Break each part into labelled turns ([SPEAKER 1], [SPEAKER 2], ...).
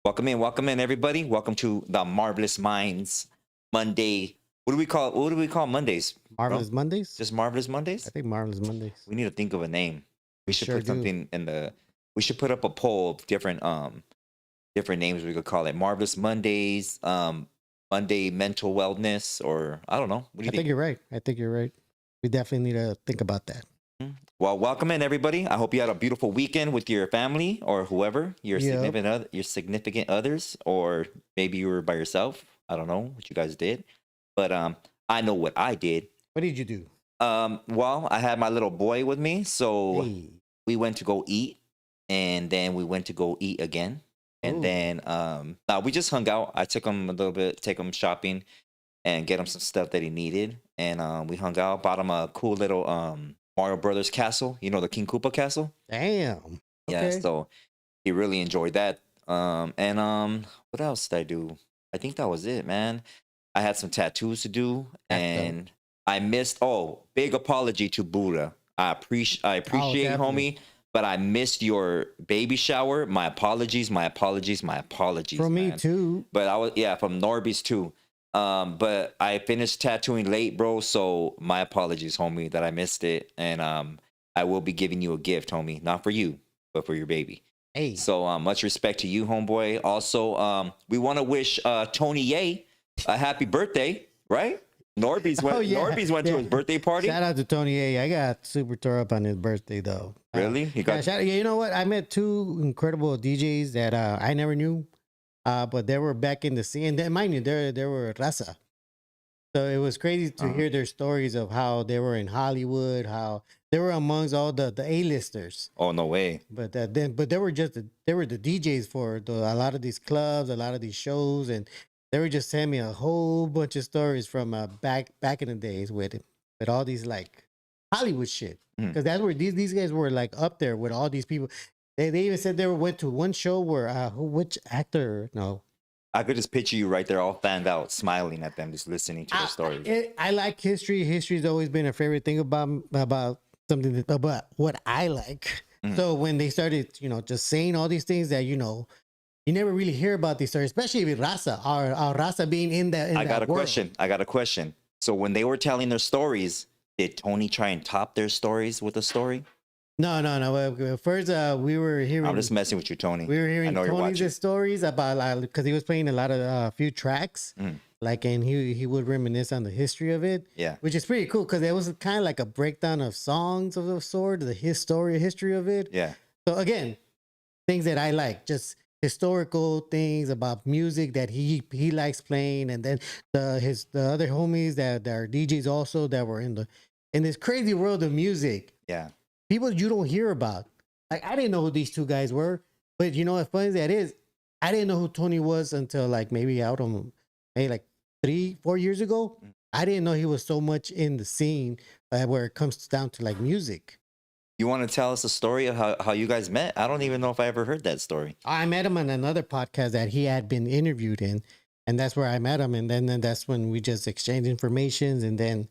[SPEAKER 1] Welcome in, everybody. Welcome to the Marvelous Minds Monday. What do we call Mondays?
[SPEAKER 2] Marvelous
[SPEAKER 1] Bro?
[SPEAKER 2] Mondays?
[SPEAKER 1] Just Marvelous Mondays?
[SPEAKER 2] I think Marvelous Mondays.
[SPEAKER 1] We need to think of a name. We should
[SPEAKER 2] sure
[SPEAKER 1] put something in the. We should put up a poll of different names we could call it. Marvelous Mondays, Monday Mental Wellness, or I don't know. What do you
[SPEAKER 2] I think you're right. I think you're right. We definitely need to think about that.
[SPEAKER 1] Well, welcome in, everybody. I hope you had a beautiful weekend with your family or whoever, your significant others, or maybe you were by yourself. I don't know what you guys did, but I know what I did.
[SPEAKER 2] What did you do?
[SPEAKER 1] Well, I had my little boy with me, so we went to go eat, and then we went to go eat again, and then we just hung out. I took him a little bit, take him shopping, and get him some stuff that he needed, and we hung out. Bought him a cool little Mario Brothers castle, you know, the King Koopa castle.
[SPEAKER 2] Damn.
[SPEAKER 1] Yeah, so he really enjoyed that. What else did I do? I think that was it, man. I had some tattoos to do, and I missed. Oh, big apology to Buddha. I appreciate, homie, but I missed your baby shower. My apologies.
[SPEAKER 2] From me too.
[SPEAKER 1] But I was from NORBEEZ too. But I finished tattooing late, bro. So my apologies, homie, that I missed it. And I will be giving you a gift, homie. Not for you, but for your baby.
[SPEAKER 2] Hey.
[SPEAKER 1] So much respect to you, homeboy. Also, we want to wish Tony Ye a happy birthday, right? NORBEEZ went to his birthday party.
[SPEAKER 2] Shout out to Tony A. I got super tore up on his birthday though.
[SPEAKER 1] Really?
[SPEAKER 2] You know what? I met two incredible DJs that I never knew. But they were back in the scene. And mind you, they were raza. So it was crazy to hear their stories of how they were in Hollywood, how they were amongst all the A-listers.
[SPEAKER 1] Oh, no way.
[SPEAKER 2] But they were the DJs for a lot of these clubs, a lot of these shows, and they were just sending me a whole bunch of stories from back in the days with all these like Hollywood shit. Because that's where these guys were like up there with all these people. They even said they went to one show where which actor? No,
[SPEAKER 1] I could just picture you right there, all fanned out, smiling at them, just listening to their stories.
[SPEAKER 2] I like history. History's always been a favorite thing about something about what I like. So when they started, just saying all these things that you never really hear about these stories, especially with Raza, our Raza being in that. I got
[SPEAKER 1] a question. So when they were telling their stories, did Tony try and top their stories with a story?
[SPEAKER 2] No. First, we were hearing.
[SPEAKER 1] I'm just messing with you, Tony.
[SPEAKER 2] We were hearing Tony's stories about because he was playing a lot of few tracks, and he would reminisce on the history of it.
[SPEAKER 1] Yeah,
[SPEAKER 2] which is pretty cool because it was kind of like a breakdown of songs of the sort, history of it.
[SPEAKER 1] Yeah.
[SPEAKER 2] So again, things that I like, just historical things about music that he likes playing, and then the other homies that are DJs also that were in this crazy world of music.
[SPEAKER 1] Yeah.
[SPEAKER 2] People you don't hear about. Like, I didn't know who these two guys were, but you know as funny as that is, I didn't know who Tony was until maybe 3-4 years ago. I didn't know he was so much in the scene where it comes down to music.
[SPEAKER 1] You want to tell us a story of how you guys met? I don't even know if I ever heard that story.
[SPEAKER 2] I met him on another podcast that he had been interviewed in, and that's where I met him, and then that's when we just exchanged information, and then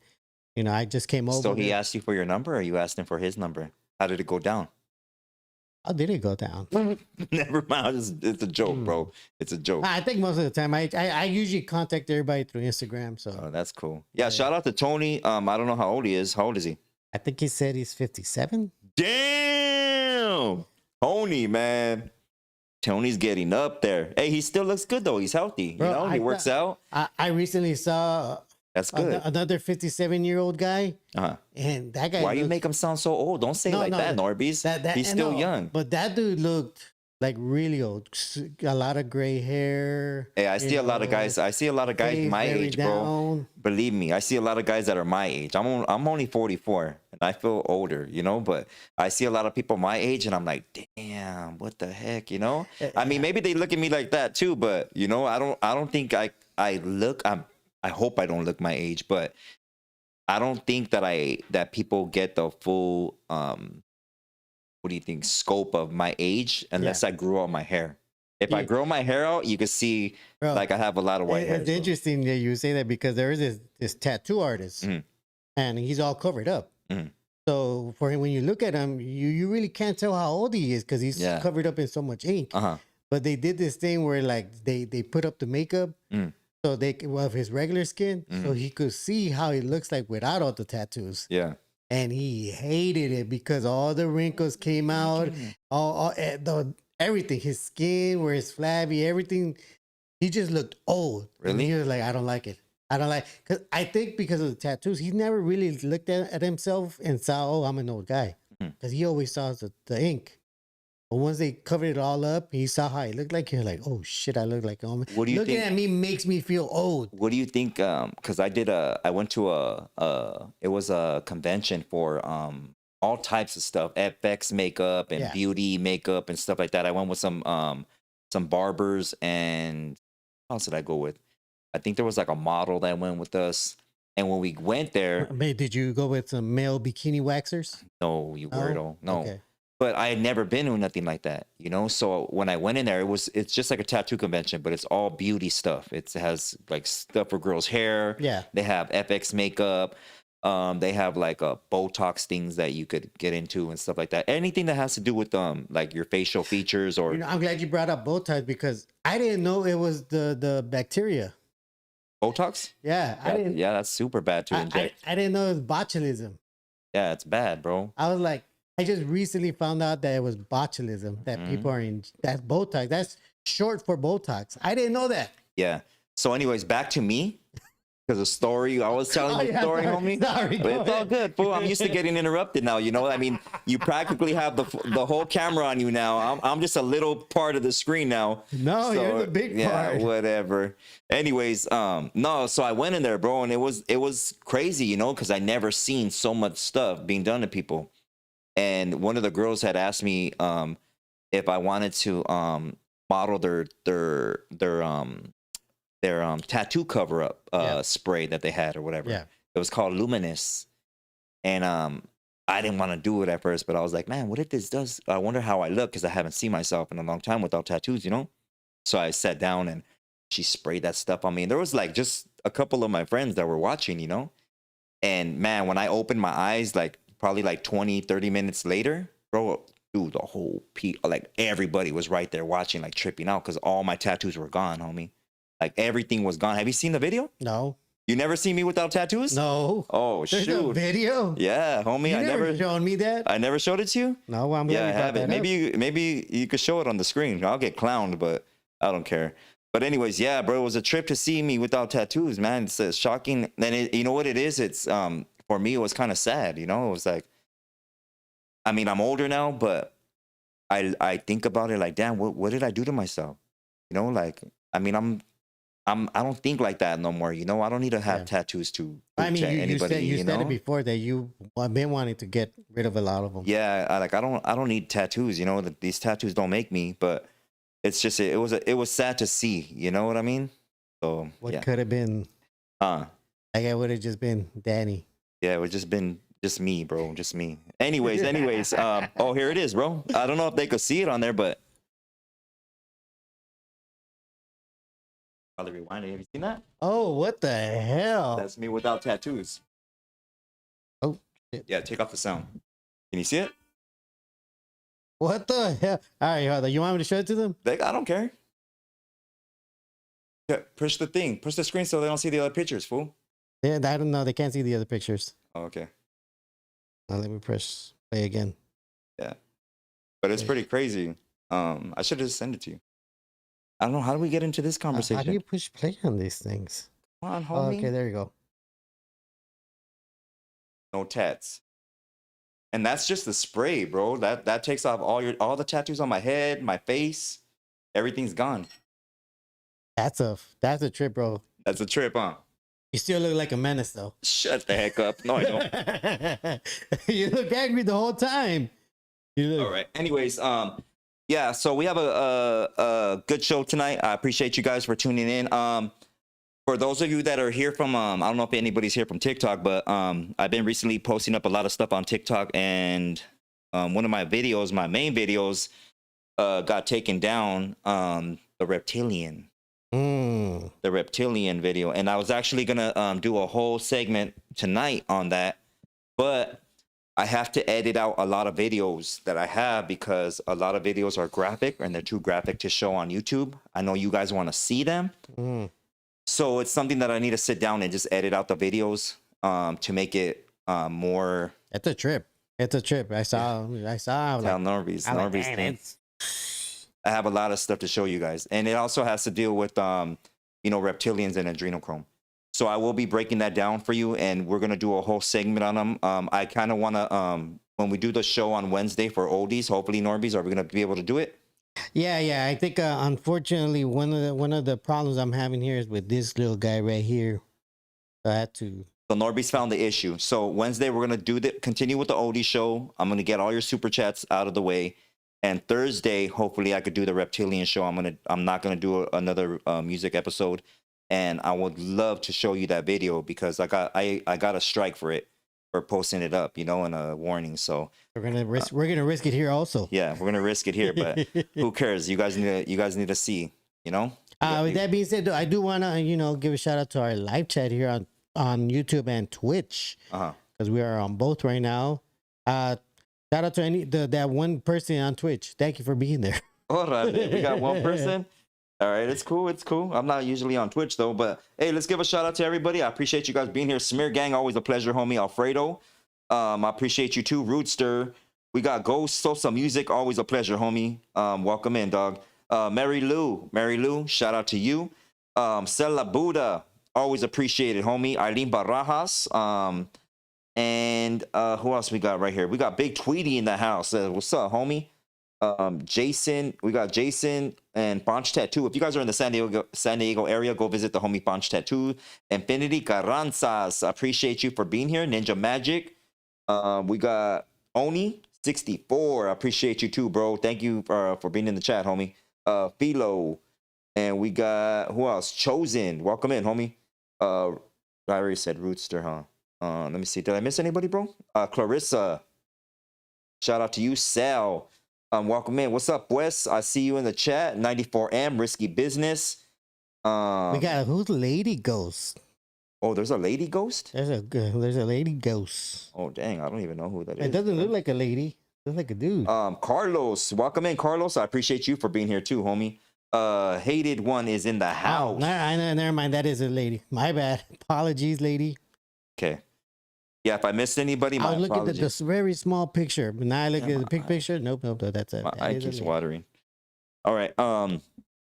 [SPEAKER 2] I just came over.
[SPEAKER 1] So he asked you for your number, or you asked him for his number? How did it go down?
[SPEAKER 2] How did it go down?
[SPEAKER 1] Never mind. It's a joke, bro. It's a joke.
[SPEAKER 2] I think most of the time I usually contact everybody through Instagram. So
[SPEAKER 1] that's cool. Yeah, shout out to Tony. I don't know how old he is. How old is he?
[SPEAKER 2] I think he said he's 57.
[SPEAKER 1] Damn, Tony, man. Tony's getting up there. Hey, he still looks good though. He's healthy.
[SPEAKER 2] Bro,
[SPEAKER 1] he works out.
[SPEAKER 2] I recently saw.
[SPEAKER 1] That's good.
[SPEAKER 2] Another 57-year-old guy. And that guy.
[SPEAKER 1] Why you make him sound so old? Don't say that, NORBEEZ. He's still young.
[SPEAKER 2] But that dude looked like really old. A lot of gray hair.
[SPEAKER 1] Hey, I see a lot of guys. I see a lot of guys my age, bro. Believe me, I see a lot of guys that are my age. I'm only 44, and I feel older, But I see a lot of people my age, and I'm like, damn, what the heck, I mean, maybe they look at me like that too, but I don't think I look. I hope I don't look my age, but I don't think that people get the full what do you think, scope of my age unless I grew out my hair. If I grow my hair out, you can see I have a lot of white hair.
[SPEAKER 2] It's interesting that you say that because there is this tattoo artist and he's all covered up. So for him, when you look at him, you really can't tell how old he is because he's covered up in so much ink. but they did this thing where like they put up the makeup so they of his regular skin, so he could see how he looks like without all the tattoos.
[SPEAKER 1] Yeah.
[SPEAKER 2] And he hated it because all the wrinkles came out, everything, his skin, where it's flabby, everything. He just looked old.
[SPEAKER 1] Really?
[SPEAKER 2] And he was like, I don't like it. I don't like, because I think because of the tattoos, he never really looked at himself and saw, oh, I'm an old guy. Because he always saw the ink. But once they covered it all up, he saw how he looked like. He was like, oh shit, I look like a woman.
[SPEAKER 1] What do you
[SPEAKER 2] Looking
[SPEAKER 1] think?
[SPEAKER 2] at me makes me feel old.
[SPEAKER 1] What do you think? Because I went to it was a convention for all types of stuff, FX makeup and beauty makeup and stuff like that. I went with some barbers, and how else did I go with? I think there was like a model that went with us. And when we went there,
[SPEAKER 2] Did you go with some male bikini waxers?
[SPEAKER 1] no, you weirdo, no.
[SPEAKER 2] Okay.
[SPEAKER 1] But I had never been to nothing like that, you know. So when I went in there, it's just like a tattoo convention, but it's all beauty stuff. It has like stuff for girls' hair.
[SPEAKER 2] Yeah.
[SPEAKER 1] They have FX makeup. They have like Botox things that you could get into and stuff like that. Anything that has to do with like your facial features or.
[SPEAKER 2] You know, I'm glad you brought up Botox because I didn't know it was the bacteria.
[SPEAKER 1] Botox?
[SPEAKER 2] Yeah, I didn't.
[SPEAKER 1] Yeah, that's super bad to inject.
[SPEAKER 2] I didn't know it was botulism.
[SPEAKER 1] Yeah, it's bad, bro.
[SPEAKER 2] I was like, I just recently found out that it was botulism, that people are in. That's Botox. That's short for Botox. I didn't know that.
[SPEAKER 1] Yeah. So, anyways, back to me. Because the story, I was telling the story, homie.
[SPEAKER 2] Sorry,
[SPEAKER 1] But it's all good, fool. I'm used to getting interrupted now. You know, I mean, you practically have the whole camera on you now. I'm just a little part of the screen now.
[SPEAKER 2] No, so, you're the big part.
[SPEAKER 1] Yeah, whatever. Anyways, no. So I went in there, bro, and it was crazy, you know, because I never seen so much stuff being done to people. And one of the girls had asked me if I wanted to model their tattoo cover up spray that they had or whatever.
[SPEAKER 2] Yeah.
[SPEAKER 1] It was called Luminous. And I didn't want to do it at first, but I was like, man, what if this does? I wonder how I look because I haven't seen myself in a long time without tattoos, you know? So I sat down and she sprayed that stuff on me. And there was like just a couple of my friends that were watching, you know? And man, when I opened my eyes, like probably like 20, 30 minutes later, bro, dude, the whole like everybody was right there watching, like tripping out because all my tattoos were gone, homie. Like everything was gone. Have you seen the video?
[SPEAKER 2] No.
[SPEAKER 1] You never seen me without tattoos?
[SPEAKER 2] No.
[SPEAKER 1] Oh,
[SPEAKER 2] There's
[SPEAKER 1] shoot.
[SPEAKER 2] no video?
[SPEAKER 1] Yeah, homie.
[SPEAKER 2] You never shown me that?
[SPEAKER 1] I never showed it to you?
[SPEAKER 2] No, I'm glad
[SPEAKER 1] I haven't. Maybe you could show it on the screen. I'll get clowned, but I don't care. But anyways, yeah, bro, it was a trip to see me without tattoos, man. It's shocking. And you know what it is? It's for me, it was kind of sad. You know, it was like, I mean, I'm older now, but I think about it like, damn, what did I do to myself? You know, like, I mean, I don't think like that no more. You know, I don't need to have tattoos to
[SPEAKER 2] I mean,
[SPEAKER 1] anybody.
[SPEAKER 2] You said
[SPEAKER 1] know?
[SPEAKER 2] it before that you have been wanting to get rid of a lot of them.
[SPEAKER 1] Yeah, I don't need tattoos. You know, these tattoos don't make me, but it's just it was sad to see. You know what I mean? So
[SPEAKER 2] what could have been? Like I would have just been Danny.
[SPEAKER 1] Yeah, it would just been just me, bro, just me. Anyways, oh, here it is, bro. I don't know if they could see it on there, but. Probably rewinding. Have you seen that?
[SPEAKER 2] Oh, what the hell?
[SPEAKER 1] That's me without tattoos.
[SPEAKER 2] Oh, shit.
[SPEAKER 1] Yeah, take off the sound. Can you see it?
[SPEAKER 2] What the hell? All right, hold on. You want me to show it to them?
[SPEAKER 1] I don't care. Yeah, push the thing. Push the screen so they don't see the other pictures, fool.
[SPEAKER 2] Yeah, I don't know. They can't see the other pictures.
[SPEAKER 1] Oh, okay.
[SPEAKER 2] Now let me press play again.
[SPEAKER 1] Yeah. But it's pretty crazy. I should have just sent it to you. I don't know. How do we get into this conversation?
[SPEAKER 2] How do you push play on these things?
[SPEAKER 1] Come on, homie.
[SPEAKER 2] Oh, okay, there you go.
[SPEAKER 1] No tats. And that's just the spray, bro. That takes off all the tattoos on my head, my face. Everything's gone.
[SPEAKER 2] That's a trip, bro.
[SPEAKER 1] That's a trip, huh?
[SPEAKER 2] You still look like a menace, though.
[SPEAKER 1] Shut the heck up. No, I don't.
[SPEAKER 2] You look angry the whole time.
[SPEAKER 1] All right. Anyways, yeah, so we have a good show tonight. I appreciate you guys for tuning in. For those of you that are here from, I don't know if anybody's here from TikTok, but I've been recently posting up a lot of stuff on TikTok, and one of my videos, my main videos, got taken down. The Reptilian. The Reptilian video. And I was actually going to do a whole segment tonight on that, but I have to edit out a lot of videos that I have because a lot of videos are graphic and they're too graphic to show on YouTube. I know you guys want to see them. So it's something that I need to sit down and just edit out the videos to make it more.
[SPEAKER 2] It's a trip. It's a trip. I saw.
[SPEAKER 1] Tell NORBEEZ. I have a lot of stuff to show you guys. And it also has to deal with, reptilians and adrenochrome. So I will be breaking that down for you, and we're going to do a whole segment on them. I kind of want to, when we do the show on Wednesday for oldies, hopefully, NORBEEZ, are we going to be able to do it?
[SPEAKER 2] Yeah. I think, unfortunately, one of the problems I'm having here is with this little guy right here. I had to.
[SPEAKER 1] So NORBEEZ found the issue. So Wednesday, we're going to continue with the oldie show. I'm going to get all your super chats out of the way. And Thursday, hopefully, I could do the reptilian show. I'm not going to do another music episode. And I would love to show you that video because I got a strike for it, for posting it up, and a warning. So
[SPEAKER 2] we're gonna risk it here also.
[SPEAKER 1] Yeah, we're gonna risk it here, but who cares? You guys need to see,
[SPEAKER 2] With that being said, though, I do wanna give a shout out to our live chat here on YouTube and Twitch because we are on both right now. Shout out to that one person on Twitch. Thank you for being there.
[SPEAKER 1] All right, we got one person. All right, it's cool. I'm not usually on Twitch, though. But, hey, let's give a shout-out to everybody. I appreciate you guys being here. Smear Gang, always a pleasure, homie. Alfredo, I appreciate you, too. Rootster. We got Ghost Sosa Music, always a pleasure, homie. Welcome in, dog. Mary Lou, shout out to you. Sela Buddha, always appreciated, homie. Eileen Barajas. And who else we got right here? We got Big Tweety in the house. What's up, homie? Jason, we got Jason and Ponch Tattoo. If you guys are in the San Diego area, go visit the homie Ponch Tattoo. Infinity Carranzas, appreciate you for being here. Ninja Magic, we got Oni 64, appreciate you too, bro. Thank you for being in the chat, homie. Philo, and we got who else? Chosen, welcome in, homie. I already said Rootster, huh? Let me see, did I miss anybody, bro? Clarissa, shout out to you. Sal, welcome in. What's up, Wes? I see you in the chat. 94M, Risky Business.
[SPEAKER 2] We got who's Lady Ghost?
[SPEAKER 1] Oh, there's a lady ghost?
[SPEAKER 2] There's a lady ghost.
[SPEAKER 1] Oh, dang. I don't even know who that is.
[SPEAKER 2] It doesn't look like a lady. It looks like a dude.
[SPEAKER 1] Carlos. Welcome in, Carlos. I appreciate you for being here too, homie. Hated One is in the house.
[SPEAKER 2] Never mind. That is a lady. My bad. Apologies, lady.
[SPEAKER 1] Okay. Yeah, if I missed anybody, my apologies.
[SPEAKER 2] I was looking at this very small picture, but now I look at the big picture. Nope. That's it.
[SPEAKER 1] My eye keeps watering. All right.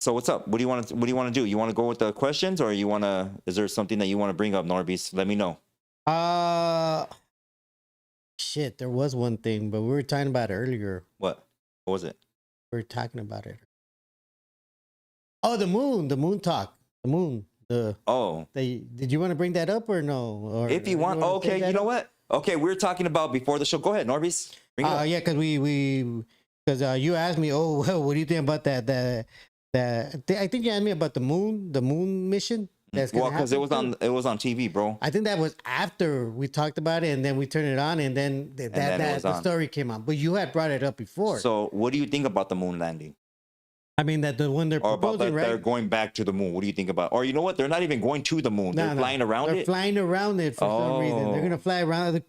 [SPEAKER 1] So what's up? What do you want to do? You want to go with the questions, or is there something that you want to bring up, NORBEEZ? Let me know.
[SPEAKER 2] Shit, there was one thing, but we were talking about it earlier.
[SPEAKER 1] What was it?
[SPEAKER 2] We were talking about it. Oh, the moon talk. The moon. Did you want to bring that up or no? Or
[SPEAKER 1] if you want, okay. You know what? Okay, we were talking about before the show. Go ahead, NORBEEZ.
[SPEAKER 2] Yeah, because because you asked me, what do you think about that? I think you asked me about the moon mission.
[SPEAKER 1] Well, because it was on TV, bro.
[SPEAKER 2] I think that was after we talked about it, and then we turned it on, and then the story came on. But you had brought it up before.
[SPEAKER 1] So, what do you think about the moon landing?
[SPEAKER 2] I mean, that the one they're proposing, right?
[SPEAKER 1] They're going back to the moon. What do you think about? Or you know what? They're not even going to the moon. They're flying around it.
[SPEAKER 2] They're flying around it for some reason. They're gonna fly around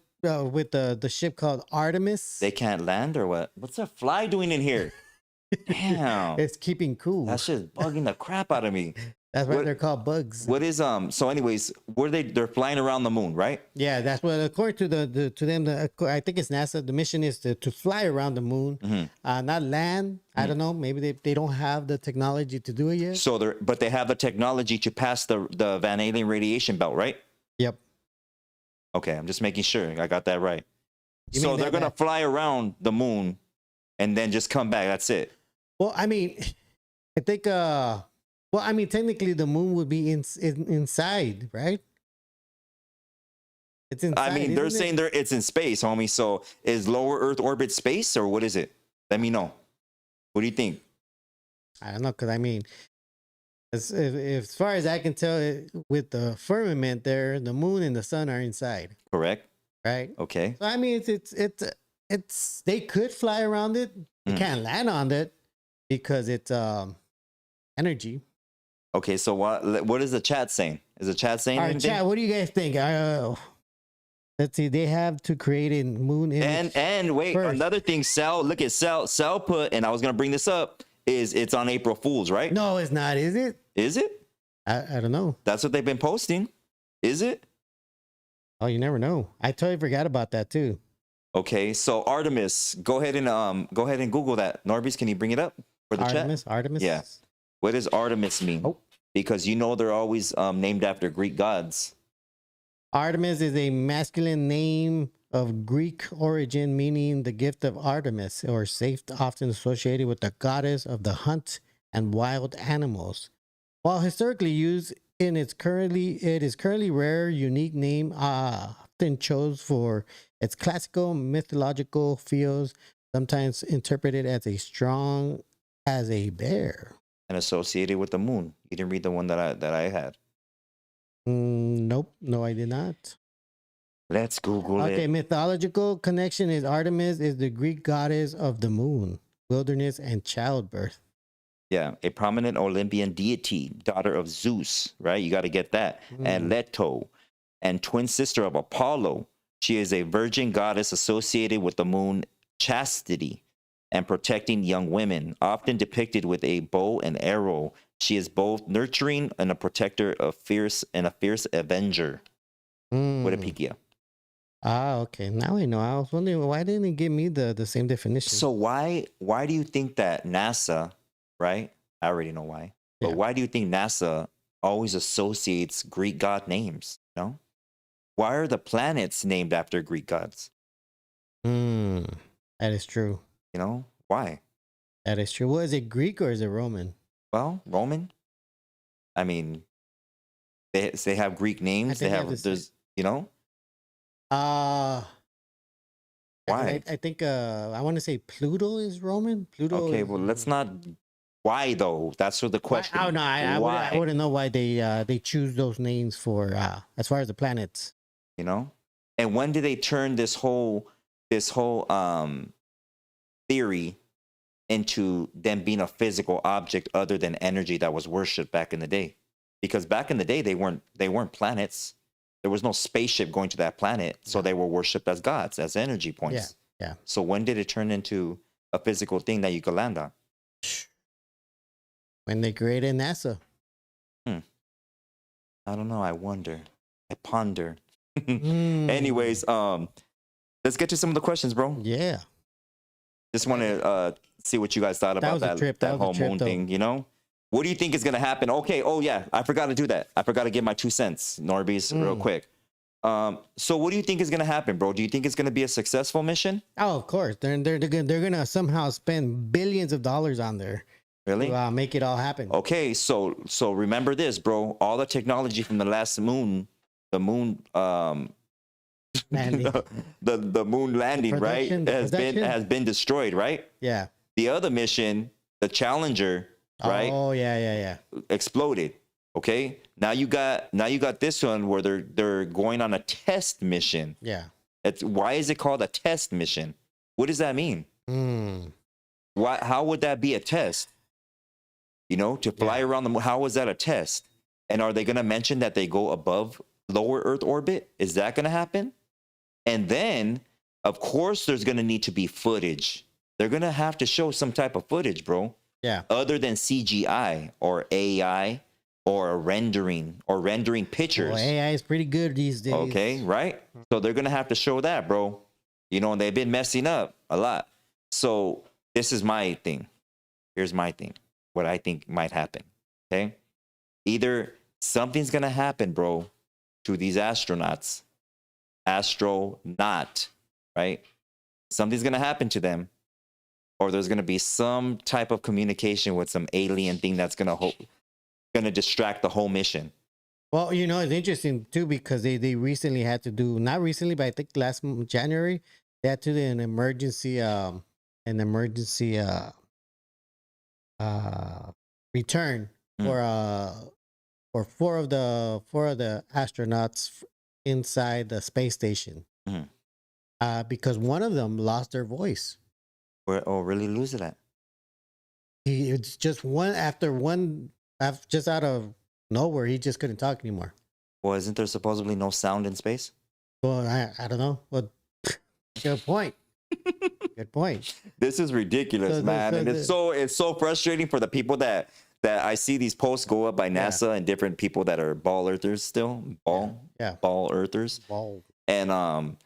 [SPEAKER 2] with the ship called Artemis.
[SPEAKER 1] They can't land or what? What's that fly doing in here? Damn,
[SPEAKER 2] it's keeping cool.
[SPEAKER 1] That's just bugging the crap out of me.
[SPEAKER 2] That's why they're called bugs.
[SPEAKER 1] What is So, anyways, they're flying around the moon, right?
[SPEAKER 2] Yeah, that's what according to them. I think it's NASA. The mission is to fly around the moon, not land. I don't know. Maybe they don't have the technology to do it yet.
[SPEAKER 1] So but they have the technology to pass the Van Allen radiation belt, right?
[SPEAKER 2] Yep.
[SPEAKER 1] Okay, I'm just making sure I got that right. So they're gonna fly around the moon, and then just come back. That's it.
[SPEAKER 2] Well, I mean, I think. Well, I mean, technically, the moon would be inside, right? It's inside.
[SPEAKER 1] I mean, they're saying it's in space, homie. So, is lower Earth orbit space, or what is it? Let me know. What do you think?
[SPEAKER 2] I don't know, because I mean, as far as I can tell, with the firmament there, the moon and the sun are inside.
[SPEAKER 1] Correct.
[SPEAKER 2] Right.
[SPEAKER 1] Okay.
[SPEAKER 2] So I mean, it's they could fly around it. They can't land on it because it's energy.
[SPEAKER 1] Okay, so what is the chat saying? Is the chat saying
[SPEAKER 2] anything? Chat, what do you guys think? Let's see. They have to create a moon image.
[SPEAKER 1] And wait,
[SPEAKER 2] first.
[SPEAKER 1] another thing, Sal, look at Sal put, and I was gonna bring this up, is it's on April Fool's, right?
[SPEAKER 2] No, it's not. Is it?
[SPEAKER 1] Is it?
[SPEAKER 2] I don't know.
[SPEAKER 1] That's what they've been posting. Is it?
[SPEAKER 2] Oh, you never know. I totally forgot about that too.
[SPEAKER 1] Okay, so Artemis, go ahead and Google that. NORBEEZ, can you bring it up for the chat?
[SPEAKER 2] Artemis.
[SPEAKER 1] Yeah. What does Artemis mean?
[SPEAKER 2] Oh.
[SPEAKER 1] Because you know they're always named after Greek gods.
[SPEAKER 2] Artemis is a masculine name of Greek origin, meaning the gift of Artemis, or safe, often associated with the goddess of the hunt and wild animals. While historically used, it is currently rare. Unique name often chose for its classical mythological feels, sometimes interpreted as a strong as a bear.
[SPEAKER 1] And associated with the moon. You didn't read the one that I had.
[SPEAKER 2] Nope, no, I did not.
[SPEAKER 1] Let's Google it.
[SPEAKER 2] Okay, mythological connection is Artemis is the Greek goddess of the moon, wilderness, and childbirth.
[SPEAKER 1] Yeah, a prominent Olympian deity, daughter of Zeus, right? You got to get that. And Leto, and twin sister of Apollo. She is a virgin goddess associated with the moon, chastity, and protecting young women, often depicted with a bow and arrow. She is both nurturing and a protector of fierce avenger. With a pikia.
[SPEAKER 2] Ah, okay. Now I know. I was wondering why didn't it give me the same definition?
[SPEAKER 1] So why do you think that NASA, right? I already know why. But
[SPEAKER 2] Yeah.
[SPEAKER 1] why do you think NASA always associates Greek god names? No? Why are the planets named after Greek gods?
[SPEAKER 2] That is true.
[SPEAKER 1] You know? Why?
[SPEAKER 2] That is true. Well, is it Greek or is it Roman?
[SPEAKER 1] Well, Roman. I mean, they have Greek names. They have there's you know?
[SPEAKER 2] Why? I think I want to say Pluto is Roman. Pluto.
[SPEAKER 1] Okay, well, let's not. Why though? That's what the question.
[SPEAKER 2] Oh no, I wouldn't know why they choose those names for as far as the planets.
[SPEAKER 1] You know, and when did they turn this whole theory into them being a physical object other than energy that was worshipped back in the day? Because back in the day they weren't planets. There was no spaceship going to that planet, so they were worshipped as gods, as energy points.
[SPEAKER 2] Yeah.
[SPEAKER 1] So when did it turn into a physical thing that you could land on?
[SPEAKER 2] When they created NASA.
[SPEAKER 1] I don't know. I wonder. I ponder. Anyways, let's get to some of the questions, bro.
[SPEAKER 2] Yeah.
[SPEAKER 1] Just want to see what you guys thought about that whole moon thing, you know? What do you think is going to happen? Okay, oh yeah, I forgot to do that. I forgot to give my 2 cents, NORBEEZ, real quick. So what do you think is going to happen, bro? Do you think it's going to be a successful mission?
[SPEAKER 2] Oh, of course. They're gonna somehow spend billions of dollars on there.
[SPEAKER 1] Really?
[SPEAKER 2] To make it all happen.
[SPEAKER 1] Okay, so remember this, bro. All the technology from the last moon, the moon
[SPEAKER 2] landing.
[SPEAKER 1] the moon landing, right? Has been destroyed, right?
[SPEAKER 2] Yeah.
[SPEAKER 1] The other mission, the Challenger, right?
[SPEAKER 2] Oh yeah.
[SPEAKER 1] Exploded. Okay. Now you got this one where they're going on a test mission.
[SPEAKER 2] Yeah.
[SPEAKER 1] Why is it called a test mission? What does that mean? How would that be a test? You know, to fly around the moon, how was that a test? And are they going to mention that they go above lower Earth orbit? Is that going to happen? And then, of course, there's going to need to be footage. They're going to have to show some type of footage, bro.
[SPEAKER 2] Yeah.
[SPEAKER 1] Other than CGI or AI or rendering pictures.
[SPEAKER 2] Well, AI is pretty good these days.
[SPEAKER 1] Okay, right? So they're going to have to show that, bro. You know, and they've been messing up a lot. So this is my thing. Here's my thing. What I think might happen. Okay? Either something's going to happen, bro, to these astronaut, right? Something's going to happen to them, or there's going to be some type of communication with some alien thing that's going to distract the whole mission.
[SPEAKER 2] Well, you know, it's interesting too because they recently had to do, not recently, but I think last January, they had to do an emergency return for four of the astronauts inside the space station. Because one of them lost their voice.
[SPEAKER 1] Really lose it at?
[SPEAKER 2] It's just just out of nowhere, he just couldn't talk anymore.
[SPEAKER 1] Well, isn't there supposedly no sound in space?
[SPEAKER 2] Well, I don't know. Well, good point. Good point.
[SPEAKER 1] This is ridiculous, man. And it's so frustrating for the people that I see these posts go up by NASA and different people that are ball earthers still. Ball earthers.
[SPEAKER 2] Ball.
[SPEAKER 1] And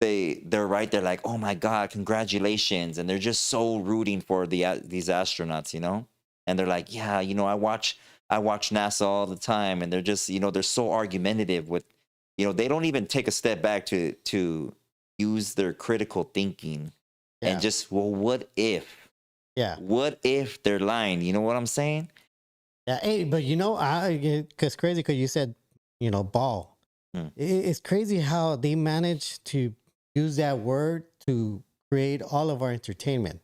[SPEAKER 1] they're right there like, oh my God, congratulations. And they're just so rooting for these astronauts, you know? And they're like, yeah, you know, I watch NASA all the time. And they're just, you know, they're so argumentative with, you know, they don't even take a step back to use their critical thinking and just, well, what if?
[SPEAKER 2] Yeah.
[SPEAKER 1] What if they're lying? You know what I'm saying?
[SPEAKER 2] Yeah. Hey, but you know, because crazy because you said, you know, ball. It's crazy how they managed to use that word to create all of our entertainment.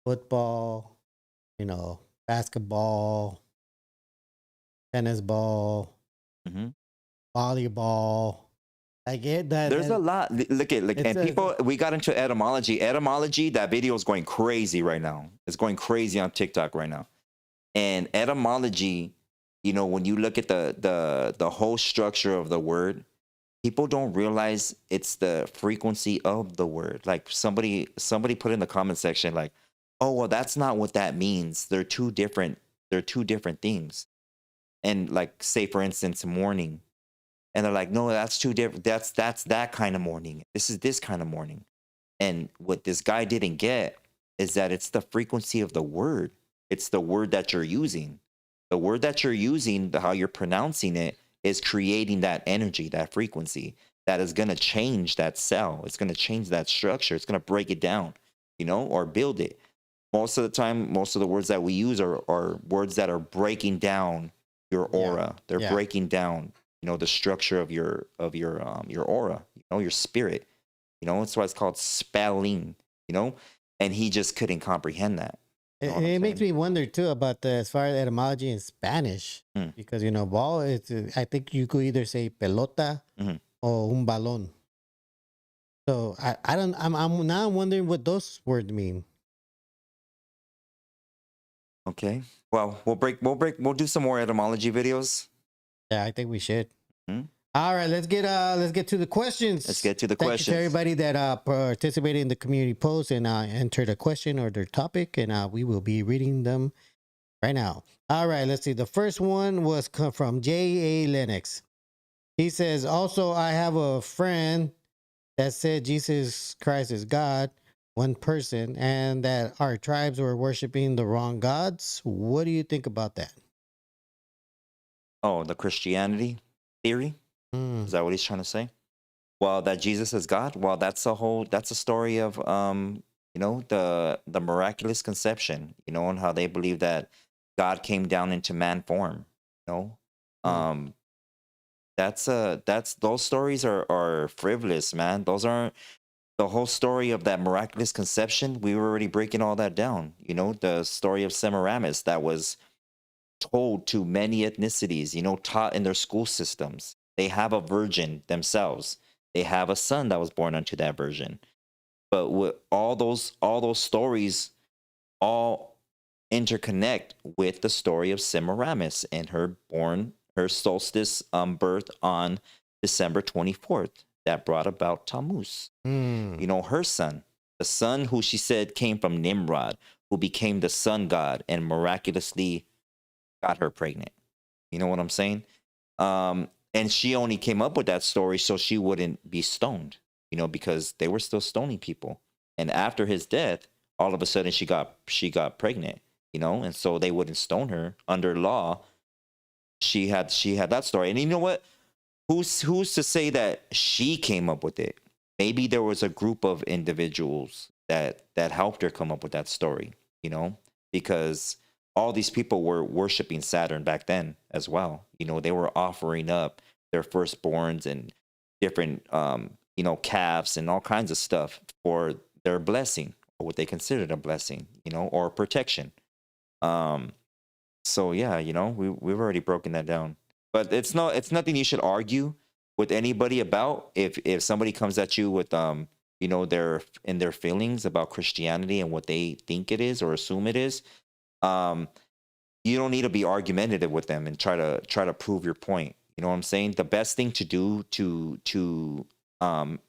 [SPEAKER 2] Football, you know, basketball, tennis ball, volleyball. I get that.
[SPEAKER 1] There's a lot. Look, and people, we got into etymology. Etymology, that video is going crazy right now. It's going crazy on TikTok right now. And etymology, you know, when you look at the whole structure of the word, people don't realize it's the frequency of the word. Like somebody put in the comment section, like, oh, well, that's not what that means. They're two different things. And like, say for instance, morning. And they're like, no, that's too different. That's that kind of morning. This is this kind of morning. And what this guy didn't get is that it's the frequency of the word. It's the word that you're using. The word that you're using, how you're pronouncing it, is creating that energy, that frequency that is going to change that cell. It's going to change that structure. It's going to break it down, you know, or build it. Most of the time, most of the words that we use are words that are breaking down your aura. They're breaking down, you know, the structure of your aura, you know, your spirit, you know. That's why it's called spelling, you know. And he just couldn't comprehend that.
[SPEAKER 2] It makes me wonder too about as far as etymology in Spanish, because you know, ball. I think you could either say pelota or un balón. So I don't. I'm now wondering what those words mean.
[SPEAKER 1] Okay. Well, we'll do some more etymology videos.
[SPEAKER 2] Yeah, I think we should. All right, let's get to the questions.
[SPEAKER 1] Let's get to the questions.
[SPEAKER 2] Thank you to everybody that participated in the community post and entered a question or their topic, and we will be reading them right now. All right, let's see. The first one was from J.A. Lennox. He says, also, I have a friend that said Jesus Christ is God, one person, and that our tribes were worshiping the wrong gods. What do you think about that?
[SPEAKER 1] Oh, the Christianity theory? Is that what he's trying to say? Well, that Jesus is God? Well, that's a story of, you know, the miraculous conception, you know, and how they believe that God came down into man form, you know? Those stories are frivolous, man. Those aren't the whole story of that miraculous conception. We were already breaking all that down, you know, the story of Semiramis that was told to many ethnicities, you know, taught in their school systems. They have a virgin themselves. They have a son that was born unto that virgin. But with all those stories all interconnect with the story of Semiramis and her solstice birth on December 24th that brought about Tammuz. You know, her son, the son who she said came from Nimrod, who became the sun god and miraculously got her pregnant. You know what I'm saying? And she only came up with that story so she wouldn't be stoned, you know, because they were still stoning people. And after his death, all of a sudden she got pregnant, you know, and so they wouldn't stone her under law. She had that story. And you know what? Who's to say that she came up with it? Maybe there was a group of individuals that helped her come up with that story, you know, because all these people were worshiping Saturn back then as well. You know, they were offering up their firstborns and different, you know, calves and all kinds of stuff for their blessing, or what they considered a blessing, you know, or protection. So yeah, you know, we've already broken that down. But it's nothing you should argue with anybody about. If somebody comes at you with you know, their feelings about Christianity and what they think it is or assume it is, you don't need to be argumentative with them and try to prove your point. You know what I'm saying? The best thing to do to um,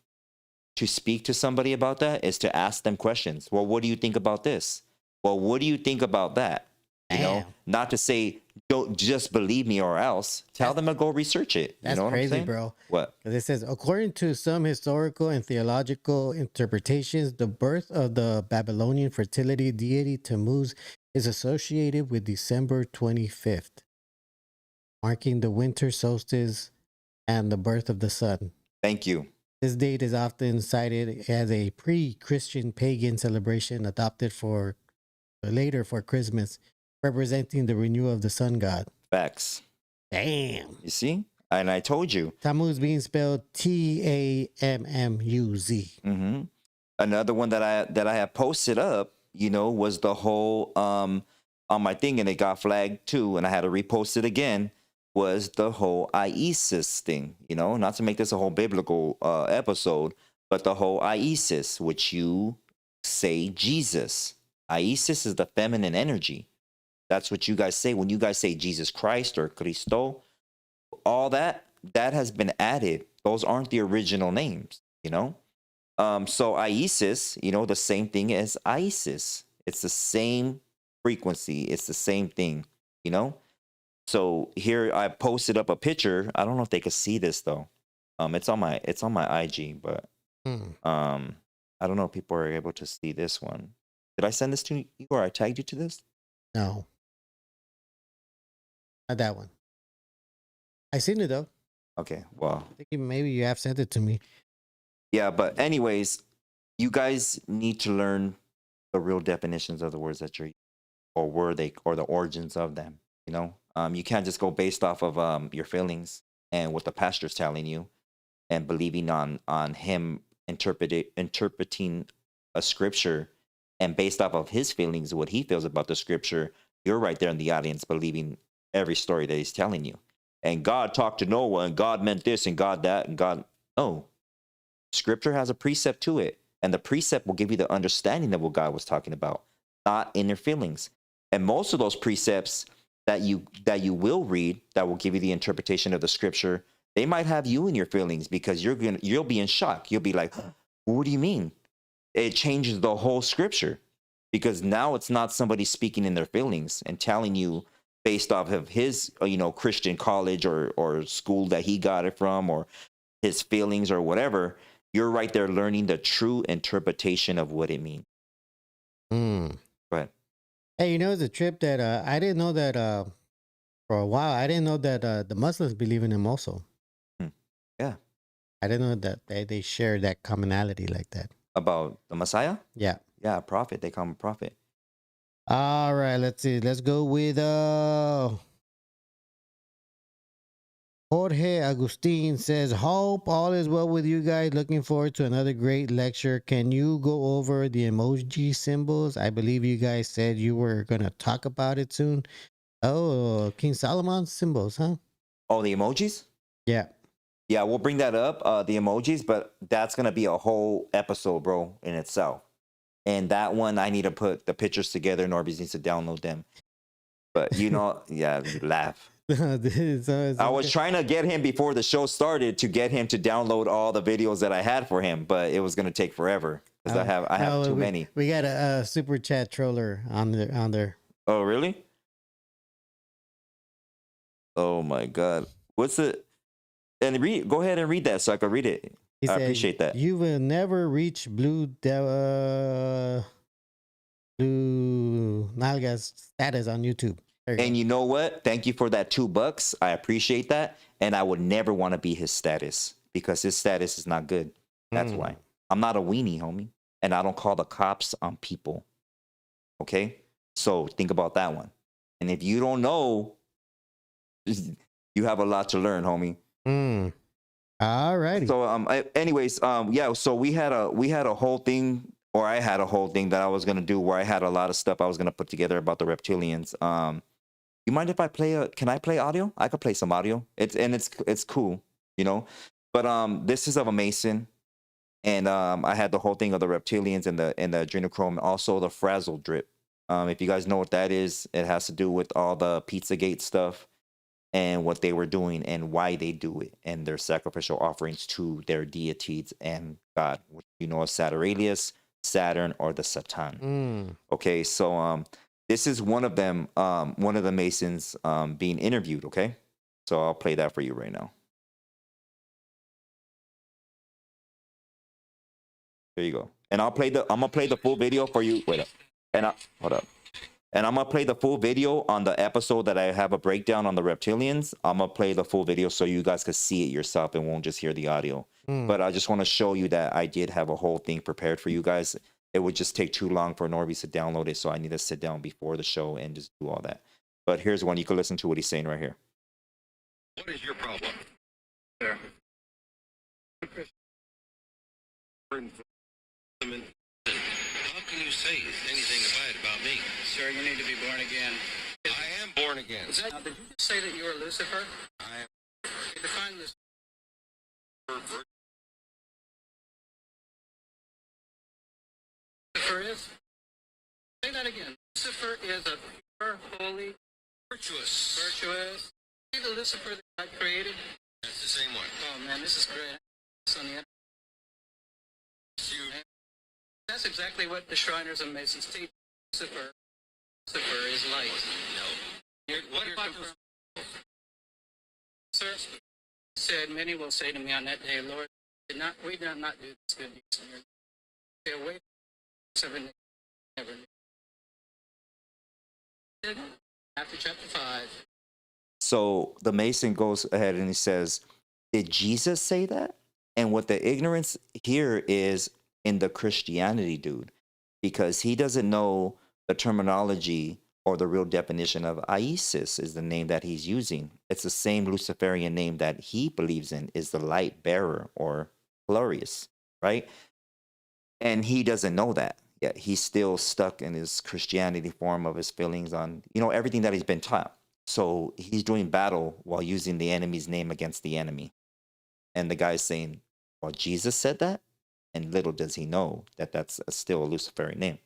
[SPEAKER 1] to speak to somebody about that is to ask them questions. Well, what do you think about this? Well, what do you think about that? You know, not to say don't just believe me or else. Tell them to go research it. You
[SPEAKER 2] That's
[SPEAKER 1] know what
[SPEAKER 2] crazy,
[SPEAKER 1] I'm saying?
[SPEAKER 2] bro.
[SPEAKER 1] What?
[SPEAKER 2] Because it says, according to some historical and theological interpretations, the birth of the Babylonian fertility deity Tammuz is associated with December 25th, marking the winter solstice and the birth of the sun.
[SPEAKER 1] Thank you.
[SPEAKER 2] This date is often cited as a pre-Christian pagan celebration adopted for later for Christmas, representing the renewal of the sun god.
[SPEAKER 1] Facts.
[SPEAKER 2] Damn.
[SPEAKER 1] You see? And I told you.
[SPEAKER 2] Tammuz being spelled Tammuz.
[SPEAKER 1] Mm-hmm. Another one that I had posted up, you know, was the whole on my thing, and it got flagged too, and I had to repost it again. Was the whole IESIS thing, you know, not to make this a whole biblical episode, but the whole IESIS, which you say Jesus. IESIS is the feminine energy. That's what you guys say when you guys say Jesus Christ or Cristo. All that has been added. Those aren't the original names, you know. So IESIS, you know, the same thing as ISIS. It's the same frequency. It's the same thing, you know. So here I posted up a picture. I don't know if they could see this though. It's on my IG, but I don't know if people are able to see this one. Did I send this to you or I tagged you to this?
[SPEAKER 2] No, not that one. I seen it though.
[SPEAKER 1] Okay, well,
[SPEAKER 2] I think maybe you have sent it to me.
[SPEAKER 1] Yeah, but anyways, you guys need to learn the real definitions of the words that you're, or were they, or the origins of them. You know, you can't just go based off of your feelings and what the pastor's telling you, and believing on him interpreting a scripture, and based off of his feelings, what he feels about the scripture. You're right there in the audience believing every story that he's telling you. And God talked to Noah, and God meant this, and God that, and God. No, scripture has a precept to it, and the precept will give you the understanding of what God was talking about, not in your feelings. And most of those precepts that you will read, that will give you the interpretation of the scripture, they might have you in your feelings, because you'll be in shock. You'll be like, what do you mean? It changes the whole scripture, because now it's not somebody speaking in their feelings and telling you based off of his, you know, Christian college or school that he got it from, or his feelings or whatever. You're right there learning the true interpretation of what it means. But
[SPEAKER 2] hey, you know, it's a trip that I didn't know that for a while. I didn't know that the Muslims believe in him also.
[SPEAKER 1] Yeah,
[SPEAKER 2] I didn't know that they share that commonality like that.
[SPEAKER 1] About the Messiah?
[SPEAKER 2] Yeah.
[SPEAKER 1] Yeah, prophet. They call him a prophet.
[SPEAKER 2] All right, let's see. Let's go with Jorge Agustin says, hope all is well with you guys. Looking forward to another great lecture. Can you go over the emoji symbols? I believe you guys said you were going to talk about it soon. Oh, King Solomon's symbols, huh?
[SPEAKER 1] Oh, the emojis?
[SPEAKER 2] Yeah.
[SPEAKER 1] Yeah, we'll bring that up, the emojis, but that's going to be a whole episode, bro, in itself. And that one, I need to put the pictures together. NORBEEZ needs to download them. But, you know, yeah, you laugh. I was trying to get him before the show started to get him to download all the videos that I had for him, but it was going to take forever because I have too many.
[SPEAKER 2] We got a super chat troller on there.
[SPEAKER 1] Oh, really? Oh my God. What's it? And go ahead and read that so I can read it. I appreciate that.
[SPEAKER 2] You will never reach blue nalgas status on YouTube.
[SPEAKER 1] And you know what? Thank you for that $2. I appreciate that. And I would never want to be his status, because his status is not good. That's why. I'm not a weenie, homie. And I don't call the cops on people. Okay? So think about that one. And if you don't know, you have a lot to learn, homie.
[SPEAKER 2] All righty.
[SPEAKER 1] So anyways, yeah, so we had a whole thing, or I had a whole thing that I was gonna do, where I had a lot of stuff I was gonna put together about the reptilians. You mind if I play can I play audio? I could play some audio. It's cool, you know. But this is of a Mason, and I had the whole thing of the reptilians and the adrenochrome, and also the frazzle drip. If you guys know what that is, it has to do with all the Pizzagate stuff. and what they were doing and why they do it and their sacrificial offerings to their deities and God, which you know as Saturnalius, Saturn, or the Satan. Okay, so this is one of them, one of the Masons being interviewed. Okay, so I'll play that for you right now. There you go. And I'm gonna play the full video for you. Wait up. Hold up. And I'm gonna play the full video on the episode that I have a breakdown on the reptilians. I'm gonna play the full video so you guys can see it yourself and won't just hear the audio. But I just want to show you that I did have a whole thing prepared for you guys. It would just take too long for NORBEEZ to download it, so I need to sit down before the show and just do all that. But here's one. You can listen to what he's saying right here.
[SPEAKER 3] What is your problem? Sir. How can you say anything bad about me?
[SPEAKER 4] Sir, you need to be born again.
[SPEAKER 3] I am born again.
[SPEAKER 4] Now, did you just say that you were Lucifer?
[SPEAKER 3] I am.
[SPEAKER 4] Define Lucifer. Lucifer is? Say that again. Lucifer is a pure, holy,
[SPEAKER 3] Virtuous.
[SPEAKER 4] virtuous. See the Lucifer that God created?
[SPEAKER 3] That's the same one.
[SPEAKER 4] Oh man, this is great. It's on the end.
[SPEAKER 3] You.
[SPEAKER 4] That's exactly what the Shriners and Masons teach. Lucifer is light.
[SPEAKER 3] No. What about
[SPEAKER 4] confirm- Sir, said many will say to me on that day, Lord, we did not do this good deeds in your name. Stay away from 7 never knew. After chapter 5.
[SPEAKER 1] So the Mason goes ahead and he says, did Jesus say that? And what the ignorance here is in the Christianity dude, because he doesn't know the terminology or the real definition of Isis is the name that he's using. It's the same Luciferian name that he believes in is the light bearer or glorious, right? And he doesn't know that yet. He's still stuck in his Christianity form of his feelings on, you know, everything that he's been taught. So he's doing battle while using the enemy's name against the enemy. And the guy's saying, well, Jesus said that? And little does he know that that's still a Luciferian name.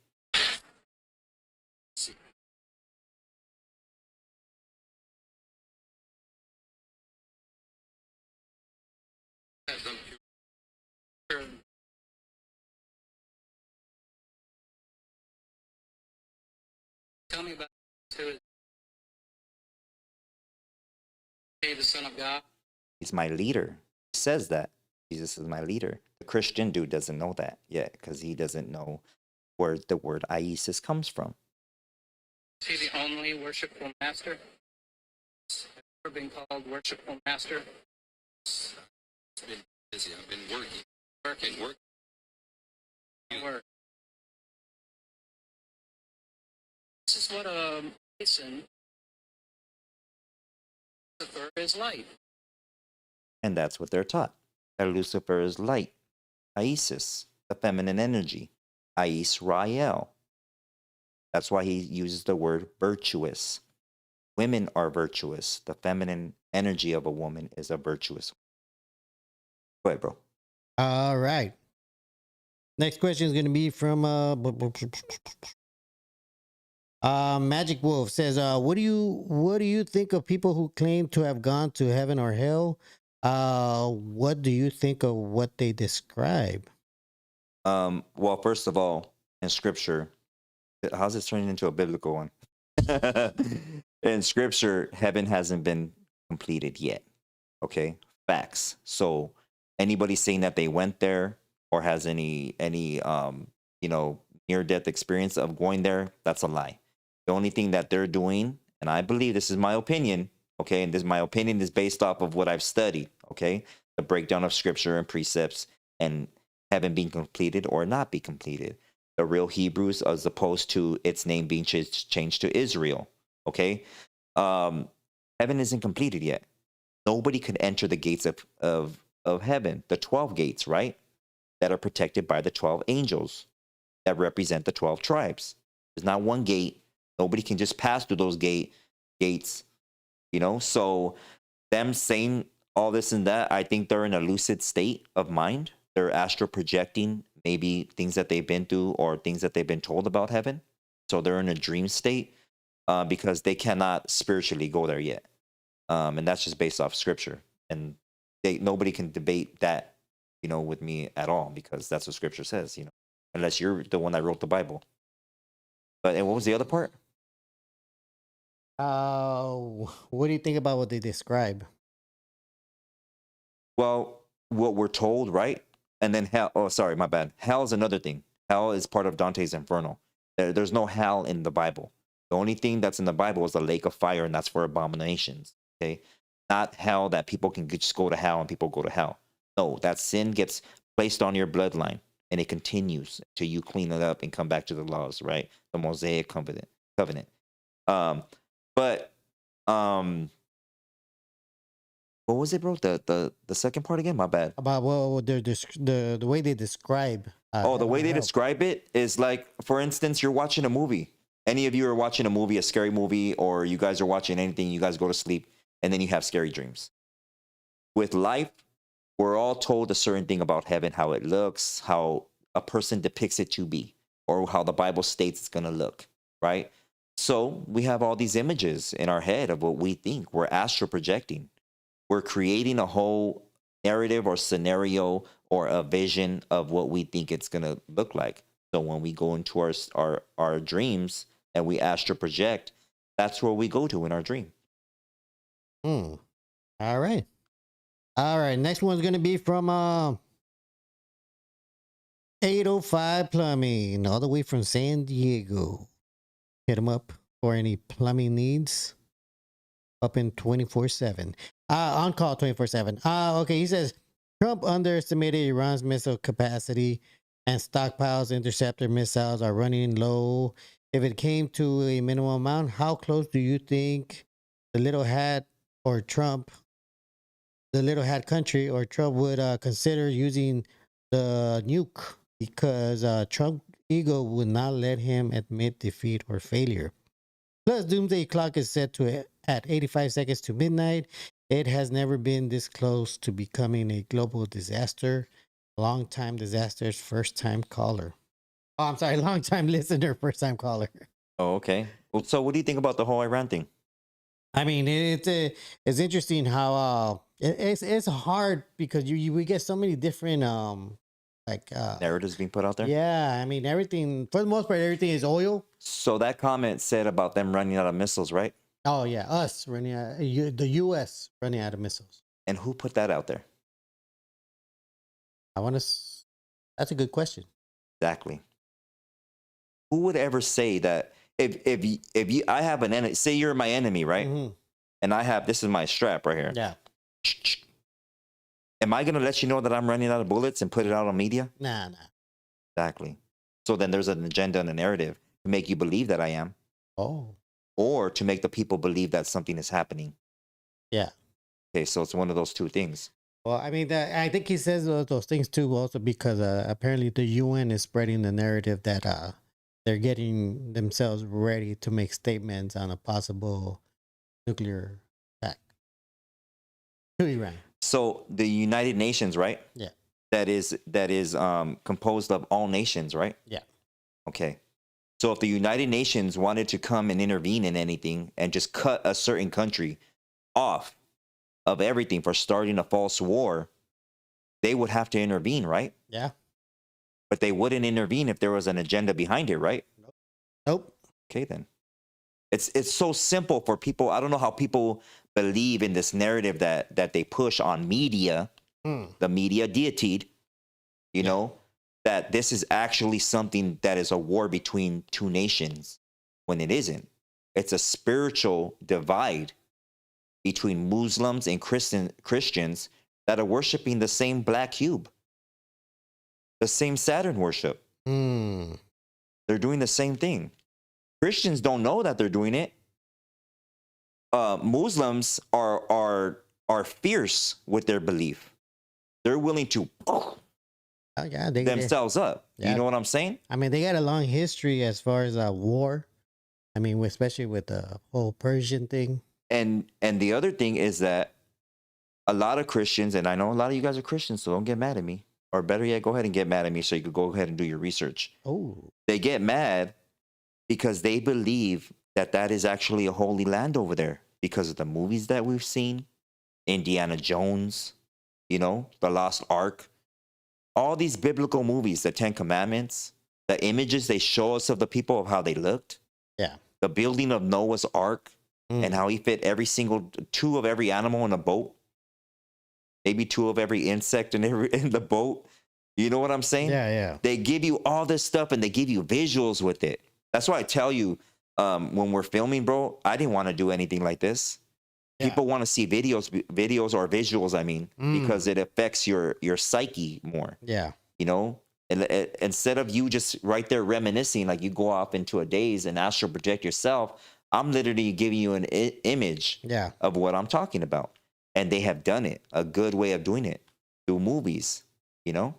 [SPEAKER 4] Tell me about who is he, the Son of God?
[SPEAKER 1] He's my leader. He says that. Jesus is my leader. The Christian dude doesn't know that yet because he doesn't know where the word Isis comes from.
[SPEAKER 4] Is he the only worshipful master? Has he ever been called worshipful master?
[SPEAKER 3] It's been busy. I've been working.
[SPEAKER 4] Work. This is what a Mason Lucifer is light.
[SPEAKER 1] And that's what they're taught. That Lucifer is light. Isis, the feminine energy. Israel. That's why he uses the word virtuous. Women are virtuous. The feminine energy of a woman is a virtuous. Go ahead, bro.
[SPEAKER 2] All right. Next question is going to be from Magic Wolf says, what do you think of people who claim to have gone to heaven or hell? What do you think of what they describe?
[SPEAKER 1] Well, first of all, in scripture, how's this turning into a biblical one? In scripture, heaven hasn't been completed yet. Okay, facts. So anybody saying that they went there or has any you know, near-death experience of going there, that's a lie. The only thing that they're doing, and I believe this is my opinion, okay, and my opinion is based off of what I've studied, okay, the breakdown of scripture and precepts and heaven being completed or not be completed. The real Hebrews as opposed to its name being changed to Israel, okay? Heaven isn't completed yet. Nobody could enter the gates of heaven, the 12 gates, right? That are protected by the 12 angels that represent the 12 tribes. There's not one gate. Nobody can just pass through those gates, you know? So them saying all this and that, I think they're in a lucid state of mind. They're astral projecting maybe things that they've been through or things that they've been told about heaven. So they're in a dream state because they cannot spiritually go there yet. And that's just based off scripture. And nobody can debate that, you know, with me at all, because that's what scripture says, you know, unless you're the one that wrote the Bible. But and what was the other part?
[SPEAKER 2] What do you think about what they describe?
[SPEAKER 1] Well, what we're told, right? And then hell. Oh, sorry, my bad. Hell is another thing. Hell is part of Dante's Inferno. There's no hell in the Bible. The only thing that's in the Bible is the lake of fire, and that's for abominations. Okay, not hell that people can just go to hell and people go to hell. No, that sin gets placed on your bloodline, and it continues until you clean it up and come back to the laws, right? The Mosaic covenant. But what was it, bro? The second part again? My bad.
[SPEAKER 2] About the way they describe.
[SPEAKER 1] The way they describe it is like, for instance, you're watching a movie. Any of you are watching a movie, a scary movie, or you guys are watching anything, you guys go to sleep, and then you have scary dreams. With life, we're all told a certain thing about heaven, how it looks, how a person depicts it to be, or how the Bible states it's going to look, right? So we have all these images in our head of what we think. We're astral projecting. We're creating a whole narrative or scenario or a vision of what we think it's going to look like. So when we go into our dreams and we astral project, that's where we go to in our dream.
[SPEAKER 2] All right. Next one's going to be from 805 Plumbing, all the way from San Diego. Hit them up for any plumbing needs. Up in 24/7. On call 24/7. Okay, he says Trump underestimated Iran's missile capacity and stockpiles interceptor missiles are running low. If it came to a minimum amount, how close do you think the little hat country or Trump would consider using the nuke? Because Trump's ego would not let him admit defeat or failure. Plus, doomsday clock is set to at 85 seconds to midnight. It has never been this close to becoming a global disaster. Long-time disaster's first-time caller. Oh, I'm sorry, long-time listener, first-time caller.
[SPEAKER 1] Oh, okay. Well, so what do you think about the whole Iran thing?
[SPEAKER 2] I mean, it's interesting how it's hard because we get so many different
[SPEAKER 1] narratives being put out there.
[SPEAKER 2] Yeah, I mean, everything, for the most part, everything is oil.
[SPEAKER 1] So that comment said about them running out of missiles, right?
[SPEAKER 2] Oh yeah, us running out, the U.S. running out of missiles.
[SPEAKER 1] And who put that out there?
[SPEAKER 2] That's a good question.
[SPEAKER 1] Exactly. Who would ever say that if you I have an enemy, say you're my enemy, right?
[SPEAKER 2] Mm-hmm.
[SPEAKER 1] And this is my strap right here.
[SPEAKER 2] Yeah.
[SPEAKER 1] Am I gonna let you know that I'm running out of bullets and put it out on media?
[SPEAKER 2] Nah.
[SPEAKER 1] Exactly. So then there's an agenda and a narrative to make you believe that I am.
[SPEAKER 2] Oh.
[SPEAKER 1] Or to make the people believe that something is happening.
[SPEAKER 2] Yeah.
[SPEAKER 1] Okay, so it's one of those two things.
[SPEAKER 2] Well, I mean, I think he says those things too, also because apparently the UN is spreading the narrative that they're getting themselves ready to make statements on a possible nuclear attack to Iran.
[SPEAKER 1] So the United Nations, right?
[SPEAKER 2] Yeah.
[SPEAKER 1] That is composed of all nations, right?
[SPEAKER 2] Yeah.
[SPEAKER 1] Okay. So if the United Nations wanted to come and intervene in anything and just cut a certain country off of everything for starting a false war, they would have to intervene, right?
[SPEAKER 2] Yeah.
[SPEAKER 1] But they wouldn't intervene if there was an agenda behind it, right?
[SPEAKER 2] Nope.
[SPEAKER 1] Okay, then. It's so simple for people. I don't know how people believe in this narrative that they push on media, the media deity, you know, that this is actually something that is a war between two nations when it isn't. It's a spiritual divide between Muslims and Christians that are worshiping the same black cube, the same Saturn worship. They're doing the same thing. Christians don't know that they're doing it. Muslims are fierce with their belief. They're willing to themselves up.
[SPEAKER 2] Yeah.
[SPEAKER 1] You know what I'm saying?
[SPEAKER 2] I mean, they got a long history as far as war. I mean, especially with the whole Persian thing.
[SPEAKER 1] And the other thing is that a lot of Christians, and I know a lot of you guys are Christians, so don't get mad at me. Or better yet, go ahead and get mad at me so you could go ahead and do your research.
[SPEAKER 2] Oh.
[SPEAKER 1] They get mad because they believe that is actually a holy land over there. because of the movies that we've seen, Indiana Jones, you know, The Lost Ark, all these biblical movies, the Ten Commandments, the images they show us of the people of how they looked,
[SPEAKER 2] Yeah.
[SPEAKER 1] the building of Noah's Ark,
[SPEAKER 2] Mm.
[SPEAKER 1] and how he fit every single two of every animal in a boat, maybe two of every insect in the boat. You know what I'm saying?
[SPEAKER 2] Yeah, yeah.
[SPEAKER 1] They give you all this stuff and they give you visuals with it. That's why I tell you, when we're filming, bro, I didn't want to do anything like this.
[SPEAKER 2] Yeah.
[SPEAKER 1] People want to see videos or visuals, I mean, because it affects your psyche more.
[SPEAKER 2] Yeah.
[SPEAKER 1] You know, and instead of you just right there reminiscing, like you go off into a daze and astral project yourself, I'm literally giving you an image
[SPEAKER 2] Yeah.
[SPEAKER 1] of what I'm talking about. And they have done it, a good way of doing it through movies, you know,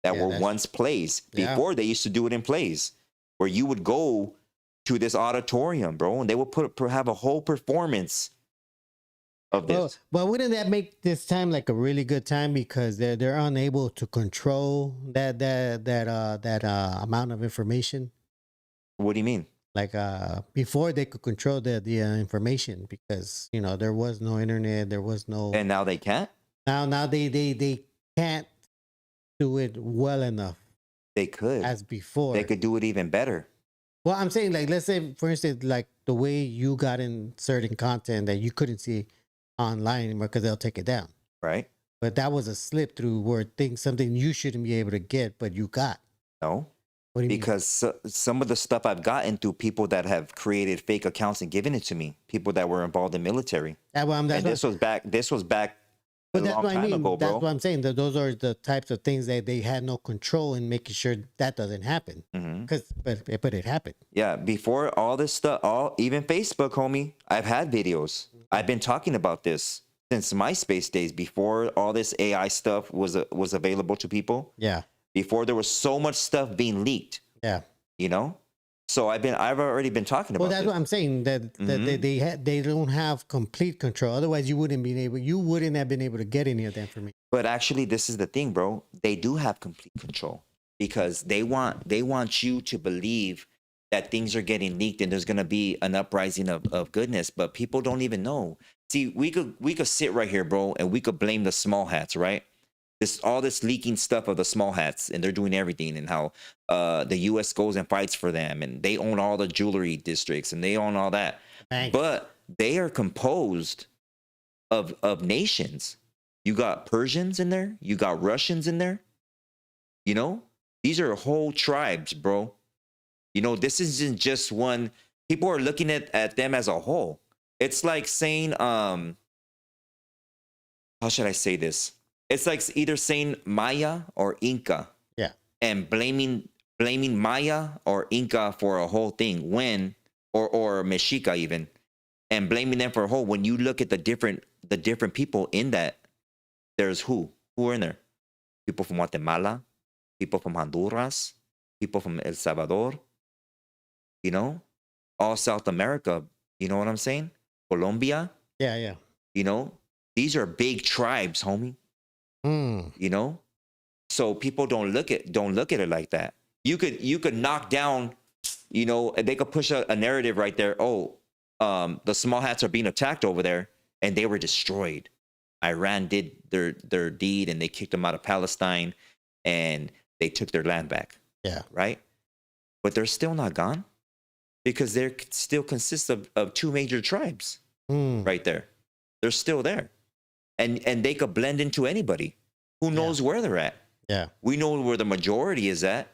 [SPEAKER 1] that were once plays. Before they used to do it in plays where you would go to this auditorium, bro, and they would have a whole performance of this.
[SPEAKER 2] Well, wouldn't that make this time like a really good time because they're unable to control that amount of information?
[SPEAKER 1] What do you mean?
[SPEAKER 2] Like before they could control the information because you know there was no internet, there was no.
[SPEAKER 1] And now they can't.
[SPEAKER 2] Now they can't do it well enough.
[SPEAKER 1] They could
[SPEAKER 2] as before.
[SPEAKER 1] They could do it even better.
[SPEAKER 2] Well, I'm saying like let's say for instance like the way you got in certain content that you couldn't see online anymore because they'll take it down.
[SPEAKER 1] Right.
[SPEAKER 2] But that was a slip through where something you shouldn't be able to get, but you got.
[SPEAKER 1] No.
[SPEAKER 2] What do you
[SPEAKER 1] because some of the stuff I've gotten through people that have created fake accounts and given it to me, people that were involved in military.
[SPEAKER 2] And
[SPEAKER 1] this was back a long time ago, bro.
[SPEAKER 2] That's what I'm saying. That those are the types of things that they had no control in making sure that doesn't happen. But it happened.
[SPEAKER 1] Yeah, before all this stuff, even Facebook, homie, I've had videos. I've been talking about this since MySpace days, before all this AI stuff was available to people.
[SPEAKER 2] Yeah.
[SPEAKER 1] Before there was so much stuff being leaked.
[SPEAKER 2] Yeah.
[SPEAKER 1] You know? So I've already been talking about
[SPEAKER 2] Well, that's
[SPEAKER 1] this.
[SPEAKER 2] what I'm saying. That they don't have complete control. Otherwise, you wouldn't have been able to get any of the information.
[SPEAKER 1] But actually, this is the thing, bro. They do have complete control because they want you to believe that things are getting leaked and there's gonna be an uprising of goodness. But people don't even know. See, we could sit right here, bro, and we could blame the small hats, right? All this leaking stuff of the small hats, and they're doing everything, and how the U.S. goes and fights for them, and they own all the jewelry districts, and they own all that.
[SPEAKER 2] Thanks.
[SPEAKER 1] But they are composed of nations. You got Persians in there, you got Russians in there. You know, these are whole tribes, bro. You know, this isn't just one. People are looking at them as a whole. It's like saying, how should I say this? It's like either saying Maya or Inca.
[SPEAKER 2] Yeah.
[SPEAKER 1] And blaming Maya or Inca for a whole thing or Mexica even, and blaming them for a whole. When you look at the different people in that, there's who are in there? People from Guatemala, people from Honduras, people from El Salvador, you know, all South America. You know what I'm saying? Colombia.
[SPEAKER 2] Yeah, yeah.
[SPEAKER 1] You know, these are big tribes, homie. You know, so people don't look at it like that. You could knock down, you know, they could push a narrative right there. Oh, the small hats are being attacked over there, and they were destroyed. Iran did their deed, and they kicked them out of Palestine, and they took their land back.
[SPEAKER 2] Yeah,
[SPEAKER 1] right. But they're still not gone because they still consist of two major tribes right there. They're still there. And they could blend into anybody. Who knows where they're at?
[SPEAKER 2] Yeah.
[SPEAKER 1] We know where the majority is at.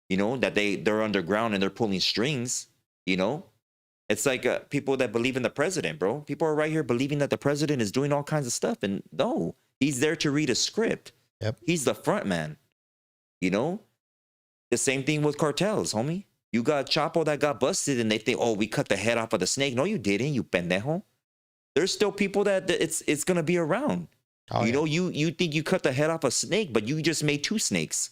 [SPEAKER 1] You know, that they're underground and they're pulling strings, you know? It's like people that believe in the president, bro. People are right here believing that the president is doing all kinds of stuff. And no, he's there to read a script.
[SPEAKER 2] Yep.
[SPEAKER 1] He's the front man, you know? The same thing with cartels, homie. You got Chapo that got busted and they think, oh, we cut the head off of the snake. No, you didn't, you pendejo. There's still people that it's gonna be around.
[SPEAKER 2] Oh,
[SPEAKER 1] you know, you think you cut the head off a snake, but you just made 2 snakes.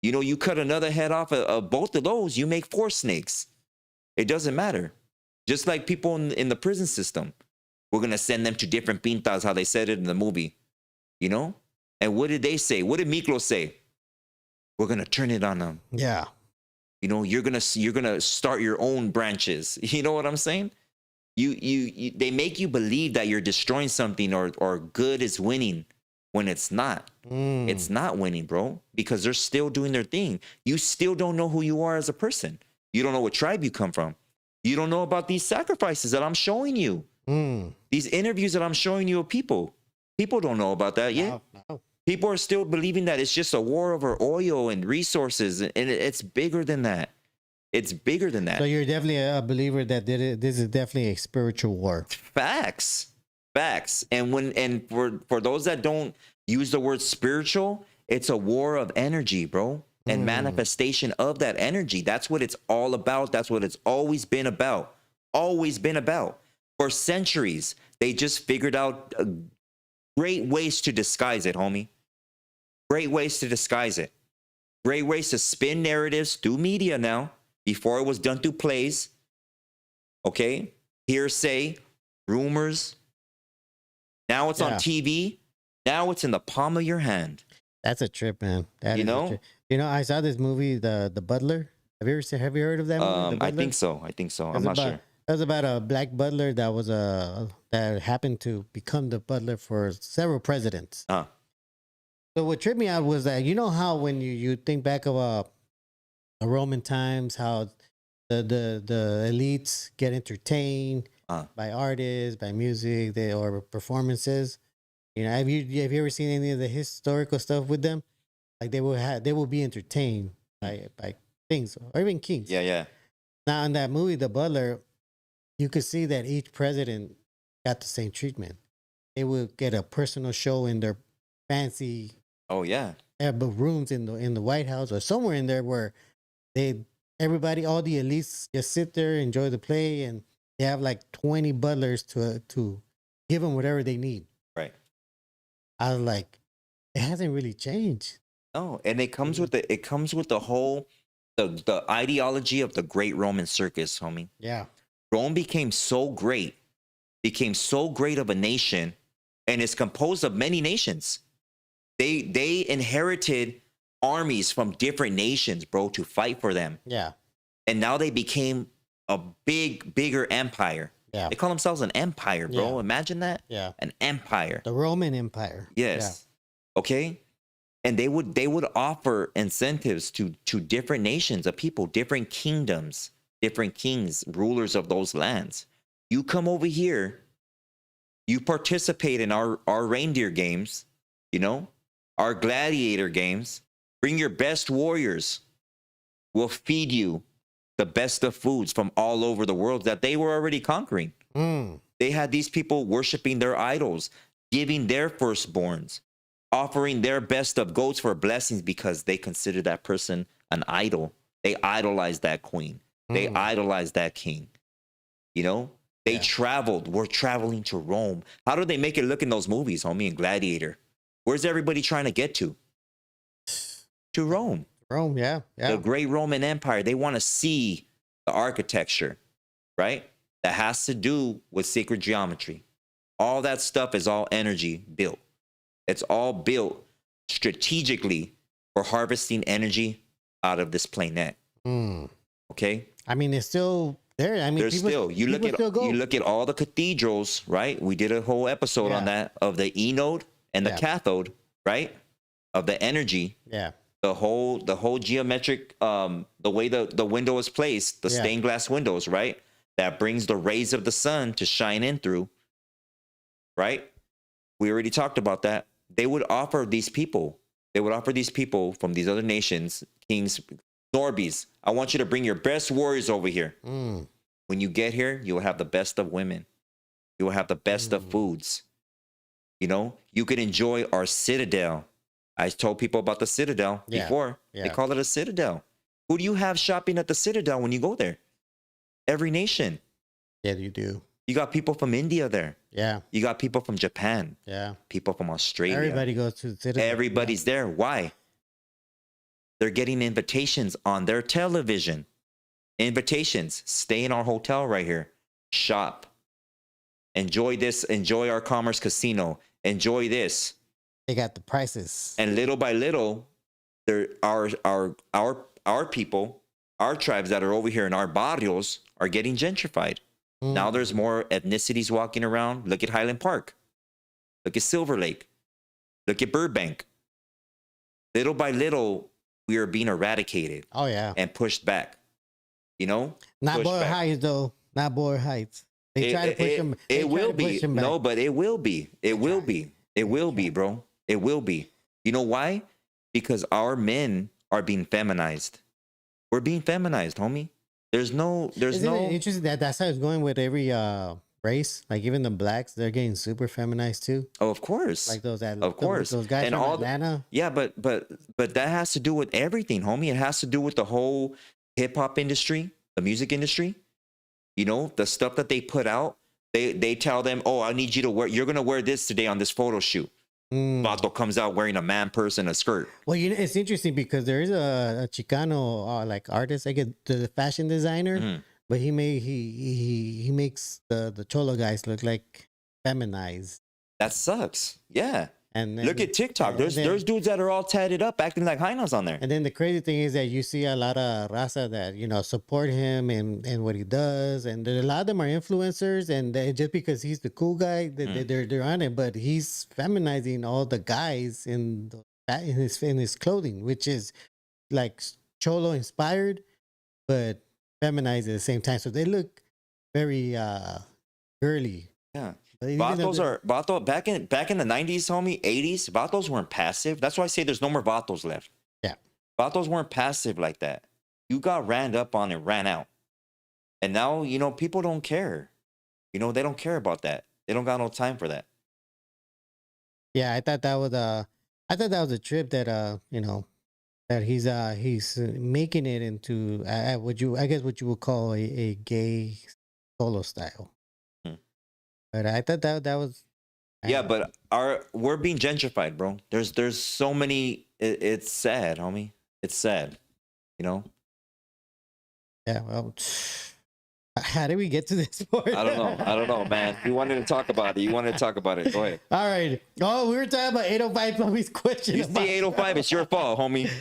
[SPEAKER 1] You know, you cut another head off of both of those, you make 4 snakes. It doesn't matter. Just like people in the prison system, we're gonna send them to different pintas, how they said it in the movie. You know, and what did they say? What did Miklo say? We're gonna turn it on them.
[SPEAKER 2] Yeah.
[SPEAKER 1] You know, you're gonna start your own branches. You know what I'm saying? They make you believe that you're destroying something or good is winning when it's not. It's not winning, bro, because they're still doing their thing. You still don't know who you are as a person. You don't know what tribe you come from. You don't know about these sacrifices that I'm showing you. These interviews that I'm showing you of people. People don't know about that yet.
[SPEAKER 2] No.
[SPEAKER 1] People are still believing that it's just a war over oil and resources, and it's bigger than that. It's bigger than that.
[SPEAKER 2] So you're definitely a believer that this is definitely a spiritual war.
[SPEAKER 1] Facts. And for those that don't use the word spiritual, it's a war of energy, bro, and manifestation of that energy. That's what it's all about. That's what it's always been about. Always been about. For centuries, they just figured out great ways to disguise it, homie. Great ways to disguise it. Great ways to spin narratives through media now. Before it was done through plays. Okay? Hearsay, rumors. Now it's on TV. Now it's in the palm of your hand.
[SPEAKER 2] That's a trip, man. That
[SPEAKER 1] You
[SPEAKER 2] is a
[SPEAKER 1] know?
[SPEAKER 2] trip. You know, I saw this movie, The Butler. Have you heard of that movie? The
[SPEAKER 1] I
[SPEAKER 2] Butler?
[SPEAKER 1] think so. I'm
[SPEAKER 2] It's
[SPEAKER 1] not
[SPEAKER 2] about,
[SPEAKER 1] sure.
[SPEAKER 2] It was about a black butler that was that happened to become the butler for several presidents. So what tripped me out was that, you know how when you think back of the Roman times, how the elites get entertained by artists, by music, or performances. You know, have you ever seen any of the historical stuff with them? Like they will be entertained by things, or even kings.
[SPEAKER 1] Yeah.
[SPEAKER 2] Now in that movie, The Butler, you could see that each president got the same treatment. They would get a personal show in their fancy
[SPEAKER 1] Oh yeah.
[SPEAKER 2] rooms in the White House or somewhere in there where everybody, all the elites just sit there, enjoy the play, and they have like 20 butlers to give them whatever they need.
[SPEAKER 1] Right.
[SPEAKER 2] I was like, it hasn't really changed.
[SPEAKER 1] No, and it comes with the whole the ideology of the great Roman circus, homie.
[SPEAKER 2] Yeah.
[SPEAKER 1] Rome became so great of a nation, and it's composed of many nations. They inherited armies from different nations, bro, to fight for them.
[SPEAKER 2] Yeah.
[SPEAKER 1] And now they became a bigger empire.
[SPEAKER 2] Yeah.
[SPEAKER 1] They call themselves an empire, bro.
[SPEAKER 2] Yeah.
[SPEAKER 1] Imagine that.
[SPEAKER 2] Yeah.
[SPEAKER 1] An empire.
[SPEAKER 2] The Roman Empire.
[SPEAKER 1] Yes. Okay. And they would offer incentives to different nations of people, different kingdoms, different kings, rulers of those lands. You come over here, you participate in our reindeer games, you know, our gladiator games. Bring your best warriors. We'll feed you the best of foods from all over the world that they were already conquering. They had these people worshiping their idols, giving their firstborns, offering their best of goats for blessings because they considered that person an idol. They idolized that queen. They idolized that king. You know, they traveled. We're traveling to Rome. How do they make it look in those movies, homie, and Gladiator? Where's everybody trying to get to? To Rome.
[SPEAKER 2] Rome, yeah.
[SPEAKER 1] The great Roman Empire. They want to see the architecture, right? That has to do with sacred geometry. All that stuff is all energy built. It's all built strategically for harvesting energy out of this planet. Okay?
[SPEAKER 2] I mean, it's still there. I mean,
[SPEAKER 1] There's still, you look at all the cathedrals, right? We did a whole episode on that, of the anode and the cathode, right? Of the energy.
[SPEAKER 2] Yeah.
[SPEAKER 1] The whole geometric, the way the window is placed, the stained glass windows, right? That brings the rays of the sun to shine in through, right? We already talked about that. They would offer these people from these other nations, kings, NORBEEZ, I want you to bring your best warriors over here. When you get here, you will have the best of women. You will have the best of foods. You know, you could enjoy our citadel. I told people about the citadel before. They call it a citadel. Who do you have shopping at the citadel when you go there? Every nation.
[SPEAKER 2] Yeah, you do.
[SPEAKER 1] You got people from India there.
[SPEAKER 2] Yeah.
[SPEAKER 1] You got people from Japan.
[SPEAKER 2] Yeah.
[SPEAKER 1] People from Australia.
[SPEAKER 2] Everybody goes to the citadel.
[SPEAKER 1] Everybody's there. Why? They're getting invitations on their television. Invitations. Stay in our hotel right here. Shop. Enjoy this. Enjoy our Commerce Casino. Enjoy this.
[SPEAKER 2] They got the prices.
[SPEAKER 1] And little by little, there our people, our tribes that are over here in our barrios are getting gentrified. Now there's more ethnicities walking around. Look at Highland Park. Look at Silver Lake. Look at Burbank. Little by little, we are being eradicated.
[SPEAKER 2] Oh yeah.
[SPEAKER 1] And pushed back. You know?
[SPEAKER 2] Not Boyle Heights though. Not Boyle Heights. They try to push them.
[SPEAKER 1] It will be. No, but it will be. It will be. It will be, bro. It will be. You know why? Because our men are being feminized. We're being feminized, homie. Isn't it
[SPEAKER 2] interesting that that's how it's going with every race? Like even the blacks, they're getting super feminized too.
[SPEAKER 1] Oh, of course.
[SPEAKER 2] Like those
[SPEAKER 1] those
[SPEAKER 2] guys
[SPEAKER 1] and
[SPEAKER 2] from
[SPEAKER 1] all
[SPEAKER 2] Atlanta.
[SPEAKER 1] Yeah, but that has to do with everything, homie. It has to do with the whole hip hop industry, the music industry. You know, the stuff that they put out. They tell them, oh, I need you to wear. You're gonna wear this today on this photo shoot. Vato comes out wearing a man purse and a skirt.
[SPEAKER 2] Well, you know, it's interesting because there is a Chicano like artist, like the fashion designer, but he makes the cholo guys look like feminized.
[SPEAKER 1] That sucks. Yeah.
[SPEAKER 2] And then,
[SPEAKER 1] look at TikTok. There's dudes that are all tatted up, acting like hyenas on there.
[SPEAKER 2] And then the crazy thing is that you see a lot of raza that, you know, support him and what he does, and a lot of them are influencers, and just because he's the cool guy, they're on it. But he's feminizing all the guys in his clothing, which is like cholo inspired, but feminized at the same time. So they look very girly.
[SPEAKER 1] Yeah. Vatos back in the 90s, homie, 80s, vatos weren't passive. That's why I say there's no more vatos left.
[SPEAKER 2] Yeah.
[SPEAKER 1] Vatos weren't passive like that. You got ran up on and ran out. And now, you know, people don't care. You know, they don't care about that. They don't got no time for that.
[SPEAKER 2] Yeah, I thought that was a trip that you know, that he's making it into what you would call a gay solo style. But I thought that was.
[SPEAKER 1] Yeah, but we're being gentrified, bro. There's so many. It's sad, homie. It's sad. You know.
[SPEAKER 2] Yeah. Well, how did we get to this point?
[SPEAKER 1] I don't know, man. You wanted to talk about it. Go ahead.
[SPEAKER 2] All right. Oh, we were talking about 805 Plumbing's question.
[SPEAKER 1] You see 805, it's your fault, homie.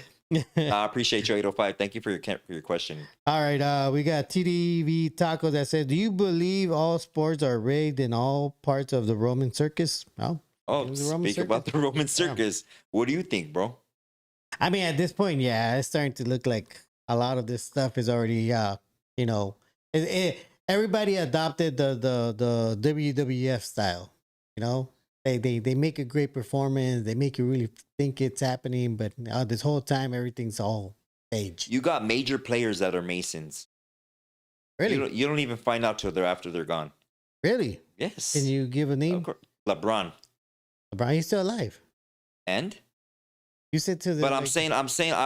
[SPEAKER 1] I appreciate you, 805. Thank you for your question.
[SPEAKER 2] All right. We got TDV Taco that says, do you believe all sports are rigged in all parts of the Roman circus? Well,
[SPEAKER 1] speak about the Roman circus. Yeah. What do you think, bro?
[SPEAKER 2] I mean, at this point, yeah, it's starting to look like a lot of this stuff is already, you know, everybody adopted the WWF style, you know? They make a great performance. They make you really think it's happening, but this whole time everything's all stage.
[SPEAKER 1] You got major players that are Masons.
[SPEAKER 2] Really?
[SPEAKER 1] You don't even find out till after they're gone.
[SPEAKER 2] Really?
[SPEAKER 1] Yes.
[SPEAKER 2] Can you give a name?
[SPEAKER 1] LeBron.
[SPEAKER 2] LeBron, he's still alive.
[SPEAKER 1] And?
[SPEAKER 2] You said to the.
[SPEAKER 1] But I'm saying.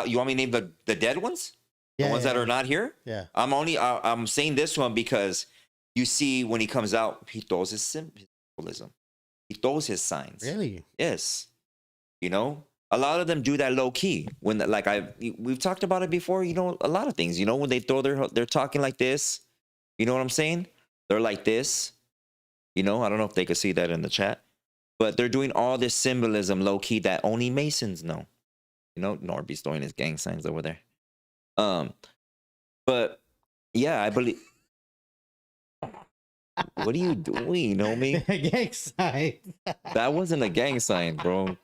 [SPEAKER 1] You want me to name the dead ones?
[SPEAKER 2] Yeah,
[SPEAKER 1] the ones that are not here?
[SPEAKER 2] Yeah.
[SPEAKER 1] I'm saying this one because you see when he comes out, he throws his symbolism. He throws his signs.
[SPEAKER 2] Really?
[SPEAKER 1] Yes. You know, a lot of them do that low key. When we've talked about it before. You know, a lot of things. You know, when they throw they're talking like this. You know what I'm saying? They're like this. You know, I don't know if they could see that in the chat, but they're doing all this symbolism low key that only Masons know. You know, NORBEEZ throwing his gang signs over there. But yeah, I believe. What are you doing, homie?
[SPEAKER 2] Gang sign.
[SPEAKER 1] That wasn't a gang sign, bro.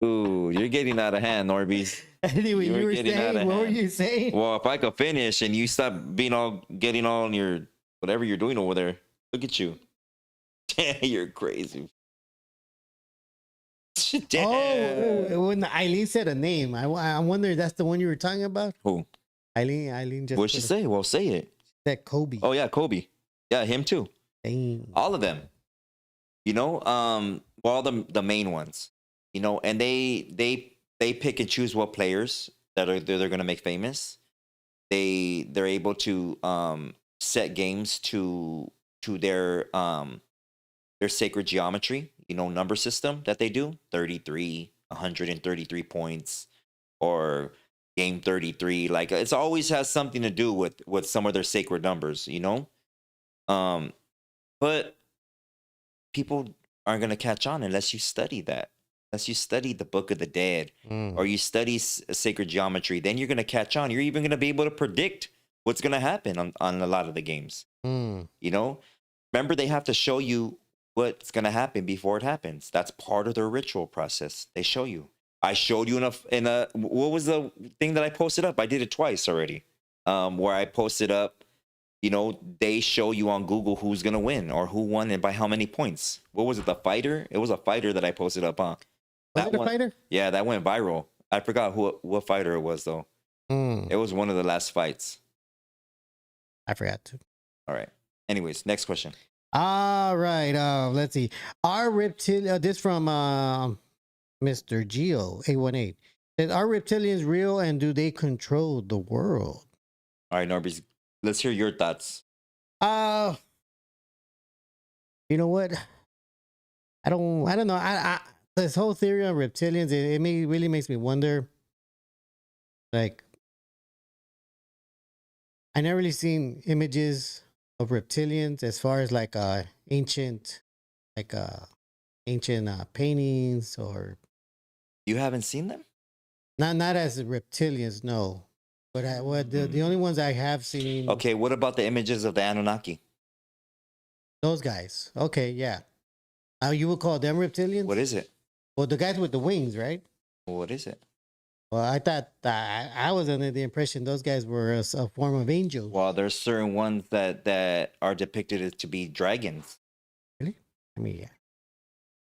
[SPEAKER 1] Ooh, you're getting out of hand, NORBEEZ.
[SPEAKER 2] Anyway, you were saying, what were you saying?
[SPEAKER 1] Well, if I could finish and you stop getting all on your whatever you're doing over there, look at you. You're crazy. Damn.
[SPEAKER 2] Oh, when Eileen said a name, I wonder if that's the one you were talking about.
[SPEAKER 1] Who?
[SPEAKER 2] Eileen just.
[SPEAKER 1] What'd she say? Well, say it.
[SPEAKER 2] That Kobe.
[SPEAKER 1] Oh yeah, Kobe. Yeah, him too.
[SPEAKER 2] Dang.
[SPEAKER 1] All of them. You know, all the main ones. You know, and they pick and choose what players they're going to make famous. They're able to set games to their sacred geometry, you know, number system that they do. 33, 133 points, or game 33. Like, it's always has something to do with some of their sacred numbers, you know. But people aren't going to catch on unless you study that. Unless you study the Book of the Dead, or you study sacred geometry, then you're going to catch on. You're even going to be able to predict what's going to happen on a lot of the games.
[SPEAKER 2] Mm.
[SPEAKER 1] You know, remember they have to show you what's gonna happen before it happens. That's part of their ritual process. They show you. I showed you in a what was the thing that I posted up? I did it twice already. Where I posted up, you know, they show you on Google who's gonna win or who won and by how many points. What was it? The fighter? It was a fighter that I posted up, huh?
[SPEAKER 2] Was
[SPEAKER 1] That
[SPEAKER 2] it a
[SPEAKER 1] one,
[SPEAKER 2] fighter?
[SPEAKER 1] yeah, that went viral. I forgot what fighter it was though.
[SPEAKER 2] Mm.
[SPEAKER 1] It was one of the last fights.
[SPEAKER 2] I forgot to.
[SPEAKER 1] All right. Anyways, next question.
[SPEAKER 2] All right. Let's see. Are reptilians? This from Mr. Geo 818. Says, are reptilians real and do they control the world?
[SPEAKER 1] All right, NORBEEZ, let's hear your thoughts.
[SPEAKER 2] You know what? I don't know. I this whole theory on reptilians, really makes me wonder. Like, I never really seen images of reptilians as far as like ancient paintings, or
[SPEAKER 1] You haven't seen them?
[SPEAKER 2] not as reptilians, no. But the only ones I have seen.
[SPEAKER 1] Okay, what about the images of the Anunnaki?
[SPEAKER 2] Those guys. Okay, yeah. You would call them reptilians?
[SPEAKER 1] What is it?
[SPEAKER 2] Well, the guys with the wings, right?
[SPEAKER 1] What is it?
[SPEAKER 2] Well, I thought I was under the impression those guys were a form of angels.
[SPEAKER 1] Well, there's certain ones that are depicted as to be dragons.
[SPEAKER 2] Really? I mean, yeah.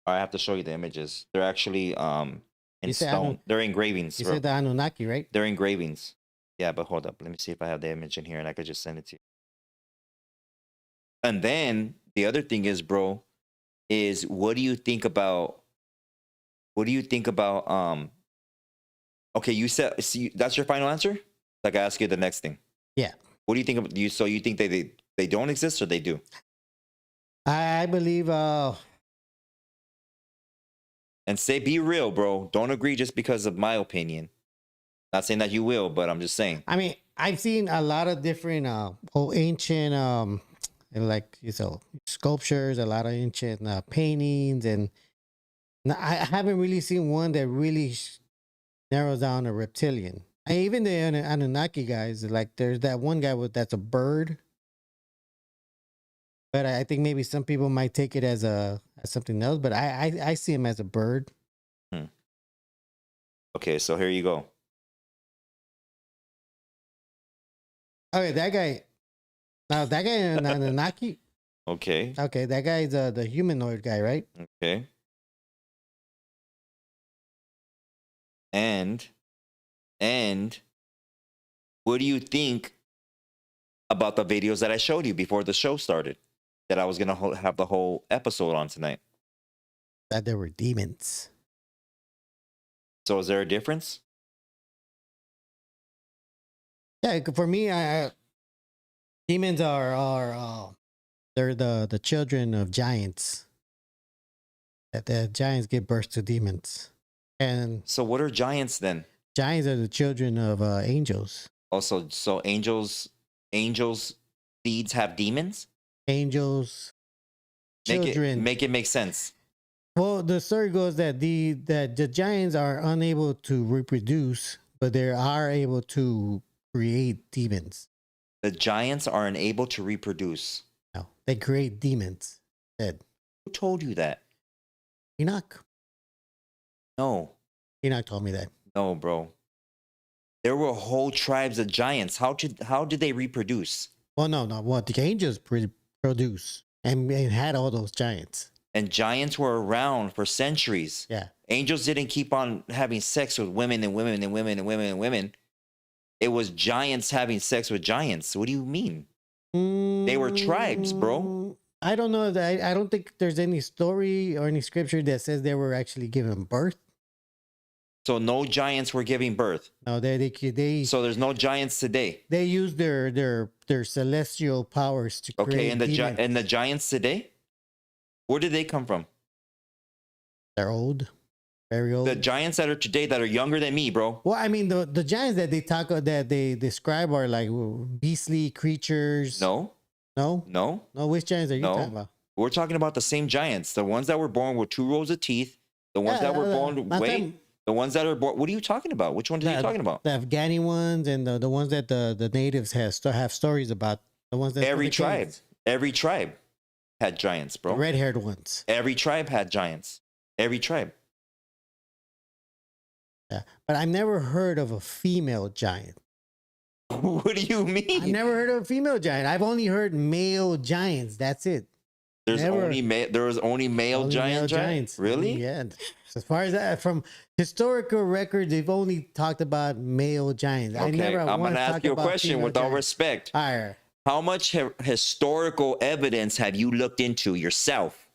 [SPEAKER 1] I have to show you the images. They're actually in
[SPEAKER 2] You said
[SPEAKER 1] stone. They're engravings.
[SPEAKER 2] You said the Anunnaki, right?
[SPEAKER 1] They're engravings. Yeah, but hold up. Let me see if I have the image in here and I could just send it to you. And then the other thing is, bro, is what do you think about okay, you said, see, that's your final answer? Like, I ask you the next thing.
[SPEAKER 2] Yeah.
[SPEAKER 1] What do you think of you? So you think they don't exist or they do?
[SPEAKER 2] I believe.
[SPEAKER 1] And say, be real, bro. Don't agree just because of my opinion. Not saying that you will, but I'm just saying.
[SPEAKER 2] I mean, I've seen a lot of different ancient like, you know, sculptures, a lot of ancient paintings, and I haven't really seen one that really narrows down a reptilian. Even the Anunnaki guys, like there's that one guy that's a bird, but I think maybe some people might take it as something else. But I see him as a bird.
[SPEAKER 1] Okay, so here you go.
[SPEAKER 2] Okay, that guy. Now that guy in Anunnaki.
[SPEAKER 1] Okay.
[SPEAKER 2] Okay, that guy is the humanoid guy, right?
[SPEAKER 1] Okay. And what do you think about the videos that I showed you before the show started? That I was gonna have the whole episode on tonight.
[SPEAKER 2] That there were demons.
[SPEAKER 1] So is there a difference?
[SPEAKER 2] Yeah, for me, demons are they're the children of giants. That the giants give birth to demons, and
[SPEAKER 1] So what are giants then?
[SPEAKER 2] giants are the children of angels.
[SPEAKER 1] Also, so angels seeds have demons?
[SPEAKER 2] Angels, children.
[SPEAKER 1] Make it make sense.
[SPEAKER 2] Well, the story goes that the giants are unable to reproduce, but they are able to create demons.
[SPEAKER 1] The giants are unable to reproduce.
[SPEAKER 2] No, they create demons. Said
[SPEAKER 1] Who told you that?
[SPEAKER 2] Enoch.
[SPEAKER 1] No.
[SPEAKER 2] Enoch told me that.
[SPEAKER 1] No, bro. There were whole tribes of giants. How did they reproduce?
[SPEAKER 2] Well, no. Well, the angels produce and had all those giants.
[SPEAKER 1] And giants were around for centuries.
[SPEAKER 2] Yeah.
[SPEAKER 1] Angels didn't keep on having sex with women and women and women and women and women. It was giants having sex with giants. What do you mean? They were tribes, bro.
[SPEAKER 2] I don't know. I don't think there's any story or any scripture that says they were actually given birth.
[SPEAKER 1] So no giants were giving birth.
[SPEAKER 2] No, they
[SPEAKER 1] So there's no giants today.
[SPEAKER 2] they use their celestial powers to
[SPEAKER 1] Okay,
[SPEAKER 2] create
[SPEAKER 1] and
[SPEAKER 2] demons.
[SPEAKER 1] the giants today, where did they come from?
[SPEAKER 2] They're old, very old.
[SPEAKER 1] The giants that are today that are younger than me, bro.
[SPEAKER 2] Well, I mean, the giants that they describe are like beastly creatures.
[SPEAKER 1] No.
[SPEAKER 2] No. Which giants are you
[SPEAKER 1] No.
[SPEAKER 2] talking about?
[SPEAKER 1] We're talking about the same giants. The ones that were born with 2 rows of teeth. The ones that were born.
[SPEAKER 2] not
[SPEAKER 1] Wait.
[SPEAKER 2] them.
[SPEAKER 1] The ones that are born. What are you talking about? Which ones are you talking about?
[SPEAKER 2] The Afghani ones and the ones that the natives have stories about. The ones that
[SPEAKER 1] Every tribe had giants, bro.
[SPEAKER 2] the red-haired ones.
[SPEAKER 1] Every tribe had giants. Every tribe.
[SPEAKER 2] Yeah, but I've never heard of a female giant.
[SPEAKER 1] What do you mean?
[SPEAKER 2] I've never heard of a female giant. I've only heard male giants. That's it.
[SPEAKER 1] There was only male giants. Really?
[SPEAKER 2] Yeah. As far as that, from historical records, they've only talked about male giants.
[SPEAKER 1] Okay, I'm gonna ask you a question with all respect.
[SPEAKER 2] All right.
[SPEAKER 1] How much historical evidence have you looked into yourself,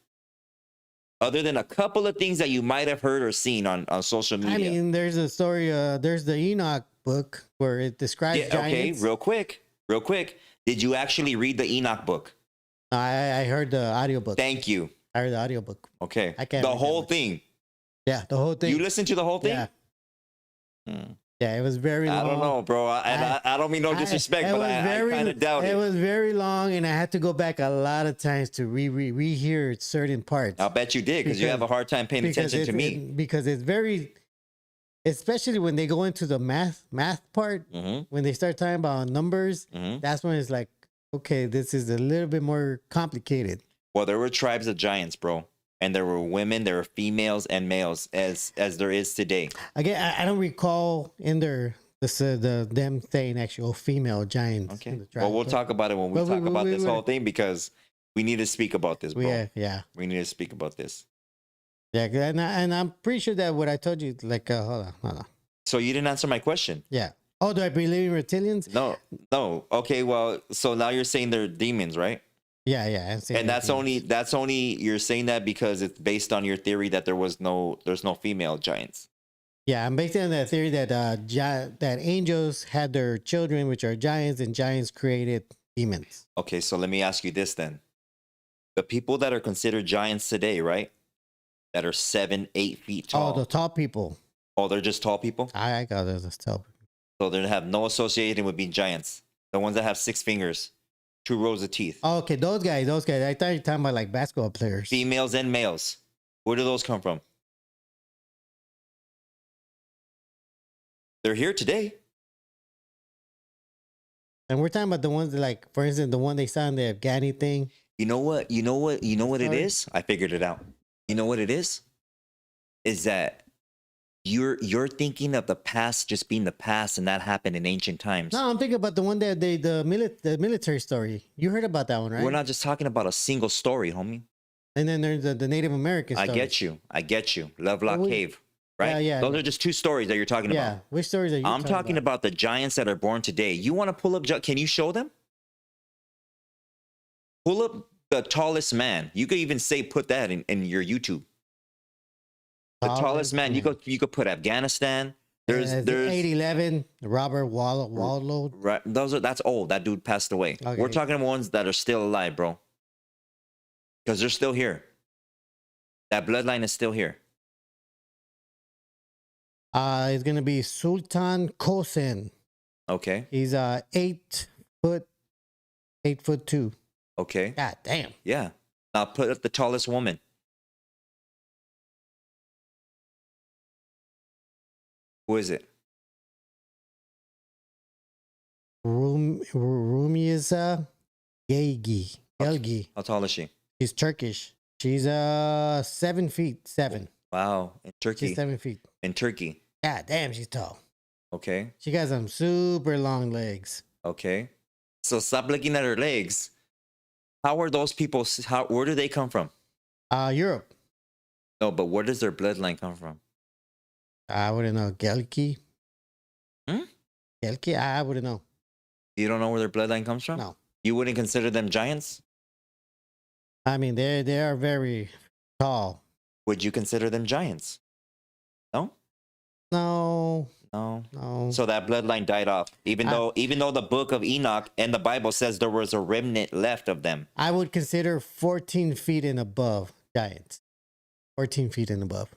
[SPEAKER 1] other than a couple of things that you might have heard or seen on social media?
[SPEAKER 2] I mean, there's a story. There's the Enoch book where it describes giants.
[SPEAKER 1] Okay, real quick. Did you actually read the Enoch book?
[SPEAKER 2] I heard the audiobook.
[SPEAKER 1] Thank you.
[SPEAKER 2] I heard the audiobook.
[SPEAKER 1] Okay.
[SPEAKER 2] I can't
[SPEAKER 1] the whole thing.
[SPEAKER 2] Yeah, the whole thing.
[SPEAKER 1] You listened to the whole thing?
[SPEAKER 2] Yeah. Yeah, it was very long.
[SPEAKER 1] I don't know, bro. I don't mean no disrespect, but I kind of doubt it.
[SPEAKER 2] It was very long, and I had to go back a lot of times to rehear certain parts.
[SPEAKER 1] I'll bet you did, because you have a hard time paying attention to me.
[SPEAKER 2] Because it's very, especially when they go into the math part, when they start talking about numbers, that's when it's like, okay, this is a little bit more complicated.
[SPEAKER 1] Well, there were tribes of giants, bro. And there were women, there were females and males, as there is today.
[SPEAKER 2] Again, I don't recall in there them saying actual female giants.
[SPEAKER 1] Okay. Well, we'll talk about it when we talk about this whole thing, because we need to speak about this, bro.
[SPEAKER 2] Yeah.
[SPEAKER 1] We need to speak about this.
[SPEAKER 2] Yeah, and I'm pretty sure that what I told you, like, hold on.
[SPEAKER 1] So you didn't answer my question.
[SPEAKER 2] Yeah. Oh, do I believe in reptilians?
[SPEAKER 1] No. Okay, well, so now you're saying they're demons, right?
[SPEAKER 2] Yeah.
[SPEAKER 1] And that's only you're saying that because it's based on your theory that there's no female giants.
[SPEAKER 2] Yeah, I'm based on that theory that that angels had their children, which are giants, and giants created demons.
[SPEAKER 1] Okay, so let me ask you this then: the people that are considered giants today, right? That are 7-8 feet tall.
[SPEAKER 2] Oh, the tall people.
[SPEAKER 1] Oh, they're just tall people.
[SPEAKER 2] I got those as tall.
[SPEAKER 1] So they have no association with being giants. The ones that have 6 fingers. 2 rows of teeth.
[SPEAKER 2] Oh, okay, those guys. I thought you were talking about like basketball players.
[SPEAKER 1] Females and males. Where do those come from? They're here today.
[SPEAKER 2] And we're talking about the ones that, like, for instance, the one they saw in the Afghani thing.
[SPEAKER 1] You know what it is? I figured it out. You know what it is? Is that you're thinking of the past just being the past, and that happened in ancient times.
[SPEAKER 2] No, I'm thinking about the one that the military story. You heard about that one, right?
[SPEAKER 1] We're not just talking about a single story, homie.
[SPEAKER 2] And then there's the Native American story.
[SPEAKER 1] I get you. Lovelock Cave, right?
[SPEAKER 2] Yeah.
[SPEAKER 1] Those are just 2 stories that you're talking about.
[SPEAKER 2] Yeah, which stories are you
[SPEAKER 1] I'm talking about the giants that are born today. You want to pull up, can you show them? Pull up the tallest man. You could even put that in your YouTube. The tallest man. You could put Afghanistan. There's
[SPEAKER 2] 8'11", Robert Wallow.
[SPEAKER 1] Right. That's old. That dude passed away. Okay. We're talking about ones that are still alive, bro. Because they're still here. That bloodline is still here.
[SPEAKER 2] It's gonna be Sultan Kosen.
[SPEAKER 1] Okay.
[SPEAKER 2] He's 8 foot 2.
[SPEAKER 1] Okay.
[SPEAKER 2] God damn.
[SPEAKER 1] Yeah. Now put up the tallest woman. Who is it?
[SPEAKER 2] Rumiza Gelgi.
[SPEAKER 1] How tall is she?
[SPEAKER 2] She's Turkish. She's 7 feet 7.
[SPEAKER 1] Wow. In Turkey.
[SPEAKER 2] She's 7 feet.
[SPEAKER 1] In Turkey.
[SPEAKER 2] God damn, she's tall.
[SPEAKER 1] Okay.
[SPEAKER 2] She got some super long legs.
[SPEAKER 1] Okay. So stop looking at her legs. How are those people? Where do they come from?
[SPEAKER 2] Europe.
[SPEAKER 1] No, but where does their bloodline come from?
[SPEAKER 2] I wouldn't know. Gelki?
[SPEAKER 1] Hmm?
[SPEAKER 2] Gelki? I wouldn't know.
[SPEAKER 1] You don't know where their bloodline comes from?
[SPEAKER 2] No.
[SPEAKER 1] You wouldn't consider them giants?
[SPEAKER 2] I mean, they are very tall.
[SPEAKER 1] Would you consider them giants? No?
[SPEAKER 2] No.
[SPEAKER 1] So that bloodline died off, even though the book of Enoch and the Bible says there was a remnant left of them.
[SPEAKER 2] I would consider 14 feet and above giants. 14 feet and above.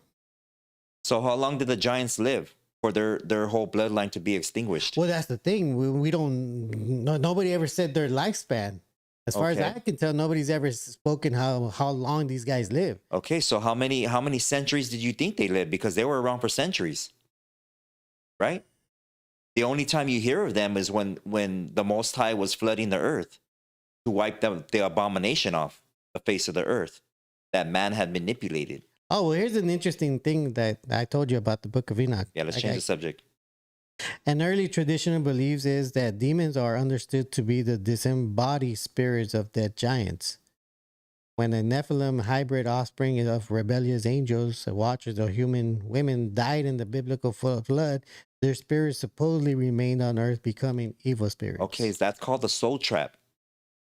[SPEAKER 1] So how long did the giants live for their whole bloodline to be extinguished?
[SPEAKER 2] Well, that's the thing. We don't. Nobody ever said their lifespan. As far as I can tell, nobody's ever spoken how long these guys live.
[SPEAKER 1] Okay, so how many centuries did you think they lived? Because they were around for centuries, right? The only time you hear of them is when the Most High was flooding the earth. to wipe the abomination off the face of the earth that man had manipulated.
[SPEAKER 2] Oh, well, here's an interesting thing that I told you about the Book of Enoch.
[SPEAKER 1] Yeah, let's change the subject.
[SPEAKER 2] An early traditional beliefs is that demons are understood to be the disembodied spirits of dead giants. When a Nephilim hybrid offspring of rebellious angels, the watchers of human women, died in the biblical flood, their spirits supposedly remained on earth, becoming evil spirits.
[SPEAKER 1] Okay, so that's called the soul trap.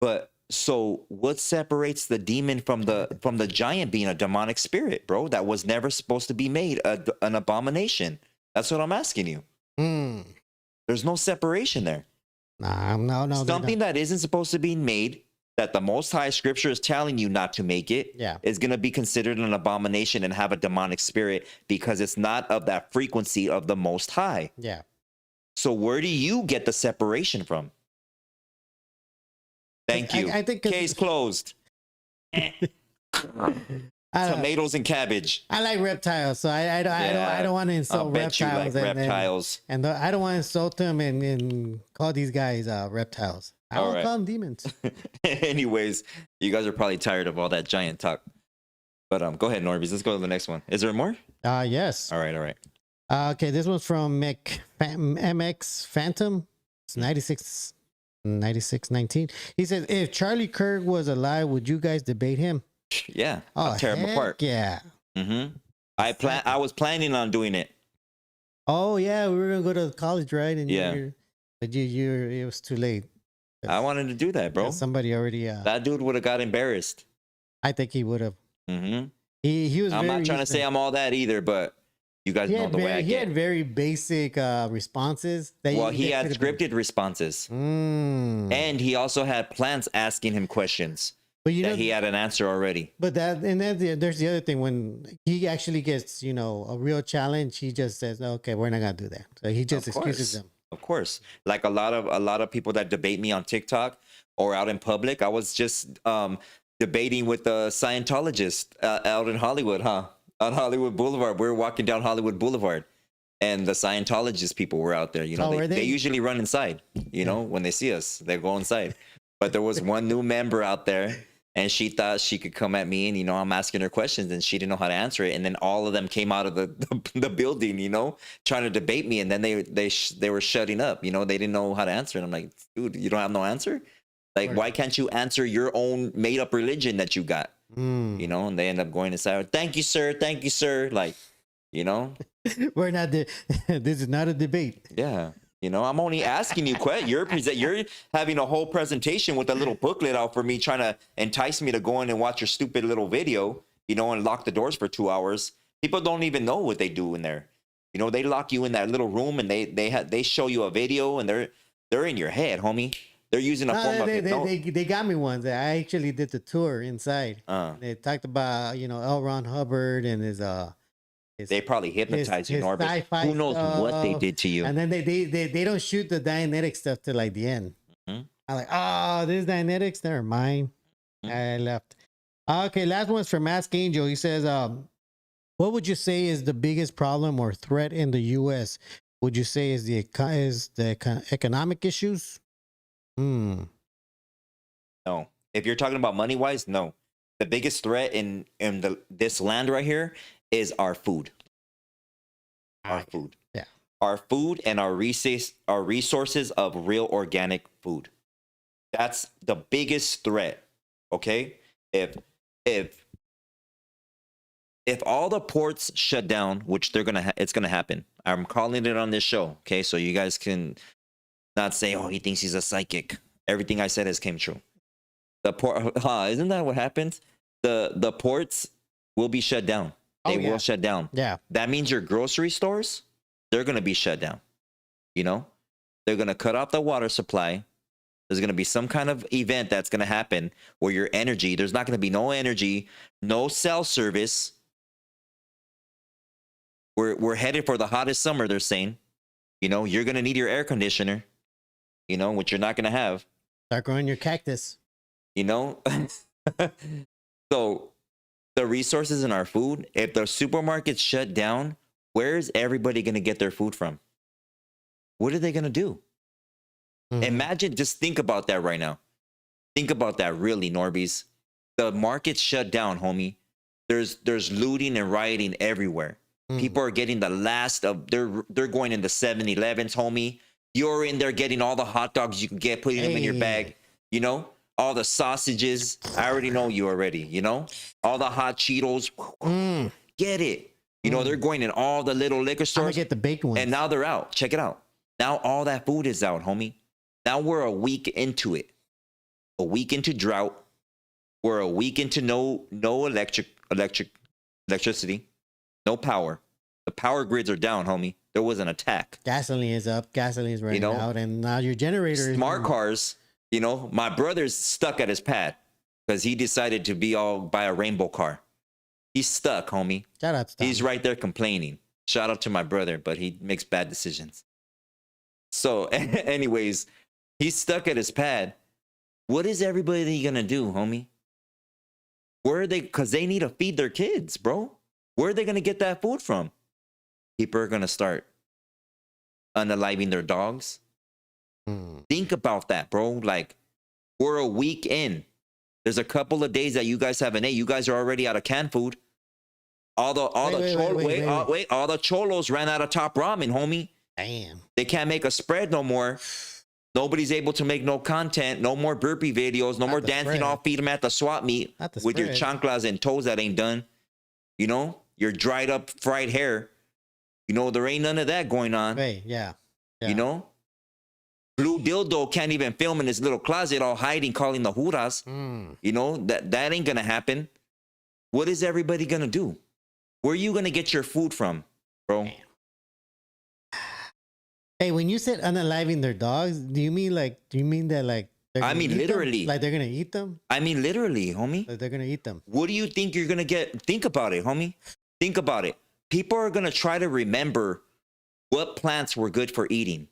[SPEAKER 1] But so what separates the demon from the giant being a demonic spirit, bro? That was never supposed to be made an abomination. That's what I'm asking you. There's no separation there.
[SPEAKER 2] No.
[SPEAKER 1] Something that isn't supposed to be made, that the Most High Scripture is telling you not to make it, is going to be considered an abomination and have a demonic spirit because it's not of that frequency of the Most High.
[SPEAKER 2] Yeah.
[SPEAKER 1] So where do you get the separation from? Thank you.
[SPEAKER 2] I think
[SPEAKER 1] case closed. Tomatoes and cabbage.
[SPEAKER 2] I like reptiles, so I don't want to insult reptiles.
[SPEAKER 1] Reptiles.
[SPEAKER 2] And I don't want to insult them and call these guys reptiles. I don't call them demons.
[SPEAKER 1] Anyways, you guys are probably tired of all that giant talk. But go ahead, Norbeez. Let's go to the next one. Is there more?
[SPEAKER 2] Yes.
[SPEAKER 1] All right.
[SPEAKER 2] Okay, this one's from MX Phantom. It's 9619. He says, if Charlie Kirk was alive, would you guys debate him?
[SPEAKER 1] Yeah. I'll tear him apart.
[SPEAKER 2] Yeah.
[SPEAKER 1] I was planning on doing it.
[SPEAKER 2] Oh yeah, we were gonna go to college, right? And but it was too late.
[SPEAKER 1] I wanted to do that, bro.
[SPEAKER 2] Somebody already
[SPEAKER 1] that dude would have got embarrassed.
[SPEAKER 2] I think he would have. He was.
[SPEAKER 1] I'm not trying to say I'm all that either, but you guys know the way I get.
[SPEAKER 2] He had very basic responses.
[SPEAKER 1] He had scripted responses, and he also had plants asking him questions. But he had an answer already.
[SPEAKER 2] But there's the other thing. When he actually gets a real challenge, he just says, "Okay, we're not gonna do that." So he just excuses them.
[SPEAKER 1] Of course, like a lot of people that debate me on TikTok or out in public. I was just debating with a Scientologist out in Hollywood, on Hollywood Boulevard. We were walking down Hollywood Boulevard, and the Scientologist people were out there. They usually run inside. When they see us, they go inside. But there was one new member out there. And she thought she could come at me, and I'm asking her questions, and she didn't know how to answer it. And then all of them came out of the building, trying to debate me. And then they were shutting up, they didn't know how to answer. And I'm like, dude, you don't have no answer. Like, why can't you answer your own made up religion that you got? And they end up going inside. Thank you, sir. Thank you, sir. Like,
[SPEAKER 2] we're not. This is not a debate.
[SPEAKER 1] Yeah. I'm only asking you questions. You're having a whole presentation with a little booklet out for me, trying to entice me to go in and watch your stupid little video, and lock the doors for 2 hours. People don't even know what they do in there. They lock you in that little room and they show you a video, and they're in your head, homie. They're using a form of
[SPEAKER 2] they got me once. I actually did the tour inside. They talked about L. Ron Hubbard and his
[SPEAKER 1] they probably hypnotized you, Norbert. Who knows what they did to you?
[SPEAKER 2] And then they don't shoot the Dianetic stuff till like the end. I'm like, this Dianetics, they're mine. I left. Okay, last one's from Ask Angel. He says, what would you say is the biggest problem or threat in the U.S.? Would you say is the economic issues?
[SPEAKER 1] No. If you're talking about money wise, no. The biggest threat in this land right here is our food. Our food.
[SPEAKER 2] Yeah.
[SPEAKER 1] Our food and our resources of real organic food. That's the biggest threat. Okay? If all the ports shut down, which it's gonna happen. I'm calling it on this show. Okay, so you guys can not say, "Oh, he thinks he's a psychic." Everything I said came true. The port, isn't that what happens? The ports will be shut down. They will shut down.
[SPEAKER 2] Yeah.
[SPEAKER 1] That means your grocery stores, they're going to be shut down. They're going to cut off the water supply. There's going to be some kind of event that's going to happen where your energy, there's not going to be no energy, no cell service. We're headed for the hottest summer, they're saying. You're going to need your air conditioner, which you're not going to have.
[SPEAKER 2] Start growing your cactus.
[SPEAKER 1] So the resources in our food, if the supermarkets shut down, where's everybody going to get their food from? What are they going to do? Imagine, just think about that right now. Think about that, really, Norbies. The market's shut down, homie. There's looting and rioting everywhere. People are getting the last of they're going in the 7-Elevens, homie. You're in there getting all the hot dogs you can get, putting them in your bag, you know? All the sausages. I already know you already, you know? All the hot Cheetos. Get it. You know, they're going in all the little liquor
[SPEAKER 2] I'm
[SPEAKER 1] stores.
[SPEAKER 2] gonna get the baked ones.
[SPEAKER 1] And now they're out. Check it out. Now all that food is out, homie. Now we're a week into it. A week into drought. We're a week into no electricity, no power. The power grids are down, homie. There was an attack.
[SPEAKER 2] Gasoline is up. Gasoline is running out, and now your generator is
[SPEAKER 1] smart cars. You know, my brother's stuck at his pad because he decided to buy a rainbow car. He's stuck, homie.
[SPEAKER 2] Shout out to
[SPEAKER 1] He's right there complaining. Shout out to my brother, but he makes bad decisions. So, anyways, he's stuck at his pad. What is everybody gonna do, homie? Where are they? Because they need to feed their kids, bro. Where are they gonna get that food from? People are gonna start unaliving their dogs. Think about that, bro. Like, we're a week in. There's a couple of days that you guys haven't ate. You guys are already out of canned food. All the cholos ran out of top ramen, homie.
[SPEAKER 2] Damn.
[SPEAKER 1] They can't make a spread no more. Nobody's able to make no content. No more burpee videos. No more dancing
[SPEAKER 2] spread.
[SPEAKER 1] off feed them at the swap meet with your chanclas and toes that ain't done. You know, your dried up fried hair. You know, there ain't none of that going on.
[SPEAKER 2] Hey, yeah.
[SPEAKER 1] You know? Blue Dildo can't even film in his little closet all hiding, calling the juras. You know, that ain't gonna happen. What is everybody gonna do? Where are you gonna get your food from, bro?
[SPEAKER 2] Damn. Hey, when you said unaliving their dogs, do you mean that like
[SPEAKER 1] I mean literally.
[SPEAKER 2] Like they're gonna eat them?
[SPEAKER 1] I mean literally, homie.
[SPEAKER 2] Like they're gonna eat them.
[SPEAKER 1] What do you think you're gonna get? Think about it, homie. Think about it. People are gonna try to remember what plants were good for eating.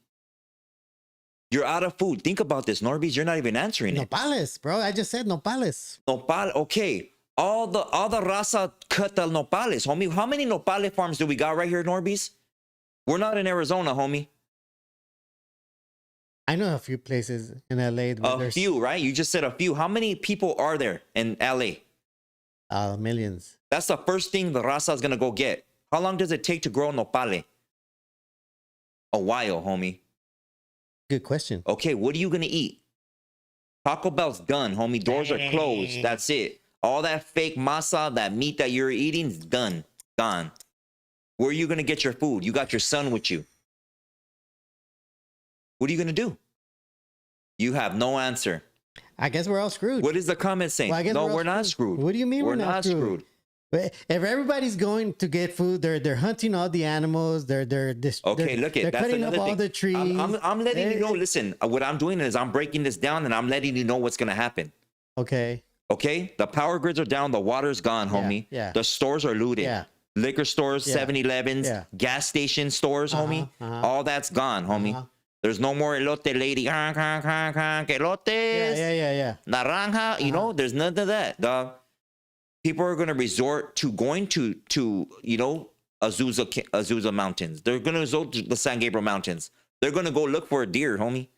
[SPEAKER 1] You're out of food. Think about this, NORBEEZ. You're not even answering it.
[SPEAKER 2] Nopales, bro. I just said nopales.
[SPEAKER 1] Nopal, okay. All the raza cut the nopales, homie. How many nopale farms do we got right here, NORBEEZ? We're not in Arizona, homie.
[SPEAKER 2] I know a few places in LA.
[SPEAKER 1] A few, right? You just said a few. How many people are there in LA?
[SPEAKER 2] Millions.
[SPEAKER 1] That's the first thing the raza is gonna go get. How long does it take to grow nopale? A while, homie.
[SPEAKER 2] Good question.
[SPEAKER 1] Okay, what are you gonna eat? Taco Bell's done, homie. Doors are closed. That's it. All that fake masa, that meat that you're eating is done. Gone. Where are you gonna get your food? You got your son with you. What are you gonna do? You have no answer.
[SPEAKER 2] I guess we're all screwed.
[SPEAKER 1] What is the comment saying?
[SPEAKER 2] Well,
[SPEAKER 1] no, we're not screwed.
[SPEAKER 2] What do you mean
[SPEAKER 1] we're not screwed?
[SPEAKER 2] But if everybody's going to get food, they're hunting all the animals. They're cutting up all the trees.
[SPEAKER 1] I'm letting you know. Listen, what I'm doing is I'm breaking this down and I'm letting you know what's gonna happen.
[SPEAKER 2] Okay.
[SPEAKER 1] Okay. The power grids are down. The water's gone, homie.
[SPEAKER 2] Yeah.
[SPEAKER 1] The stores are looted.
[SPEAKER 2] Yeah.
[SPEAKER 1] Liquor stores,
[SPEAKER 2] Yeah.
[SPEAKER 1] 7-Elevens,
[SPEAKER 2] Yeah.
[SPEAKER 1] gas station stores, homie. All that's gone, homie. There's no more elote lady. Elotes.
[SPEAKER 2] Yeah.
[SPEAKER 1] Naranja. You know, there's none of that, dog. People are going to resort to going to you know, Azusa Mountains. They're going to resort to the San Gabriel Mountains. They're going to go look for a deer, homie.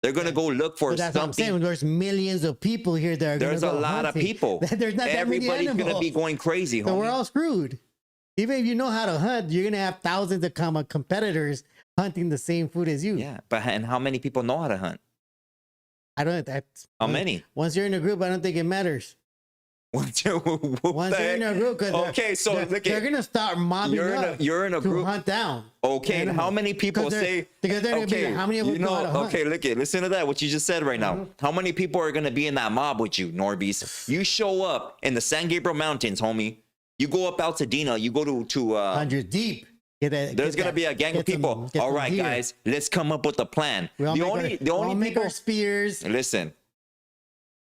[SPEAKER 1] They're going to go look for
[SPEAKER 2] that's what I'm
[SPEAKER 1] something.
[SPEAKER 2] saying. There's millions of people here that are
[SPEAKER 1] There's a
[SPEAKER 2] gonna go
[SPEAKER 1] lot
[SPEAKER 2] hunting.
[SPEAKER 1] of people.
[SPEAKER 2] There's not
[SPEAKER 1] Everybody's
[SPEAKER 2] that many
[SPEAKER 1] going to
[SPEAKER 2] animals.
[SPEAKER 1] be going crazy, homie.
[SPEAKER 2] So we're all screwed. Even if you know how to hunt, you're gonna have thousands of competitors hunting the same food as you.
[SPEAKER 1] Yeah, but and how many people know how to hunt?
[SPEAKER 2] I don't. That's
[SPEAKER 1] How many?
[SPEAKER 2] Once you're in a group, I don't think it matters. Once you're in a group,
[SPEAKER 1] okay, so
[SPEAKER 2] they're gonna start mobbing up.
[SPEAKER 1] You're in a group.
[SPEAKER 2] To hunt down.
[SPEAKER 1] Okay, and how many people say?
[SPEAKER 2] Because they're gonna be like, how many of us know how to hunt?
[SPEAKER 1] Okay, listen to that. What you just said right now. How many people are gonna be in that mob with you, NORBEEZ? You show up in the San Gabriel Mountains, homie. You go up Altadena. You go to
[SPEAKER 2] 100 deep.
[SPEAKER 1] There's gonna be a gang of people. All right, guys, let's come up with a plan.
[SPEAKER 2] The only
[SPEAKER 1] people.
[SPEAKER 2] Our spears.
[SPEAKER 1] Listen.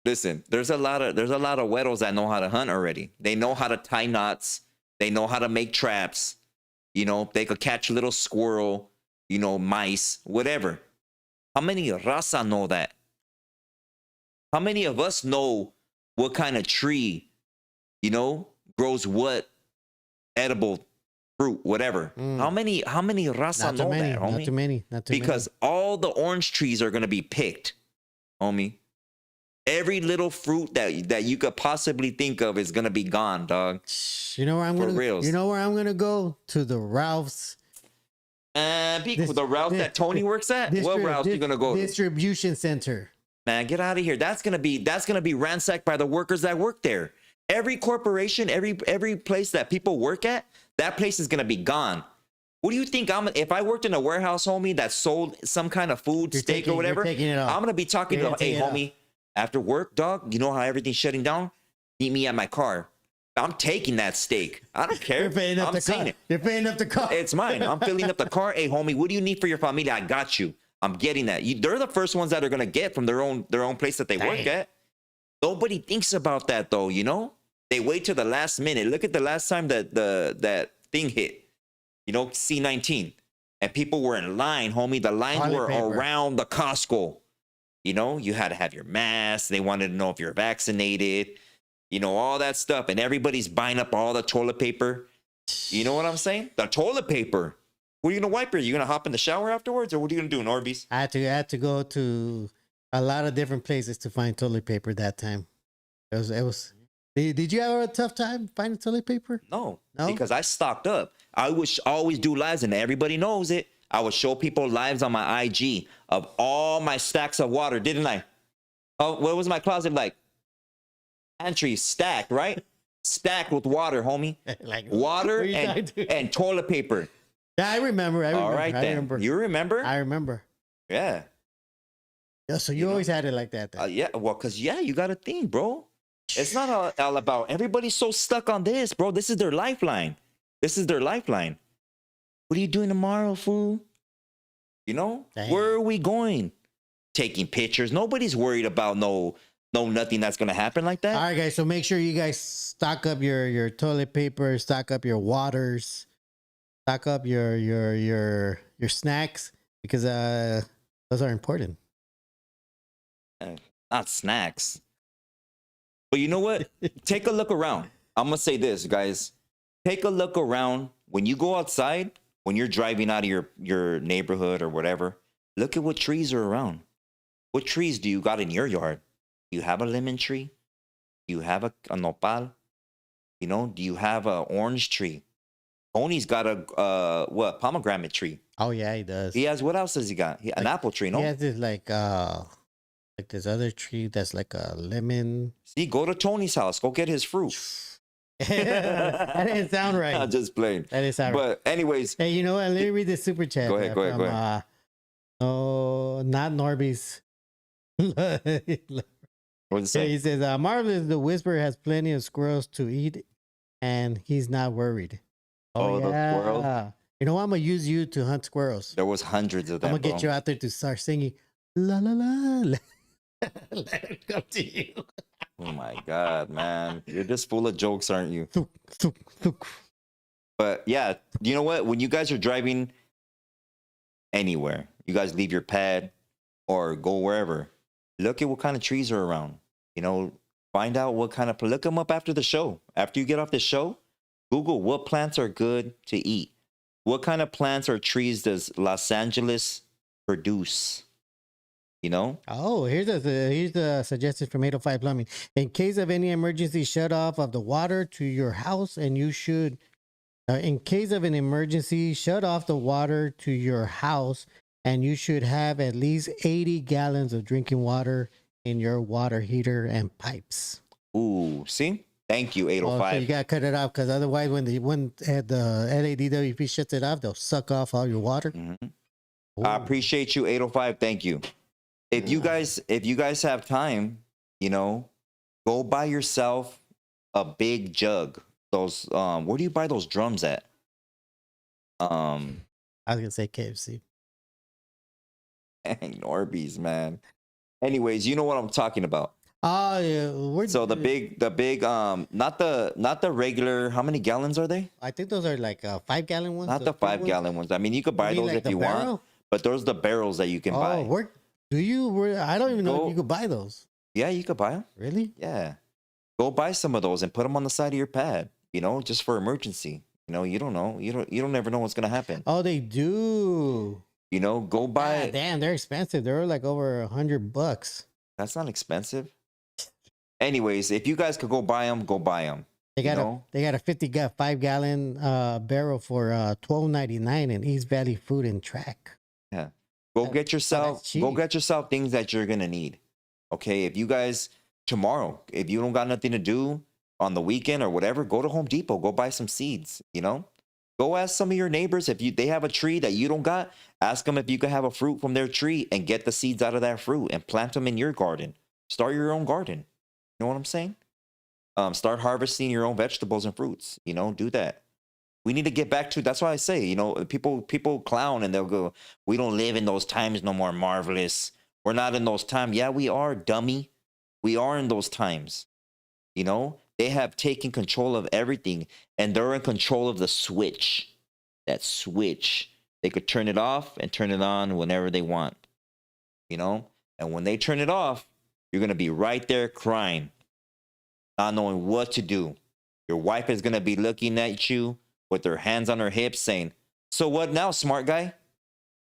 [SPEAKER 1] There's a lot of güeros that know how to hunt already. They know how to tie knots. They know how to make traps. You know, they could catch a little squirrel. You know, mice, whatever. How many raza know that? How many of us know what kind of tree, you know, grows what edible fruit, whatever? How many raza know that, homie?
[SPEAKER 2] Not too many.
[SPEAKER 1] Because all the orange trees are gonna be picked, homie. Every little fruit that you could possibly think of is gonna be gone, dog.
[SPEAKER 2] You know where I'm
[SPEAKER 1] For
[SPEAKER 2] gonna
[SPEAKER 1] reals.
[SPEAKER 2] You know where I'm gonna go? To the Ralph's.
[SPEAKER 1] The route that Tony works at. What route you gonna go?
[SPEAKER 2] Distribution center.
[SPEAKER 1] Man, get out of here. That's gonna be ransacked by the workers that work there. Every corporation, every place that people work at, that place is gonna be gone. What do you think? If I worked in a warehouse, homie, that sold some kind of food, steak or whatever, I'm gonna be talking to, hey, homie, after work, dog, you know how everything's shutting down? Meet me at my car. I'm taking that steak. I don't care. I'm saying it.
[SPEAKER 2] You're paying up the car.
[SPEAKER 1] It's mine. I'm filling up the car. Hey, homie, what do you need for your familia? I got you. I'm getting that. They're the first ones that are gonna get from their own place that they work at. Nobody thinks about that though, you know? They wait till the last minute. Look at the last time that that thing hit. You know, C-19. And people were in line, homie. The lines were around the Costco. You know, you had to have your mask. They wanted to know if you're vaccinated. You know, all that stuff. And everybody's buying up all the toilet paper. You know what I'm saying? The toilet paper. What are you going to wipe her? You going to hop in the shower afterwards? Or what are you going to do, NORBEEZ?
[SPEAKER 2] I had to go to a lot of different places to find toilet paper that time. It was. Did you have a tough time finding toilet paper?
[SPEAKER 1] No, because I stocked up. I would always do lives, and everybody knows it. I would show people lives on my IG of all my stacks of water, didn't I? Oh, what was my closet like? Pantry stacked, right? Stacked with water, homie.
[SPEAKER 2] Like
[SPEAKER 1] water and toilet paper.
[SPEAKER 2] Yeah, I remember.
[SPEAKER 1] All right, then. You remember?
[SPEAKER 2] I remember.
[SPEAKER 1] Yeah.
[SPEAKER 2] Yeah, so you always had it like that then.
[SPEAKER 1] Yeah, well, because, you got to think, bro. It's not all about, everybody's so stuck on this, bro. This is their lifeline. This is their lifeline. What are you doing tomorrow, fool? You know?
[SPEAKER 2] Dang.
[SPEAKER 1] Where are we going? Taking pictures. Nobody's worried about nothing that's going to happen like that.
[SPEAKER 2] All right, guys. So make sure you guys stock up your toilet paper, stock up your waters, stock up your snacks, because those are important.
[SPEAKER 1] Not snacks. But you know what? Take a look around. I'm going to say this, guys. Take a look around. When you go outside, when you're driving out of your neighborhood or whatever, look at what trees are around. What trees do you got in your yard? Do you have a lemon tree? Do you have a nopal? You know, do you have an orange tree? Tony's got a pomegranate tree.
[SPEAKER 2] Oh yeah, he does.
[SPEAKER 1] He has, what else does he got? An apple tree, no?
[SPEAKER 2] He has this like this other tree that's like a lemon.
[SPEAKER 1] See, go to Tony's house. Go get his fruit.
[SPEAKER 2] That didn't sound right.
[SPEAKER 1] I'm just playing.
[SPEAKER 2] That didn't sound right.
[SPEAKER 1] But anyways.
[SPEAKER 2] Hey, you know what? Let me read the super chat.
[SPEAKER 1] Go ahead, go ahead.
[SPEAKER 2] Oh, not NORBEEZ.
[SPEAKER 1] What does it say?
[SPEAKER 2] He says, Marvelous the Whisperer has plenty of squirrels to eat, and he's not worried.
[SPEAKER 1] Oh, the squirrel.
[SPEAKER 2] You know what? I'm going to use you to hunt squirrels.
[SPEAKER 1] There was hundreds of them.
[SPEAKER 2] I'm going to get you out there to start singing, la, la, la. Let it come to you.
[SPEAKER 1] Oh my God, man. You're just full of jokes, aren't you? But yeah, you know what? When you guys are driving anywhere, you guys leave your pad or go wherever, look at what kind of trees are around. You know, find out what kind of, look them up after the show. After you get off the show, Google what plants are good to eat. What kind of plants or trees does Los Angeles produce? You know?
[SPEAKER 2] Oh, here's a suggestion from 805 Plumbing. In case of any emergency, shut off of the water to your house, and you should. In case of an emergency, shut off the water to your house, and you should have at least 80 gallons of drinking water in your water heater and pipes.
[SPEAKER 1] Ooh, see? Thank you, 805.
[SPEAKER 2] So you gotta cut it off, because otherwise, when the LADWP shuts it off, they'll suck off all your water.
[SPEAKER 1] Mm-hmm. I appreciate you, 805. Thank you. If you guys have time, you know, go buy yourself a big jug. Those where do you buy those drums at?
[SPEAKER 2] I was gonna say KFC.
[SPEAKER 1] Dang, NORBEEZ, man. Anyways, you know what I'm talking about.
[SPEAKER 2] Oh yeah.
[SPEAKER 1] So the big not the regular, how many gallons are they?
[SPEAKER 2] I think those are like 5-gallon ones.
[SPEAKER 1] Not the 5-gallon ones. I mean, you could buy those if you want, but those are the barrels that you can buy.
[SPEAKER 2] I don't even know if you could buy those.
[SPEAKER 1] Yeah, you could buy them.
[SPEAKER 2] Really?
[SPEAKER 1] Yeah. Go buy some of those and put them on the side of your pad, you know, just for emergency. You know, you don't know. You don't never know what's going to happen.
[SPEAKER 2] Oh, they do.
[SPEAKER 1] You know, go buy.
[SPEAKER 2] Damn, they're expensive. They're like over $100.
[SPEAKER 1] That's not expensive. Anyways, if you guys could go buy them, go buy them.
[SPEAKER 2] They got a 5 gallon barrel for $12.99 in East Valley Food and Track.
[SPEAKER 1] Yeah. Go get yourself things that you're gonna need. Okay. If you guys tomorrow, if you don't got nothing to do on the weekend or whatever, go to Home Depot, go buy some seeds, you know? Go ask some of your neighbors if they have a tree that you don't got, ask them if you can have a fruit from their tree and get the seeds out of that fruit and plant them in your garden. Start your own garden. You know what I'm saying? Start harvesting your own vegetables and fruits, you know, do that. We need to get back to, that's why I say, you know, people clown and they'll go, we don't live in those times no more, Marvelous. We're not in those times. Yeah, we are, dummy. We are in those times. You know, they have taken control of everything and they're in control of the switch. That switch. They could turn it off and turn it on whenever they want. You know, and when they turn it off, you're going to be right there crying, not knowing what to do. Your wife is going to be looking at you with her hands on her hips saying, so what now, smart guy?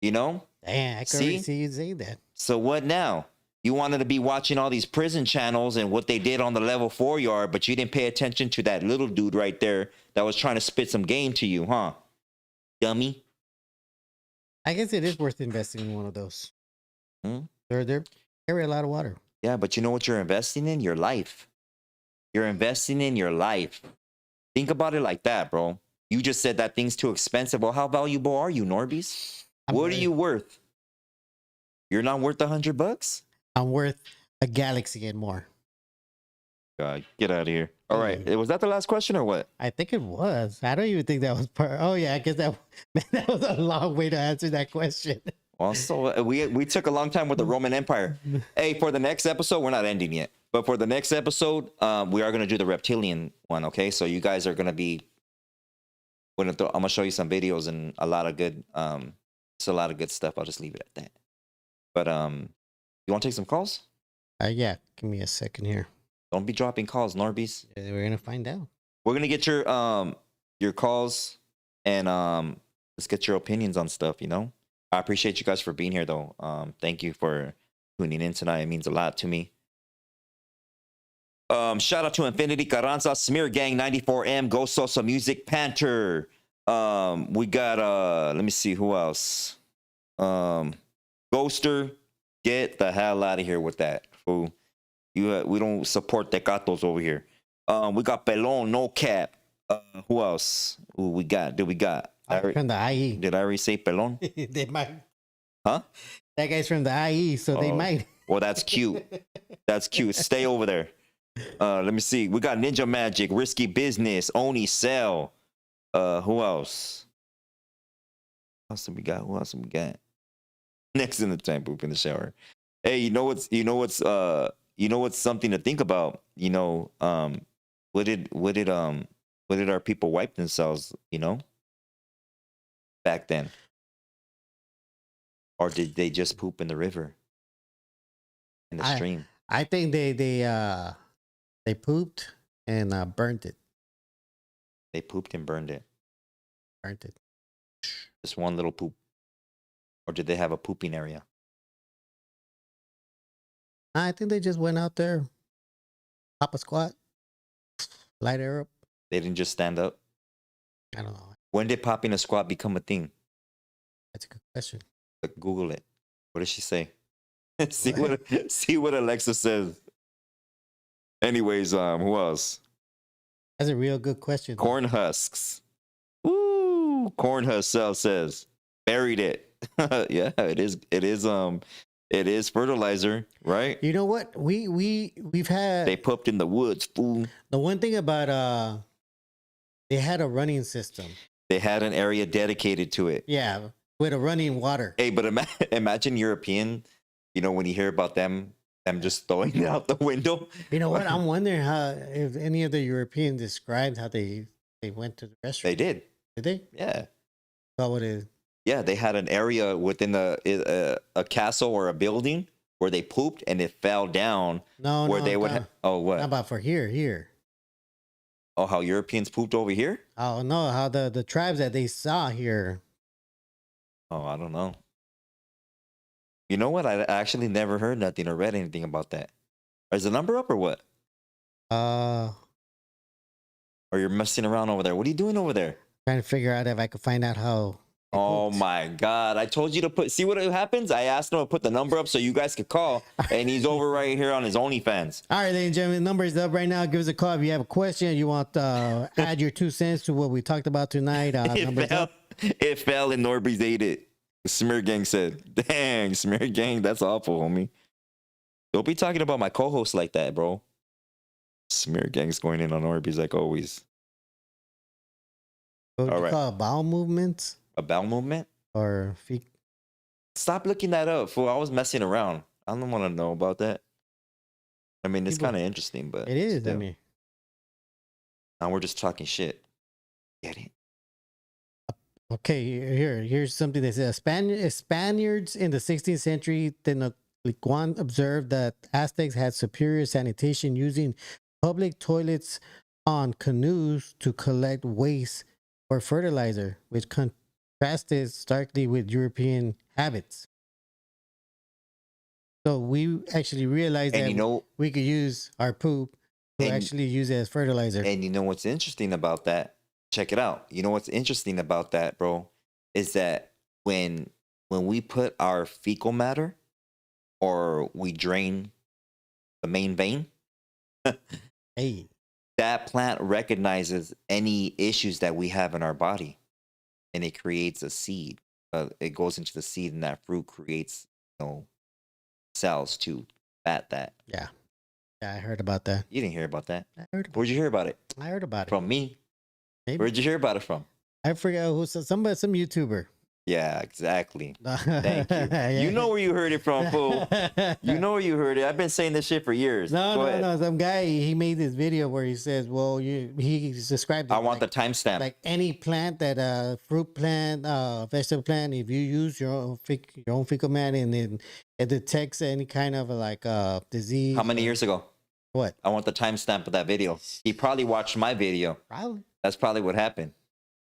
[SPEAKER 1] You know?
[SPEAKER 2] Damn, I can already see you say that.
[SPEAKER 1] So what now? You wanted to be watching all these prison channels and what they did on the level 4 yard, but you didn't pay attention to that little dude right there that was trying to spit some game to you, huh? Dummy.
[SPEAKER 2] I guess it is worth investing in one of those. They're carry a lot of water.
[SPEAKER 1] Yeah, but you know what you're investing in? Your life. You're investing in your life. Think about it like that, bro. You just said that thing's too expensive. Well, how valuable are you, Norbeez? What are you worth? You're not worth $100?
[SPEAKER 2] I'm worth a galaxy and more.
[SPEAKER 1] God, get out of here. All right. Was that the last question or what?
[SPEAKER 2] I think it was. I don't even think that was part. Oh, yeah. I guess that was a long way to answer that question.
[SPEAKER 1] Well, so we took a long time with the Roman Empire. Hey, for the next episode, we're not ending yet. But for the next episode, we are going to do the reptilian one, okay? So you guys are going to be... I'm going to show you some videos and a lot of good... it's a lot of good stuff. I'll just leave it at that. But you want to take some calls?
[SPEAKER 2] Yeah. Give me a second here.
[SPEAKER 1] Don't be dropping calls, Norbeez.
[SPEAKER 2] Yeah, we're going to find out.
[SPEAKER 1] We're going to get your calls and let's get your opinions on stuff, you know? I appreciate you guys for being here, though. Thank you for tuning in tonight. It means a lot to me. Shout out to Infinity Carranza, Smear Gang 94M, Go Sosa Music, Panther. We got let me see who else. Ghoster, get the hell out of here with that, fool. We don't support Tecatos over here. We got Pelon, No Cap. Who else? Who we got? From
[SPEAKER 2] the IE.
[SPEAKER 1] Did I already say Pelon?
[SPEAKER 2] They might.
[SPEAKER 1] Huh?
[SPEAKER 2] That guy's from the IE, so they might.
[SPEAKER 1] Well, that's cute. That's cute. Stay over there. Let me see. We got Ninja Magic, Risky Business, Oni Cell. Who else? Who else have we got? Next in the time, poop in the shower. Hey, you know what's something to think about? You know, what did our people wipe themselves, you know, back then? Or did they just poop in the river? In the stream?
[SPEAKER 2] I think they pooped and burnt it.
[SPEAKER 1] They pooped and burned it.
[SPEAKER 2] Burnt it.
[SPEAKER 1] Just one little poop. Or did they have a pooping area?
[SPEAKER 2] I think they just went out there, pop a squat, light air up.
[SPEAKER 1] They didn't just stand up?
[SPEAKER 2] I don't know.
[SPEAKER 1] When did popping a squat become a thing?
[SPEAKER 2] That's a good question.
[SPEAKER 1] Google it. What does she say? see what Alexa says. Anyways, who else?
[SPEAKER 2] That's a real good question.
[SPEAKER 1] Corn husks. Ooh, Corn husk says buried it. Yeah, it is fertilizer, right?
[SPEAKER 2] You know what? We've had.
[SPEAKER 1] They pooped in the woods, fool.
[SPEAKER 2] The one thing about they had a running system.
[SPEAKER 1] They had an area dedicated to it.
[SPEAKER 2] Yeah, with a running water.
[SPEAKER 1] Hey, but imagine European. You know, when you hear about them just throwing it out the window.
[SPEAKER 2] You know what? I'm wondering if any of the Europeans described how they went to the restroom.
[SPEAKER 1] They did.
[SPEAKER 2] Did they?
[SPEAKER 1] Yeah.
[SPEAKER 2] What would it?
[SPEAKER 1] Yeah, they had an area within a castle or a building where they pooped and it fell down. Where they would. What?
[SPEAKER 2] How about for here?
[SPEAKER 1] Oh, how Europeans pooped over here?
[SPEAKER 2] Oh no, how the tribes that they saw here.
[SPEAKER 1] Oh, I don't know. You know what? I actually never heard nothing or read anything about that. Is the number up or what?
[SPEAKER 2] Uh,
[SPEAKER 1] Or you're messing around over there? What are you doing over there?
[SPEAKER 2] trying to figure out if I could find out how. they
[SPEAKER 1] Oh
[SPEAKER 2] pooped.
[SPEAKER 1] my God. I told you to put, see what happens? I asked him to put the number up so you guys could call, and he's over right here on his OnlyFans.
[SPEAKER 2] All right, ladies and gentlemen, the number is up right now. Give us a call if you have a question. You want add your 2 cents to what we talked about tonight. Numbers up.
[SPEAKER 1] It fell and NORBEEZ ate it. The Smear Gang said, dang, Smear Gang, that's awful, homie. Don't be talking about my co-host like that, bro. Smear Gang's going in on NORBEEZ like always.
[SPEAKER 2] What would
[SPEAKER 1] All
[SPEAKER 2] you
[SPEAKER 1] right.
[SPEAKER 2] call it? Bowel movements
[SPEAKER 1] A bowel movement?
[SPEAKER 2] or feet?
[SPEAKER 1] Stop looking that up, fool. I was messing around. I don't want to know about that. I mean, it's
[SPEAKER 2] People-
[SPEAKER 1] kind of interesting, but
[SPEAKER 2] It is. I
[SPEAKER 1] still.
[SPEAKER 2] mean,
[SPEAKER 1] Now we're just talking shit. Get it?
[SPEAKER 2] okay. Here's something that says Spaniards in the 16th century Tenochtitlan observed that Aztecs had superior sanitation using public toilets on canoes to collect waste or fertilizer, which contrasted starkly with European habits. So we actually realized
[SPEAKER 1] And
[SPEAKER 2] that
[SPEAKER 1] you know,
[SPEAKER 2] we could use our poop to
[SPEAKER 1] And-
[SPEAKER 2] actually use it as fertilizer.
[SPEAKER 1] and you know what's interesting about that? Check it out. You know what's interesting about that, bro, is that when we put our fecal matter or we drain the main vein,
[SPEAKER 2] Hey,
[SPEAKER 1] that plant recognizes any issues that we have in our body, and it creates a seed. It goes into the seed, and that fruit creates, cells to bat that.
[SPEAKER 2] yeah, I heard about that.
[SPEAKER 1] You didn't hear about that.
[SPEAKER 2] I
[SPEAKER 1] Where'd you hear about it?
[SPEAKER 2] heard about it.
[SPEAKER 1] From me.
[SPEAKER 2] Maybe.
[SPEAKER 1] Where'd you hear about it from?
[SPEAKER 2] I forgot who, some YouTuber.
[SPEAKER 1] Yeah, exactly.
[SPEAKER 2] Thank
[SPEAKER 1] Thank you. You know where you heard it from, fool. You know where you heard it. I've been saying this shit for years.
[SPEAKER 2] No,
[SPEAKER 1] Go
[SPEAKER 2] no,
[SPEAKER 1] ahead.
[SPEAKER 2] no. Some guy, he made this video where he says, "Well, he described it
[SPEAKER 1] I want
[SPEAKER 2] like,
[SPEAKER 1] the timestamp.
[SPEAKER 2] like any plant that fruit plant, vegetable plant. If you use your own fecal matter and then it detects any kind of like disease."
[SPEAKER 1] How many years ago?
[SPEAKER 2] What?
[SPEAKER 1] I want the timestamp of that video. He probably watched my video.
[SPEAKER 2] Probably.
[SPEAKER 1] That's probably what happened.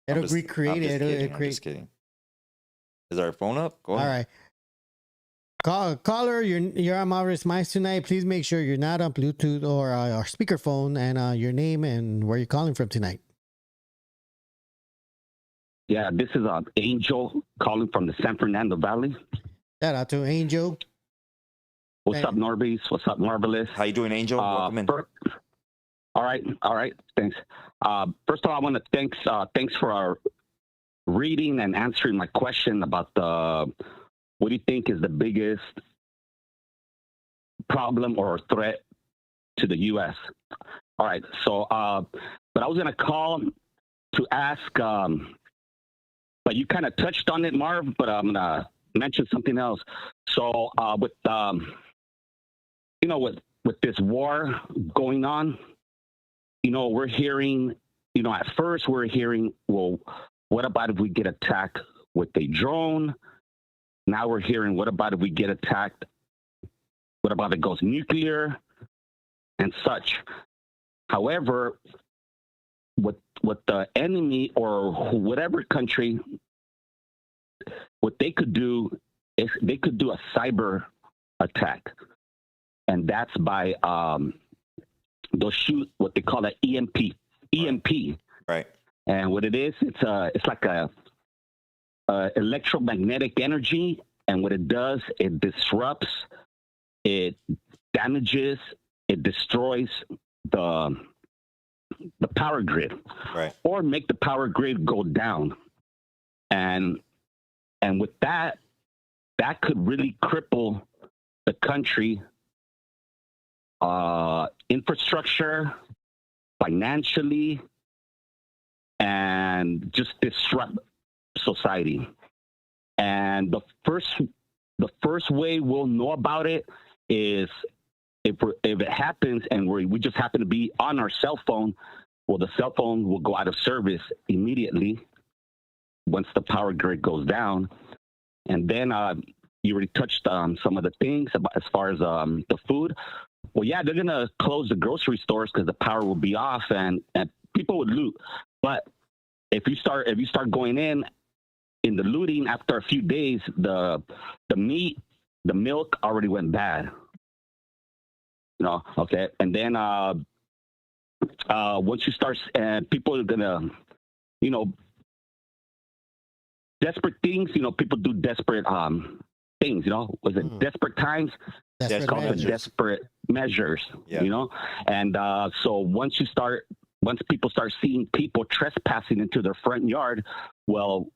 [SPEAKER 2] It'll
[SPEAKER 1] I'm
[SPEAKER 2] recreate
[SPEAKER 1] just
[SPEAKER 2] it.
[SPEAKER 1] kidding,
[SPEAKER 2] It'll
[SPEAKER 1] I'm
[SPEAKER 2] create.
[SPEAKER 1] just kidding. Is our phone up? Go
[SPEAKER 2] All
[SPEAKER 1] ahead.
[SPEAKER 2] right. Caller, you're on Marvelous Minds tonight. Please make sure you're not on Bluetooth or speakerphone, and your name and where you're calling from tonight.
[SPEAKER 5] Yeah, this is Angel calling from the San Fernando Valley.
[SPEAKER 2] Shout out to Angel.
[SPEAKER 5] What's
[SPEAKER 2] Hey.
[SPEAKER 5] up, Norbeez? What's up, Marvelous?
[SPEAKER 1] How you doing, Angel? Welcome in.
[SPEAKER 5] All right, thanks. First of all, I want to thanks for our reading and answering my question about what do you think is the biggest problem or threat to the U.S. All right, so but I was gonna call to ask, but you kind of touched on it, Marv. But I'm gonna mention something else. So with this war going on, we're hearing, at first we're hearing, well, what about if we get attacked with a drone? Now we're hearing, what about if we get attacked? What about if it goes nuclear and such? However, what the enemy or whatever country, what they could do is they could do a cyber attack. And that's by they'll shoot what they call an EMP.
[SPEAKER 1] Right.
[SPEAKER 5] And what it is, it's like a electromagnetic energy, and what it does, it disrupts, it damages, it destroys the power grid,
[SPEAKER 1] Right.
[SPEAKER 5] or make the power grid go down, and with that could really cripple the country, infrastructure, financially, and just disrupt society. And the first way we'll know about it is if it happens and we just happen to be on our cell phone. Well, the cell phone will go out of service immediately once the power grid goes down. And then you already touched on some of the things about as far as the food. Well, yeah, they're gonna close the grocery stores because the power will be off and people would loot. But if you start going in the looting, after a few days, the meat, the milk already went bad. Okay, and then once you start, and people are gonna, you know, desperate things. You know, people do desperate things. You know, was it desperate times?
[SPEAKER 2] Desperate
[SPEAKER 1] Desperate
[SPEAKER 2] measures.
[SPEAKER 5] Desperate measures.
[SPEAKER 1] Yeah.
[SPEAKER 5] You know, and so once people start seeing people trespassing into their front yard, well,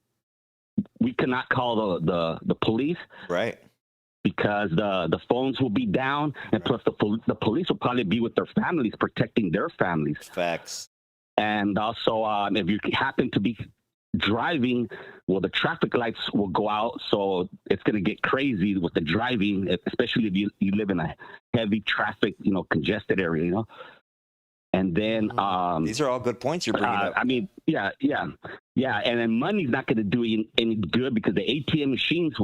[SPEAKER 5] we cannot call the police,
[SPEAKER 1] Right.
[SPEAKER 5] because the phones will be down, and plus the police will probably be with their families, protecting their families.
[SPEAKER 1] Facts.
[SPEAKER 5] And also, if you happen to be driving, well, the traffic lights will go out, so it's going to get crazy with the driving, especially if you live in a heavy traffic, you know, congested area, you know. And then
[SPEAKER 1] These are all good points you're bringing up.
[SPEAKER 5] I mean, yeah, and then money's not going to do any good, because the ATM machines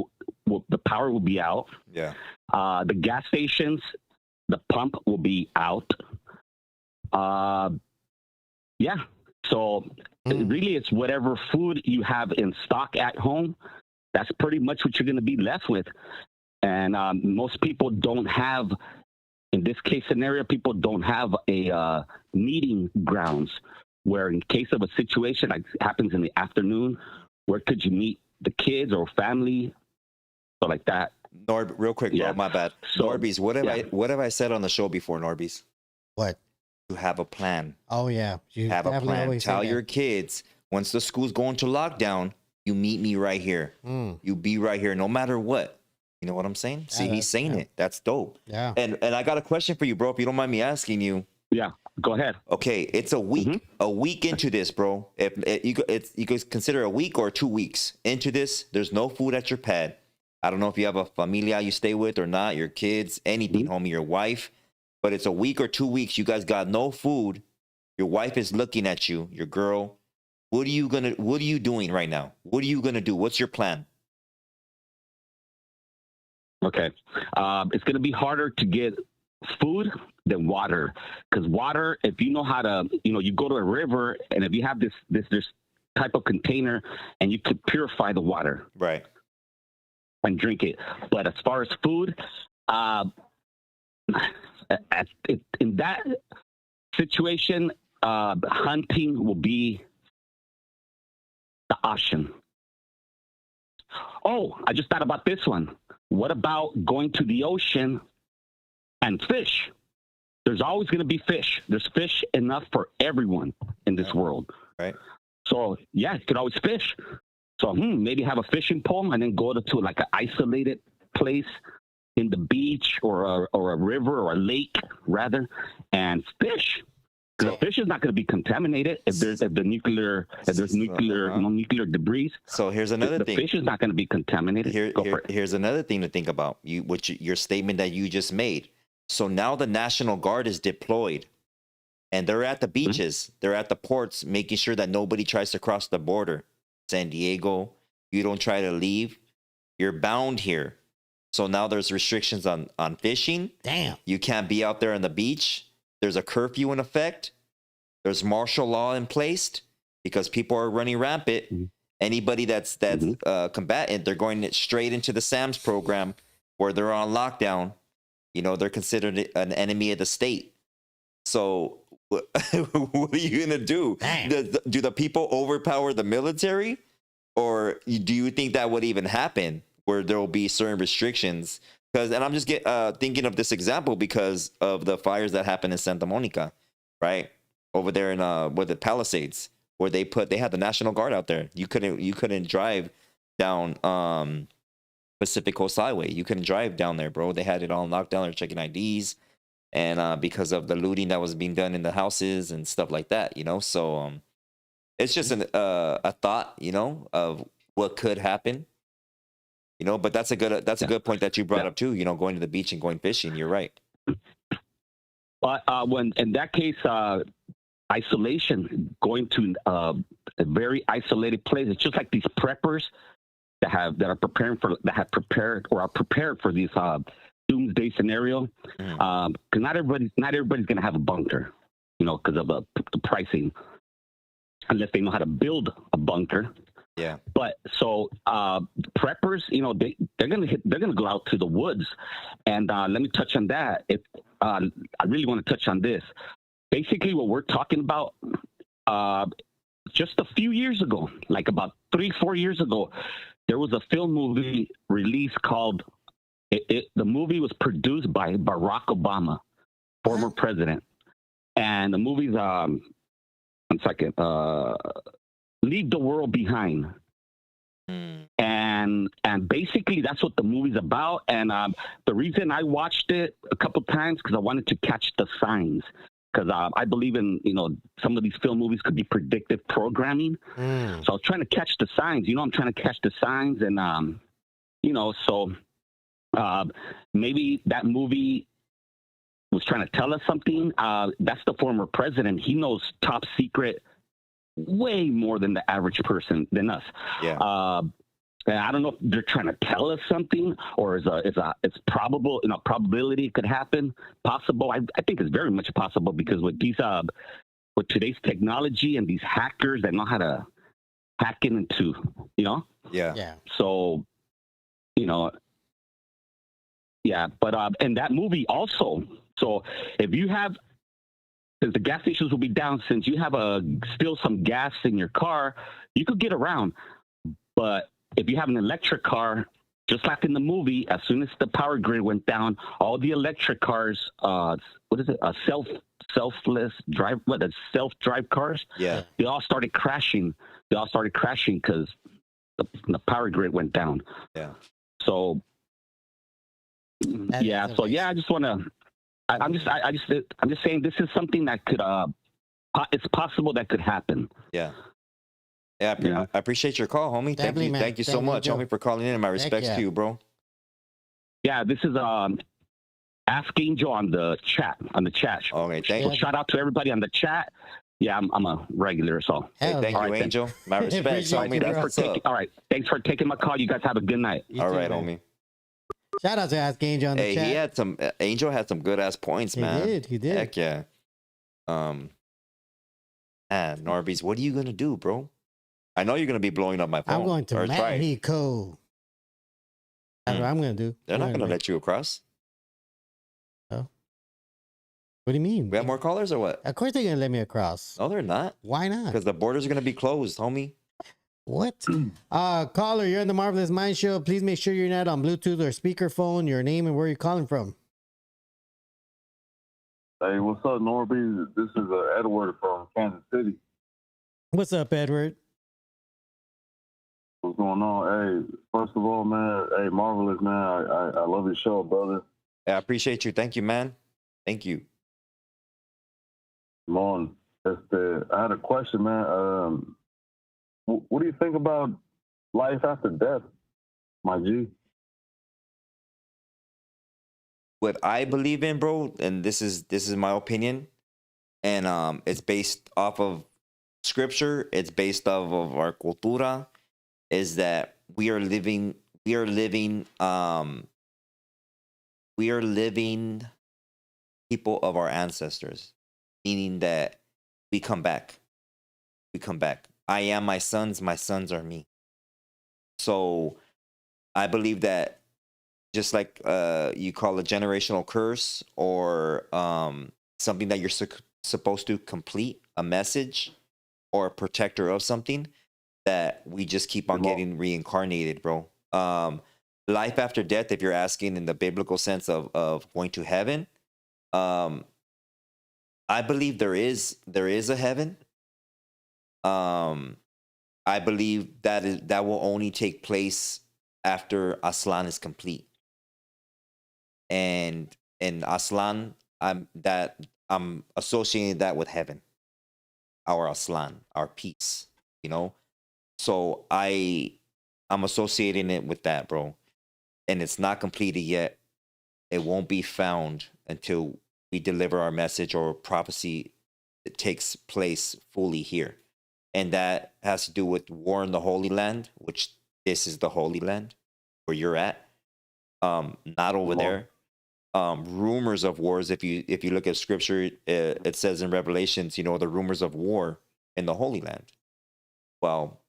[SPEAKER 5] the power will be out.
[SPEAKER 1] Yeah.
[SPEAKER 5] The gas stations, the pump will be out. Yeah. So really, it's whatever food you have in stock at home. That's pretty much what you're going to be left with. And most people don't have, in this case scenario, people don't have a meeting grounds where, in case of a situation like happens in the afternoon, where could you meet the kids or family, so like that.
[SPEAKER 1] Norb, real quick,
[SPEAKER 5] Yeah.
[SPEAKER 1] bro, my bad.
[SPEAKER 5] So,
[SPEAKER 1] Norbeez, what have I said on the show before, Norbeez?
[SPEAKER 2] What?
[SPEAKER 1] You have a plan.
[SPEAKER 2] Oh yeah, you
[SPEAKER 1] Have a
[SPEAKER 2] definitely
[SPEAKER 1] plan.
[SPEAKER 2] always say
[SPEAKER 1] Tell
[SPEAKER 2] that.
[SPEAKER 1] your kids, once the school's going to lockdown, you meet me right here. You be right here no matter what. You know what I'm saying? See,
[SPEAKER 2] Yeah,
[SPEAKER 1] he's saying
[SPEAKER 2] yeah.
[SPEAKER 1] it. That's dope.
[SPEAKER 2] Yeah.
[SPEAKER 1] And I got a question for you, bro, if you don't mind me asking you.
[SPEAKER 5] Yeah, go ahead.
[SPEAKER 1] Okay, it's a week.
[SPEAKER 5] Mhm.
[SPEAKER 1] A week into this, bro. If you could consider a week or 2 weeks into this, there's no food at your pad. I don't know if you have a familia you stay with or not, your kids, anything, homie, your wife. But it's a week or 2 weeks. You guys got no food. Your wife is looking at you, your girl. What are you doing right now? What are you gonna do? What's your plan?
[SPEAKER 5] Okay. It's going to be harder to get food than water, because water, if you know how to, you know, you go to a river, and if you have this type of container, and you could purify the water
[SPEAKER 1] Right.
[SPEAKER 5] and drink it. But as far as food, in that situation, hunting will be the option. Oh, I just thought about this one. What about going to the ocean and fish? There's always going to be fish. There's fish enough for everyone in this world.
[SPEAKER 1] Right.
[SPEAKER 5] So, yeah, you could always fish. So, maybe have a fishing pole and then go to like an isolated place in the beach or a river or a lake, rather, and fish. Because the fish is not going to be contaminated if there's nuclear debris.
[SPEAKER 1] So here's another
[SPEAKER 5] The
[SPEAKER 1] thing.
[SPEAKER 5] fish is not going to be contaminated. Go for it.
[SPEAKER 1] Here's another thing to think about. Your statement that you just made. So now the National Guard is deployed, and they're at the beaches, they're at the ports, making sure that nobody tries to cross the border. San Diego, you don't try to leave, you're bound here. So now there's restrictions on fishing.
[SPEAKER 2] Damn.
[SPEAKER 1] You can't be out there on the beach. There's a curfew in effect. There's martial law in place because people are running rampant. Anybody that's combatant, they're going straight into the SAMS program where they're on lockdown. You know, they're considered an enemy of the state. So what are you going to do? Do the people overpower the military? Or do you think that would even happen where there will be certain restrictions? And I'm just thinking of this example because of the fires that happened in Santa Monica, right? Over there in the Palisades, where they had the National Guard out there. You couldn't drive down Pacific Coast Highway. You couldn't drive down there, bro. They had it all locked down. They're checking IDs, and because of the looting that was being done in the houses and stuff like that, you know. So it's just a thought, you know, of what could happen. You know, but that's a good point that you brought up too. You know, going to the beach and going fishing. You're right.
[SPEAKER 5] But when in that case, isolation, going to a very isolated place. It's just like these preppers that have prepared for this doomsday scenario. Because not everybody's going to have a bunker, you know, because of the pricing, unless they know how to build a bunker.
[SPEAKER 1] Yeah.
[SPEAKER 5] But so preppers, you know, they're gonna go out to the woods, and let me touch on that. I really want to touch on this. basically what we're talking about, just a few years ago, like about 3-4 years ago, there was a film movie released called, the movie was produced by Barack Obama, former president. And the movie's, one second, Leave the World Behind. And basically that's what the movie's about. And the reason I watched it a couple times, because I wanted to catch the signs. Because I believe in, some of these film movies could be predictive programming. So I was trying to catch the signs. I'm trying to catch the signs. And, so maybe that movie was trying to tell us something. That's the former president. He knows top secret way more than the average person, than us.
[SPEAKER 1] Yeah.
[SPEAKER 5] And I don't know if they're trying to tell us something, or it's probable, probability it could happen, possible. I think it's very much possible, because with these, with today's technology and these hackers that know how to hack into,
[SPEAKER 1] Yeah.
[SPEAKER 2] Yeah.
[SPEAKER 5] So, yeah, but and that movie also. So if you have, since the gas stations will be down, since you have still some gas in your car, you could get around. But if you have an electric car, just like in the movie, as soon as the power grid went down, all the electric cars, what is it? Self-drive cars.
[SPEAKER 1] Yeah.
[SPEAKER 5] They all started crashing. Because the power grid went down.
[SPEAKER 1] Yeah.
[SPEAKER 5] So, yeah. So yeah, I just want to. I'm just saying this is something that could. It's possible that could happen.
[SPEAKER 1] Yeah. Yeah, I appreciate your call, homie.
[SPEAKER 2] Definitely, man.
[SPEAKER 1] Thank you so much, homie, for calling in. And my respects to you, bro.
[SPEAKER 5] Yeah, this is Ask Angel on the chat.
[SPEAKER 1] Okay, thank you.
[SPEAKER 5] Shout out to everybody on the chat. Yeah, I'm a regular, so.
[SPEAKER 1] Hey, thank you, Angel. My respects, homie. That's what's up.
[SPEAKER 5] All right, thanks for taking my call. You guys have a good night.
[SPEAKER 1] All right, homie.
[SPEAKER 2] Shout out to Ask Angel on the chat.
[SPEAKER 1] He had Angel had some good ass points, man.
[SPEAKER 2] He did.
[SPEAKER 1] Heck yeah. NORBEEZ, what are you gonna do, bro? I know you're gonna be blowing up my phone.
[SPEAKER 2] I'm going to Mexico. That's what I'm gonna do.
[SPEAKER 1] They're not gonna let you across.
[SPEAKER 2] Oh. What do you mean?
[SPEAKER 1] We have more callers or what?
[SPEAKER 2] Of course they're gonna let me across.
[SPEAKER 1] No, they're not.
[SPEAKER 2] Why not?
[SPEAKER 1] Because the borders are gonna be closed, homie.
[SPEAKER 2] What? Caller, you're on the Marvelous Mind Show. Please make sure you're not on Bluetooth or speakerphone, your name and where you're calling from.
[SPEAKER 6] Hey, what's up, NORBEEZ? This is Edward from Kansas City.
[SPEAKER 2] What's up, Edward?
[SPEAKER 6] What's going on? Hey, first of all, man, hey, Marvelous, man, I love your show, brother.
[SPEAKER 1] Yeah, I appreciate you. Thank you, man. Thank you.
[SPEAKER 6] Come on. I had a question, man. What do you think about life after death, my G?
[SPEAKER 1] What I believe in, bro, and this is my opinion, and it's based off of scripture. It's based off of our cultura. Is that we are living people of our ancestors, meaning that we come back. I am my sons are me. So I believe that just like you call a generational curse or something that you're supposed to complete, a message or a protector of something, that we just keep on getting reincarnated, bro. Life after death, if you're asking in the biblical sense of going to heaven, I believe there is a heaven. I believe that will only take place after Aslan is complete. And Aslan, I'm associating that with heaven. Our Aslan, our peace, So I'm associating it with that, bro. And it's not completed yet. It won't be found until we deliver our message or prophecy that takes place fully here. And that has to do with war in the Holy Land, which this is the Holy Land where you're at. Not over there. Rumors of wars. If you look at scripture, it says in Revelations, the rumors of war in the Holy Land. Well,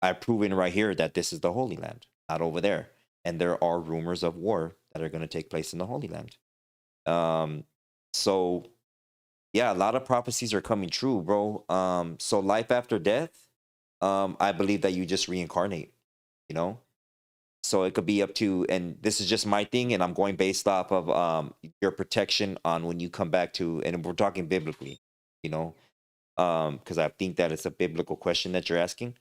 [SPEAKER 1] I've proven right here that this is the Holy Land, not over there. And there are rumors of war that are going to take place in the Holy Land. So Yeah, a lot of prophecies are coming true, bro. So life after death, I believe that you just reincarnate, you know? So it could be up to, and this is just my thing, and I'm going based off of your protection on when you come back to, and we're talking biblically, you know, because I think that it's a biblical question that you're asking.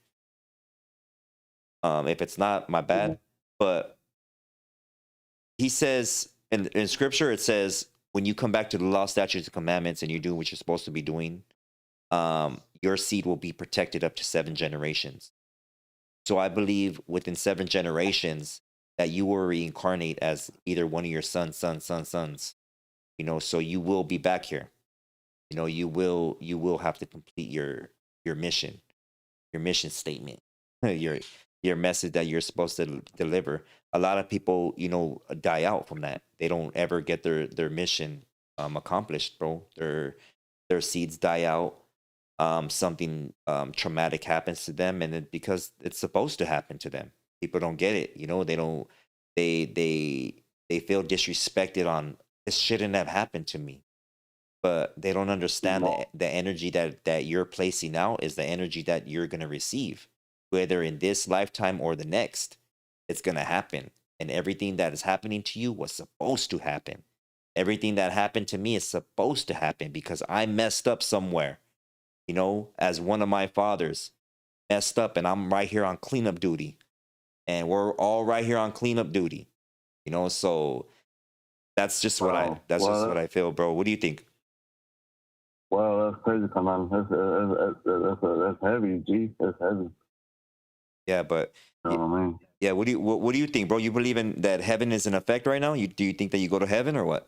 [SPEAKER 1] If it's not, my bad. But he says in scripture, it says when you come back to the law, statutes, and commandments, and you do what you're supposed to be doing, your seed will be protected up to 7 generations. So I believe within 7 generations that you will reincarnate as either one of your sons, you know, so you will be back here. You know, you will have to complete your mission statement, your message that you're supposed to deliver. A lot of people, you know, die out from that. They don't ever get their mission accomplished, bro. Their seeds die out. Something traumatic happens to them, and because it's supposed to happen to them, people don't get it. You know, they feel disrespected on this shouldn't have happened to me, but they don't understand the energy that you're placing out is the energy that you're gonna receive, whether in this lifetime or the next. It's gonna happen, and everything that is happening to you was supposed to happen. Everything that happened to me is supposed to happen because I messed up somewhere. You know, as one of my fathers messed up, and I'm right here on cleanup duty, and we're all right here on cleanup duty. You know, so that's just what just what I feel, bro. What do you think?
[SPEAKER 6] Well, that's crazy, come on. That's heavy, G. That's heavy.
[SPEAKER 1] Yeah, but
[SPEAKER 6] You know what I mean?
[SPEAKER 1] yeah, what do you think, bro? You believe in that heaven is in effect right now? Do you think that you go to heaven or what?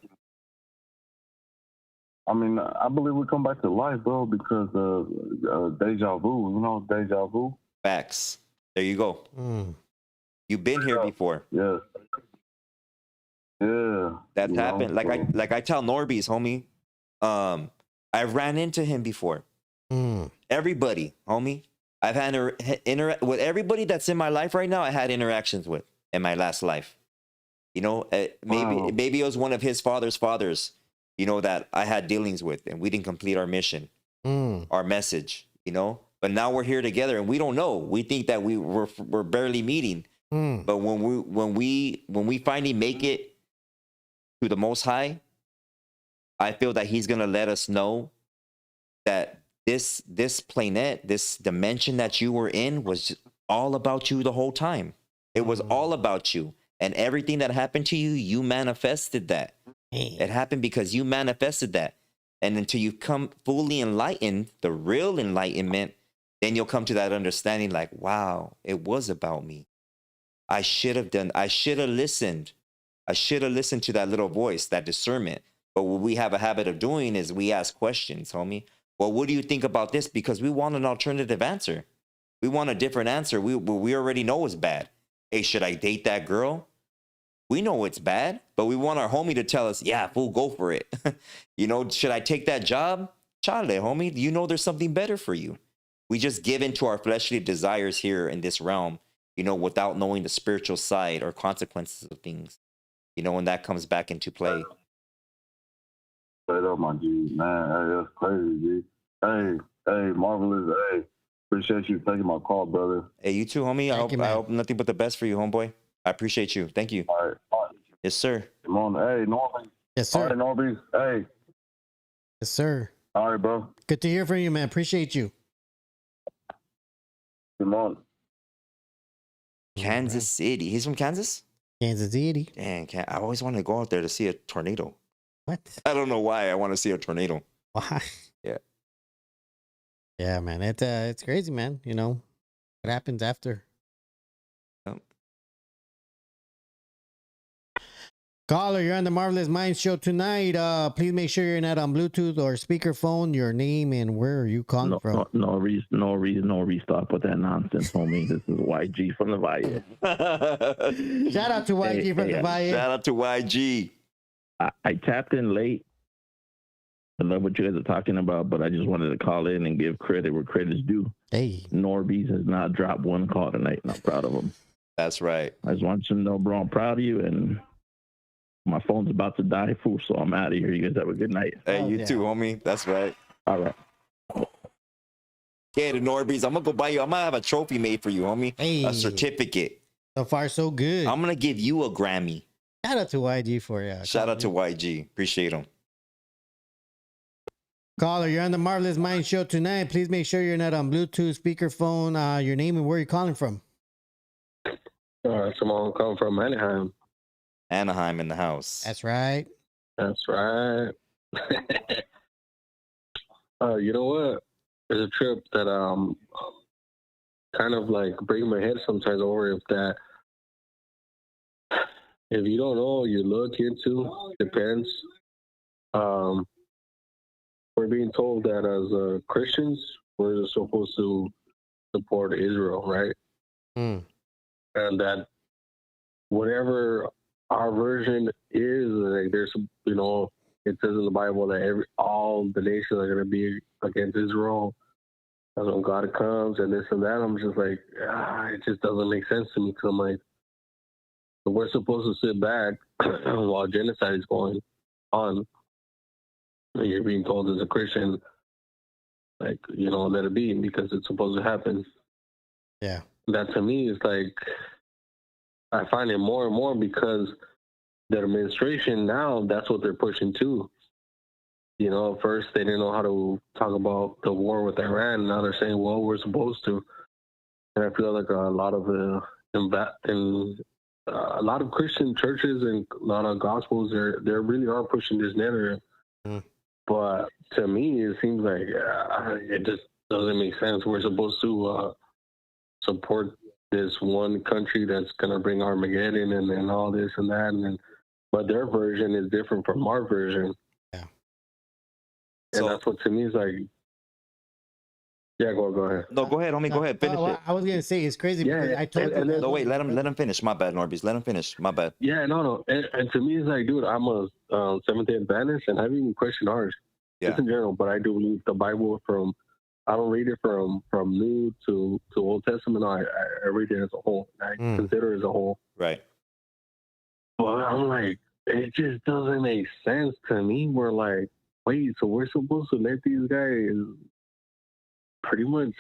[SPEAKER 6] I mean, I believe we come back to life, bro, because deja vu. You know, deja vu.
[SPEAKER 1] Facts. There you go. You've been here before.
[SPEAKER 6] Yeah. Yeah.
[SPEAKER 1] That happened. Like I tell NORBEEZ, homie. I ran into him before. Everybody, homie. I've had with everybody that's in my life right now. I had interactions with in my last life. You know, maybe it was one of his father's fathers. You know, that I had dealings with, and we didn't complete our mission, our message. You know, but now we're here together, and we don't know. We think that we're barely meeting, but when we finally make it to the Most High, I feel that He's gonna let us know that this planet, this dimension that you were in, was all about you the whole time. It was all about you, and everything that happened to you, you manifested that. It happened because you manifested that. And until you come fully enlightened, the real enlightenment, then you'll come to that understanding like, wow, it was about me. I should have listened. I should have listened to that little voice, that discernment. But what we have a habit of doing is we ask questions, homie. Well, what do you think about this? Because we want an alternative answer. We want a different answer. We already know it's bad. Hey, should I date that girl? We know it's bad, but we want our homie to tell us, yeah, fool, go for it. You know, should I take that job? Chale, homie, you know there's something better for you. We just give into our fleshly desires here in this realm, you know, without knowing the spiritual side or consequences of things, you know, when that comes back into play.
[SPEAKER 6] Straight up, my G, man. Hey, that's crazy, G. Hey, marvelous. Hey, appreciate you taking my call, brother.
[SPEAKER 1] Hey, you too, homie. I hope nothing but the best for you, homeboy. I appreciate you. Thank you.
[SPEAKER 6] All right.
[SPEAKER 1] Yes, sir.
[SPEAKER 6] Come on. Hey, NORBEEZ.
[SPEAKER 2] Yes, sir.
[SPEAKER 6] All right, NORBEEZ. Hey.
[SPEAKER 2] Yes, sir.
[SPEAKER 6] All right, bro.
[SPEAKER 2] Good to hear from you, man. Appreciate you.
[SPEAKER 6] Come on.
[SPEAKER 1] Kansas City. He's from Kansas?
[SPEAKER 2] Kansas City.
[SPEAKER 1] Dang, I always wanted to go out there to see a tornado.
[SPEAKER 2] What?
[SPEAKER 1] I don't know why I want to see a tornado.
[SPEAKER 2] Why?
[SPEAKER 1] Yeah.
[SPEAKER 2] Yeah, man. It's crazy, man. You know, what happens after?
[SPEAKER 1] Yep.
[SPEAKER 2] Caller, you're on the Marvelous Minds show tonight. Please make sure you're not on Bluetooth or speakerphone. Your name and where are you calling from?
[SPEAKER 7] No reason. Stop with that nonsense, homie. This is YG from the Valle.
[SPEAKER 2] Shout out to YG from the Valle.
[SPEAKER 1] Shout out to YG.
[SPEAKER 7] I tapped in late. I love what you guys are talking about, but I just wanted to call in and give credit where credit's due.
[SPEAKER 2] Hey.
[SPEAKER 7] NORBEEZ has not dropped one call tonight, and I'm proud of him.
[SPEAKER 1] That's right.
[SPEAKER 7] I just want you to know, bro, I'm proud of you, and My phone's about to die, fool, so I'm out of here. You guys have a good night.
[SPEAKER 1] Hey,
[SPEAKER 2] Oh,
[SPEAKER 1] you
[SPEAKER 2] yeah.
[SPEAKER 1] too, homie. That's right.
[SPEAKER 7] All right.
[SPEAKER 1] Yeah, the NORBEEZ. I'm gonna go buy you. I'm gonna have a trophy made for you, homie.
[SPEAKER 2] Hey.
[SPEAKER 1] A certificate.
[SPEAKER 2] So far, so good.
[SPEAKER 1] I'm gonna give you a Grammy.
[SPEAKER 2] Shout out to YG for
[SPEAKER 1] Shout out to YG. Appreciate him.
[SPEAKER 2] Caller, you're on the Marvelous Mind Show tonight. Please make sure you're not on Bluetooth, speakerphone, your name and where you're calling from.
[SPEAKER 8] Simone come from Anaheim.
[SPEAKER 1] Anaheim in the house.
[SPEAKER 2] That's right.
[SPEAKER 8] That's right. You know what? There's a trip that kind of like break my head sometimes over if you don't know, you look into. Depends. We're being told that as Christians, we're supposed to support Israel, right?
[SPEAKER 2] Mm.
[SPEAKER 8] And that whatever our version is, like there's, you know, it says in the Bible that all the nations are going to be against Israel. That's when God comes and this and that. I'm just like, it just doesn't make sense to me because I'm like, we're supposed to sit back while genocide is going on. And you're being told as a Christian, like, you know, let it be because it's supposed to happen.
[SPEAKER 2] Yeah.
[SPEAKER 8] That to me is like, I find it more and more because the administration now, that's what they're pushing too. You know, at first they didn't know how to talk about the war with Iran. And now they're saying, well, we're supposed to. And I feel like a lot of a lot of Christian churches and a lot of gospels, they really are pushing this narrative.
[SPEAKER 2] Mm.
[SPEAKER 8] But to me, it seems like it just doesn't make sense. We're supposed to support this one country that's going to bring Armageddon and all this and that. But their version is different from our version.
[SPEAKER 2] Yeah.
[SPEAKER 8] And that's what to me is like, yeah, go ahead.
[SPEAKER 1] No, go ahead, homie. Go ahead. Finish it.
[SPEAKER 2] I was going to say, it's crazy because I told you.
[SPEAKER 1] No, wait. Let him finish. My bad, NORBEEZ. Let him finish. My bad.
[SPEAKER 8] Yeah, no. And to me, it's like, dude, I'm a Seventh-day Adventist, and I haven't even questioned ours.
[SPEAKER 1] Yeah.
[SPEAKER 8] Just in general, but I do believe the Bible I don't read it from New to Old Testament. I read it as a whole. I consider it as a whole.
[SPEAKER 1] Right.
[SPEAKER 8] But I'm like, it just doesn't make sense to me. We're like, wait, so we're supposed to let these guys pretty much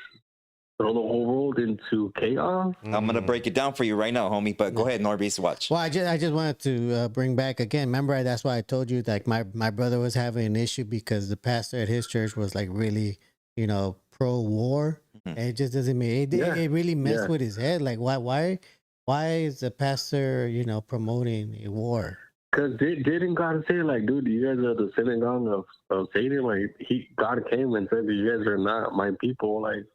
[SPEAKER 8] throw the whole world into chaos?
[SPEAKER 1] I'm gonna break it down for you right now, homie. But go ahead, NORBEEZ. Watch.
[SPEAKER 2] Well, I just wanted to bring back again. Remember, that's why I told you like my brother was having an issue because the pastor at his church was like really, you know, pro-war. And it just doesn't make it really messed with his head. Like why is the pastor, you know, promoting a war?
[SPEAKER 8] Because didn't God say, like, dude, you guys are the synagogue of Satan? Like, God came and said that you guys are not my people. Like,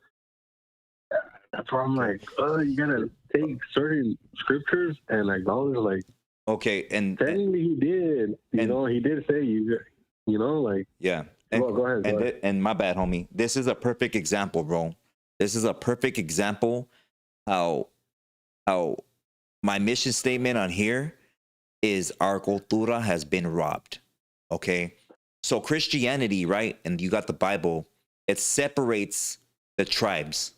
[SPEAKER 8] that's where I'm like, you gotta take certain scriptures and acknowledge, like,
[SPEAKER 1] okay, and
[SPEAKER 8] technically he did, you know, he did say you know, like,
[SPEAKER 1] yeah. And,
[SPEAKER 8] go ahead.
[SPEAKER 1] And my bad, homie. This is a perfect example, bro. This is a perfect example how my mission statement on here is our cultura has been robbed. Okay, so Christianity, right? And you got the Bible. It separates the tribes.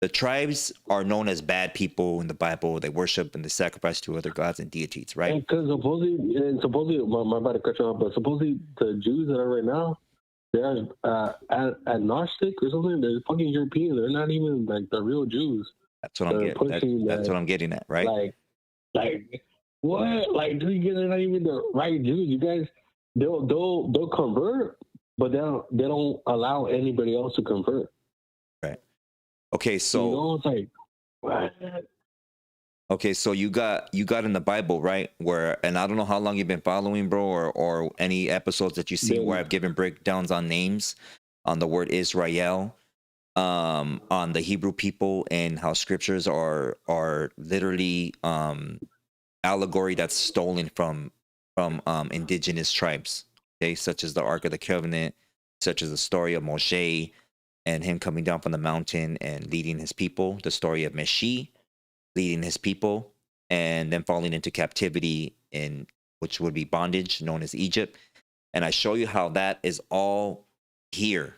[SPEAKER 1] The tribes are known as bad people in the Bible. They worship and they sacrifice to other gods and deities, right?
[SPEAKER 8] Because supposedly, my bad to cut you off, but supposedly the Jews that are right now, they're agnostic or something. They're fucking European. They're not even like the real Jews.
[SPEAKER 1] That's what I'm getting. That's what I'm getting at, right?
[SPEAKER 8] Like what? Like, you guys are not even the right Jews. You guys, they'll convert, but they don't allow anybody else to convert.
[SPEAKER 1] Right. Okay, so
[SPEAKER 8] you know, it's like what?
[SPEAKER 1] Okay, so you got in the Bible, right? Where, and I don't know how long you've been following, bro, or any episodes that you see where I've given breakdowns on names, on the word Israel, on the Hebrew people, and how scriptures are literally allegory that's stolen from indigenous tribes, okay, such as the Ark of the Covenant, such as the story of Moshe and him coming down from the mountain and leading his people, the story of Meshi leading his people and then falling into captivity, in which would be bondage, known as Egypt. And I show you how that is all here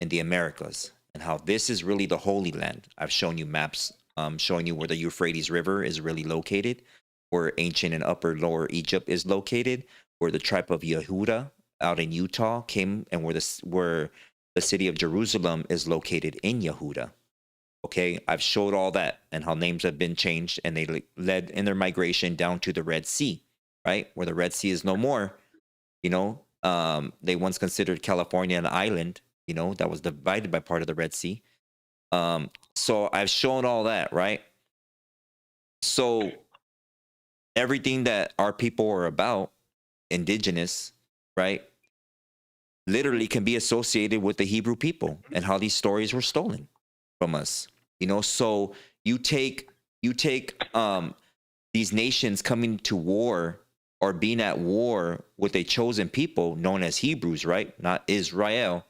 [SPEAKER 1] in the Americas and how this is really the Holy Land. I've shown you maps showing you where the Euphrates River is really located. where ancient and upper lower Egypt is located, where the tribe of Yehuda out in Utah came, and where the city of Jerusalem is located in Yehuda. Okay, I've showed all that and how names have been changed, and they led in their migration down to the Red Sea, right? Where the Red Sea is no more. You know, they once considered California an island, you know, that was divided by part of the Red Sea. So I've shown all that, right? So everything that our people are about, indigenous, right, literally can be associated with the Hebrew people and how these stories were stolen from us. You know, so you take these nations coming to war or being at war with a chosen people known as Hebrews, right? Not Israel,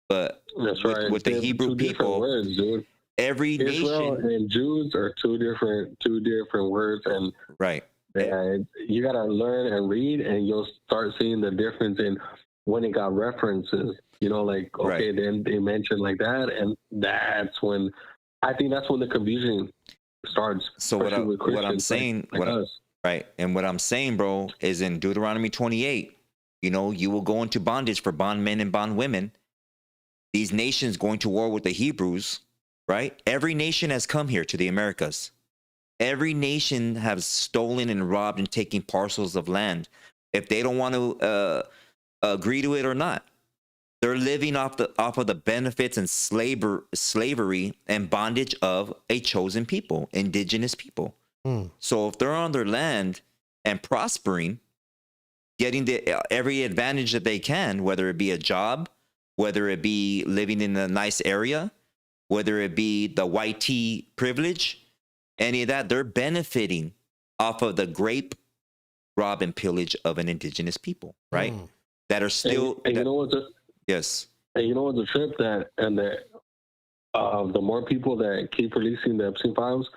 [SPEAKER 1] but
[SPEAKER 8] That's right.
[SPEAKER 1] with the Hebrew people.
[SPEAKER 8] Words, dude.
[SPEAKER 1] Every
[SPEAKER 8] Israel
[SPEAKER 1] nation
[SPEAKER 8] and Jews are two different words, and
[SPEAKER 1] right.
[SPEAKER 8] And you gotta learn and read, and you'll start seeing the difference in when it got references. You know, like okay,
[SPEAKER 1] Right.
[SPEAKER 8] then they mentioned like that, and that's when I think that's when the confusion starts.
[SPEAKER 1] So what I'm
[SPEAKER 8] Christians
[SPEAKER 1] saying,
[SPEAKER 8] like us.
[SPEAKER 1] right, and what I'm saying, bro, is in Deuteronomy 28, you know, you will go into bondage for bondmen and bondwomen. These nations going to war with the Hebrews, right? Every nation has come here to the Americas. Every nation has stolen and robbed and taken parcels of land. If they don't want to agree to it or not, they're living off of the benefits and slavery and bondage of a chosen people, indigenous people. So if they're on their land and prospering, getting every advantage that they can, whether it be a job, whether it be living in a nice area, whether it be the white tea privilege, any of that, they're benefiting off of the grape, rob, and pillage of an indigenous people, right? That are still.
[SPEAKER 8] And you know what's
[SPEAKER 1] yes.
[SPEAKER 8] And you know what's the trip the more people that keep releasing the Epstein files,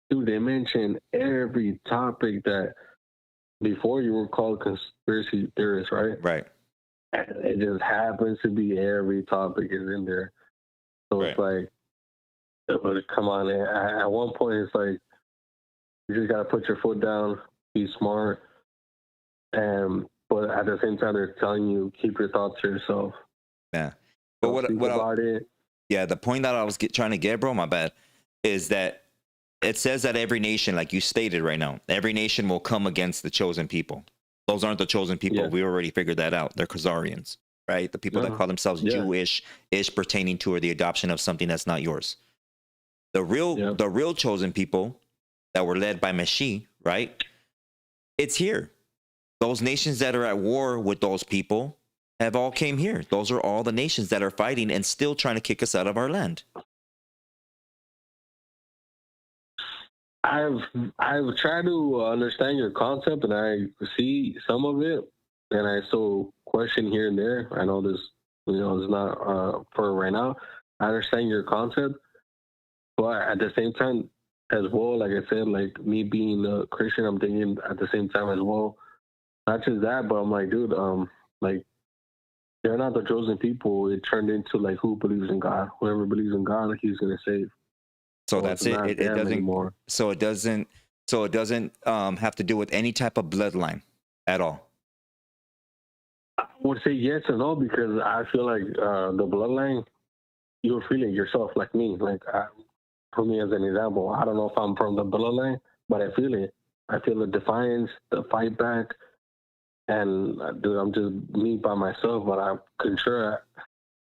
[SPEAKER 8] dude, they mention every topic that before you were called conspiracy theorists, right?
[SPEAKER 1] Right.
[SPEAKER 8] And it just happens to be every topic is in there. So it's like, come on. At one point, it's like, you just got to put your foot down, be smart. But at the same time, they're telling you, keep your thoughts to yourself.
[SPEAKER 1] Yeah. But the point that I was trying to get, bro, my bad, is that it says that every nation, like you stated right now, every nation will come against the chosen people. Those aren't the chosen people. Yeah. We already figured that out. They're Khazarians, right? The people that call themselves Jewish is pertaining to or the adoption of something that's not yours. The real chosen people that were led by Meshi, right? It's here. Those nations that are at war with those people have all came here. Those are all the nations that are fighting and still trying to kick us out of our land.
[SPEAKER 8] I've tried to understand your concept, and I see some of it, and I still question here and there. I know this, is not for right now. I understand your concept, but at the same time, as well, like I said, like me being a Christian, I'm thinking at the same time as well. Not just that, but I'm like, dude, like they're not the chosen people. It turned into like who believes in God. Whoever believes in God, He's gonna save.
[SPEAKER 1] So that's it. It doesn't. Anymore. So it doesn't. So it doesn't have to do with any type of bloodline at all.
[SPEAKER 8] I would say yes and no, because I feel like the bloodline, you'll feel it yourself, like me. Like for me, as an example, I don't know if I'm from the bloodline, but I feel it. I feel the defiance, the fight back, and dude, I'm just me by myself. But I'm sure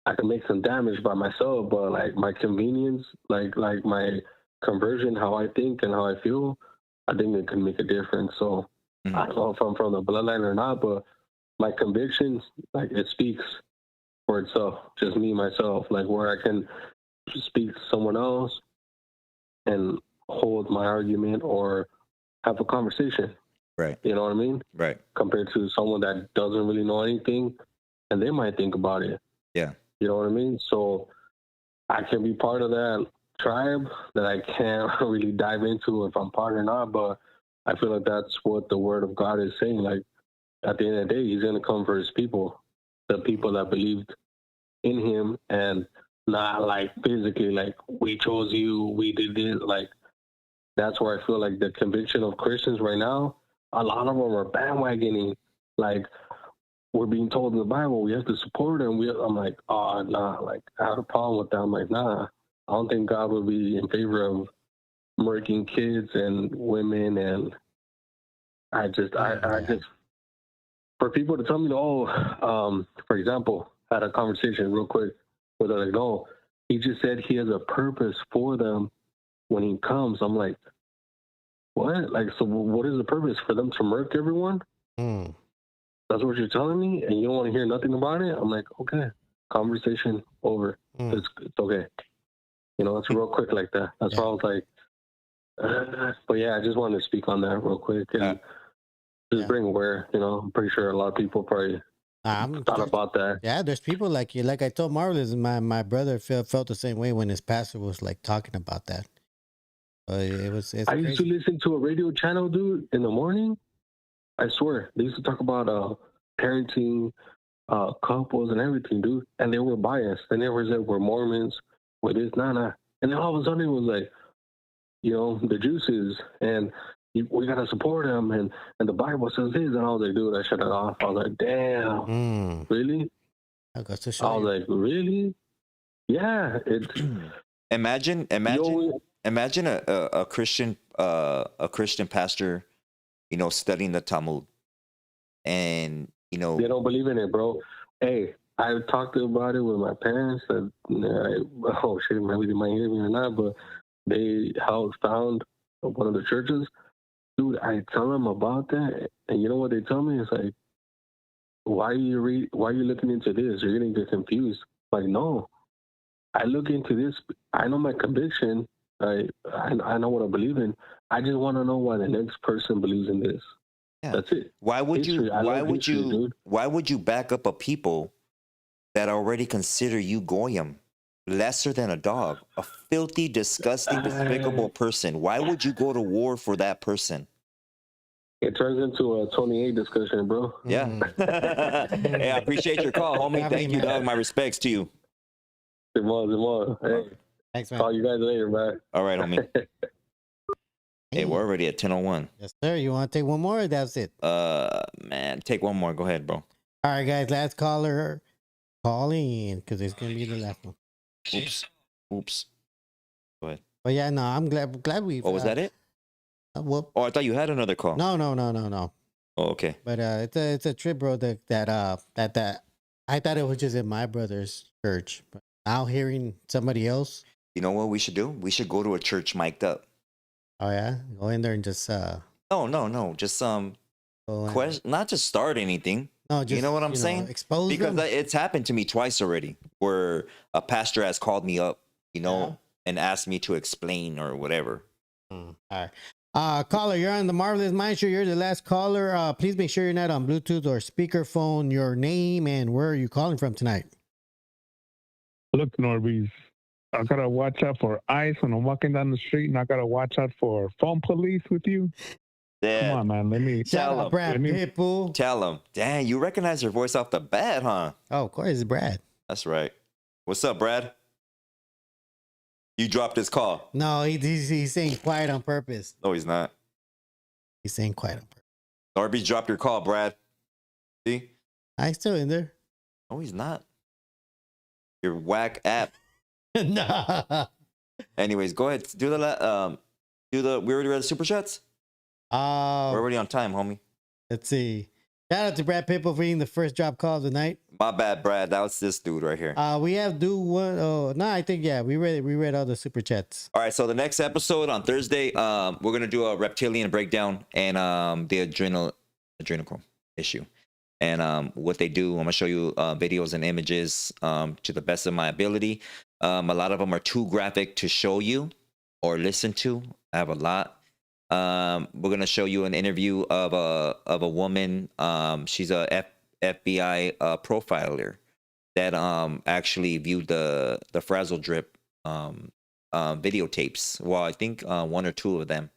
[SPEAKER 8] I can make some damage by myself, but like my convenience, like my conversion, how I think and how I feel, I think it can make a difference. So I don't know if I'm from the bloodline or not, but my convictions, like it speaks for itself. Just me, myself, like where I can speak to someone else and hold my argument or have a conversation.
[SPEAKER 1] Right.
[SPEAKER 8] You know what I mean?
[SPEAKER 1] Right.
[SPEAKER 8] Compared to someone that doesn't really know anything and they might think about it.
[SPEAKER 1] Yeah.
[SPEAKER 8] You know what I mean? So I can be part of that tribe that I can't really dive into if I'm part or not, but I feel like that's what the word of God is saying. Like at the end of the day, He's going to come for His people, the people that believed in Him, and not like physically, like we chose you, we did this. Like that's where I feel like the conviction of Christians right now, a lot of them are bandwagoning. Like, we're being told in the Bible we have to support them. I'm like, oh, nah. Like, I have a problem with that. I'm like, nah. I don't think God would be in favor of murking kids and women. And I just, for people to tell me, for example, I had a conversation real quick with like, no, he just said he has a purpose for them when he comes. I'm like, what? Like, so what is the purpose? For them to murk everyone? That's what you're telling me? And you don't want to hear nothing about it? I'm like, okay, conversation over. It's okay. You know, it's real quick like that. That's why I was like, but yeah, I just wanted to speak on that real quick and just bring aware. You know, I'm pretty sure a lot of people probably thought about that.
[SPEAKER 2] Yeah, there's people like you. Like I told Marvelous, my brother felt the same way when his pastor was like talking about that. I used
[SPEAKER 8] to listen to a radio channel, dude, in the morning. I swear, they used to talk about parenting, couples and everything, dude. And they were biased. They never said we're Mormons, we're this, nah. And then all of a sudden it was like, you know, the juices, and we got to support them, and the Bible says this. And I was like, dude, I shut it off. I was like, damn, really?
[SPEAKER 2] I was
[SPEAKER 8] like, really? Yeah.
[SPEAKER 1] Imagine a Christian pastor, you know, studying the Talmud, and you know
[SPEAKER 8] they don't believe in it, bro. Hey, I talked about it with my parents. That oh shit, maybe they might hear me or not, but they found one of the churches. Dude, I tell them about that, and you know what they tell me? It's like, why are you looking into this? You're gonna get confused. Like, no, I look into this. I know my conviction. I know what I believe in. I just want to know why the next person believes in this. Yeah. That's it.
[SPEAKER 1] Why would you back up a people that already consider you goyim, lesser than a dog, a filthy, disgusting, despicable person? Why would you go to war for that person?
[SPEAKER 8] It turns into a 28 discussion, bro.
[SPEAKER 1] Yeah. Hey, I appreciate your call, homie. Thank you, dog. My respects to you.
[SPEAKER 8] Hey.
[SPEAKER 2] Thanks, man.
[SPEAKER 8] Call you guys later, man.
[SPEAKER 1] All right, homie. Hey, we're already at 10:01.
[SPEAKER 2] Yes, sir. You want to take one more? Or that's it.
[SPEAKER 1] Man, take one more. Go ahead, bro.
[SPEAKER 2] All right, guys. Last caller, call in because it's gonna be the last one.
[SPEAKER 1] Oops. Go ahead.
[SPEAKER 2] But yeah, no, I'm glad we.
[SPEAKER 1] Oh, was that it?
[SPEAKER 2] Well,
[SPEAKER 1] I thought you had another call.
[SPEAKER 2] No.
[SPEAKER 1] Oh, okay.
[SPEAKER 2] But it's a trip, bro. That I thought it was just in my brother's church, but now hearing somebody else.
[SPEAKER 1] You know what we should do? We should go to a church mic'd up.
[SPEAKER 2] Oh yeah, go in there and just
[SPEAKER 1] No, just not to start anything.
[SPEAKER 2] No, just,
[SPEAKER 1] you know what I'm saying?
[SPEAKER 2] Expose
[SPEAKER 1] because
[SPEAKER 2] them.
[SPEAKER 1] It's happened to me twice already, where a pastor has called me up, you know, and asked me to explain or whatever.
[SPEAKER 2] All right. Caller, you're on the Marvelous Mind Show. You're the last caller. Please make sure you're not on Bluetooth or speakerphone. Your name and where are you calling from tonight?
[SPEAKER 9] Look, NORBEEZ, I gotta watch out for ICE when I'm walking down the street, and I gotta watch out for phone police with you.
[SPEAKER 1] Yeah.
[SPEAKER 9] Come on, man. Let me
[SPEAKER 1] tell him.
[SPEAKER 2] Brad Pitbull.
[SPEAKER 1] Tell him. Dang, you recognize your voice off the bat, huh?
[SPEAKER 2] Oh, of course, it's Brad.
[SPEAKER 1] That's right. What's up, Brad? You dropped his call.
[SPEAKER 2] No, he's saying quiet on purpose.
[SPEAKER 1] No, he's not.
[SPEAKER 2] He's saying quiet on purpose.
[SPEAKER 1] NORBEEZ dropped your call, Brad. See?
[SPEAKER 2] I'm still in there.
[SPEAKER 1] No, he's not. Your whack app.
[SPEAKER 2] Nah.
[SPEAKER 1] Anyways, go ahead. We already read the super chats? We're already on time, homie.
[SPEAKER 2] Let's see. Shout out to Brad Pitbull for being the first drop call of the night.
[SPEAKER 1] My bad, Brad. That was this dude right here.
[SPEAKER 2] We have I think we read all the super chats.
[SPEAKER 1] All right, so the next episode on Thursday, we're gonna do a reptilian breakdown and the adrenochrome issue. And what they do, I'm gonna show you videos and images to the best of my ability. A lot of them are too graphic to show you or listen to. I have a lot. We're gonna show you an interview of a woman. She's a FBI profiler that actually viewed the Frazzle Drip videotapes. Well, I think one or two of them,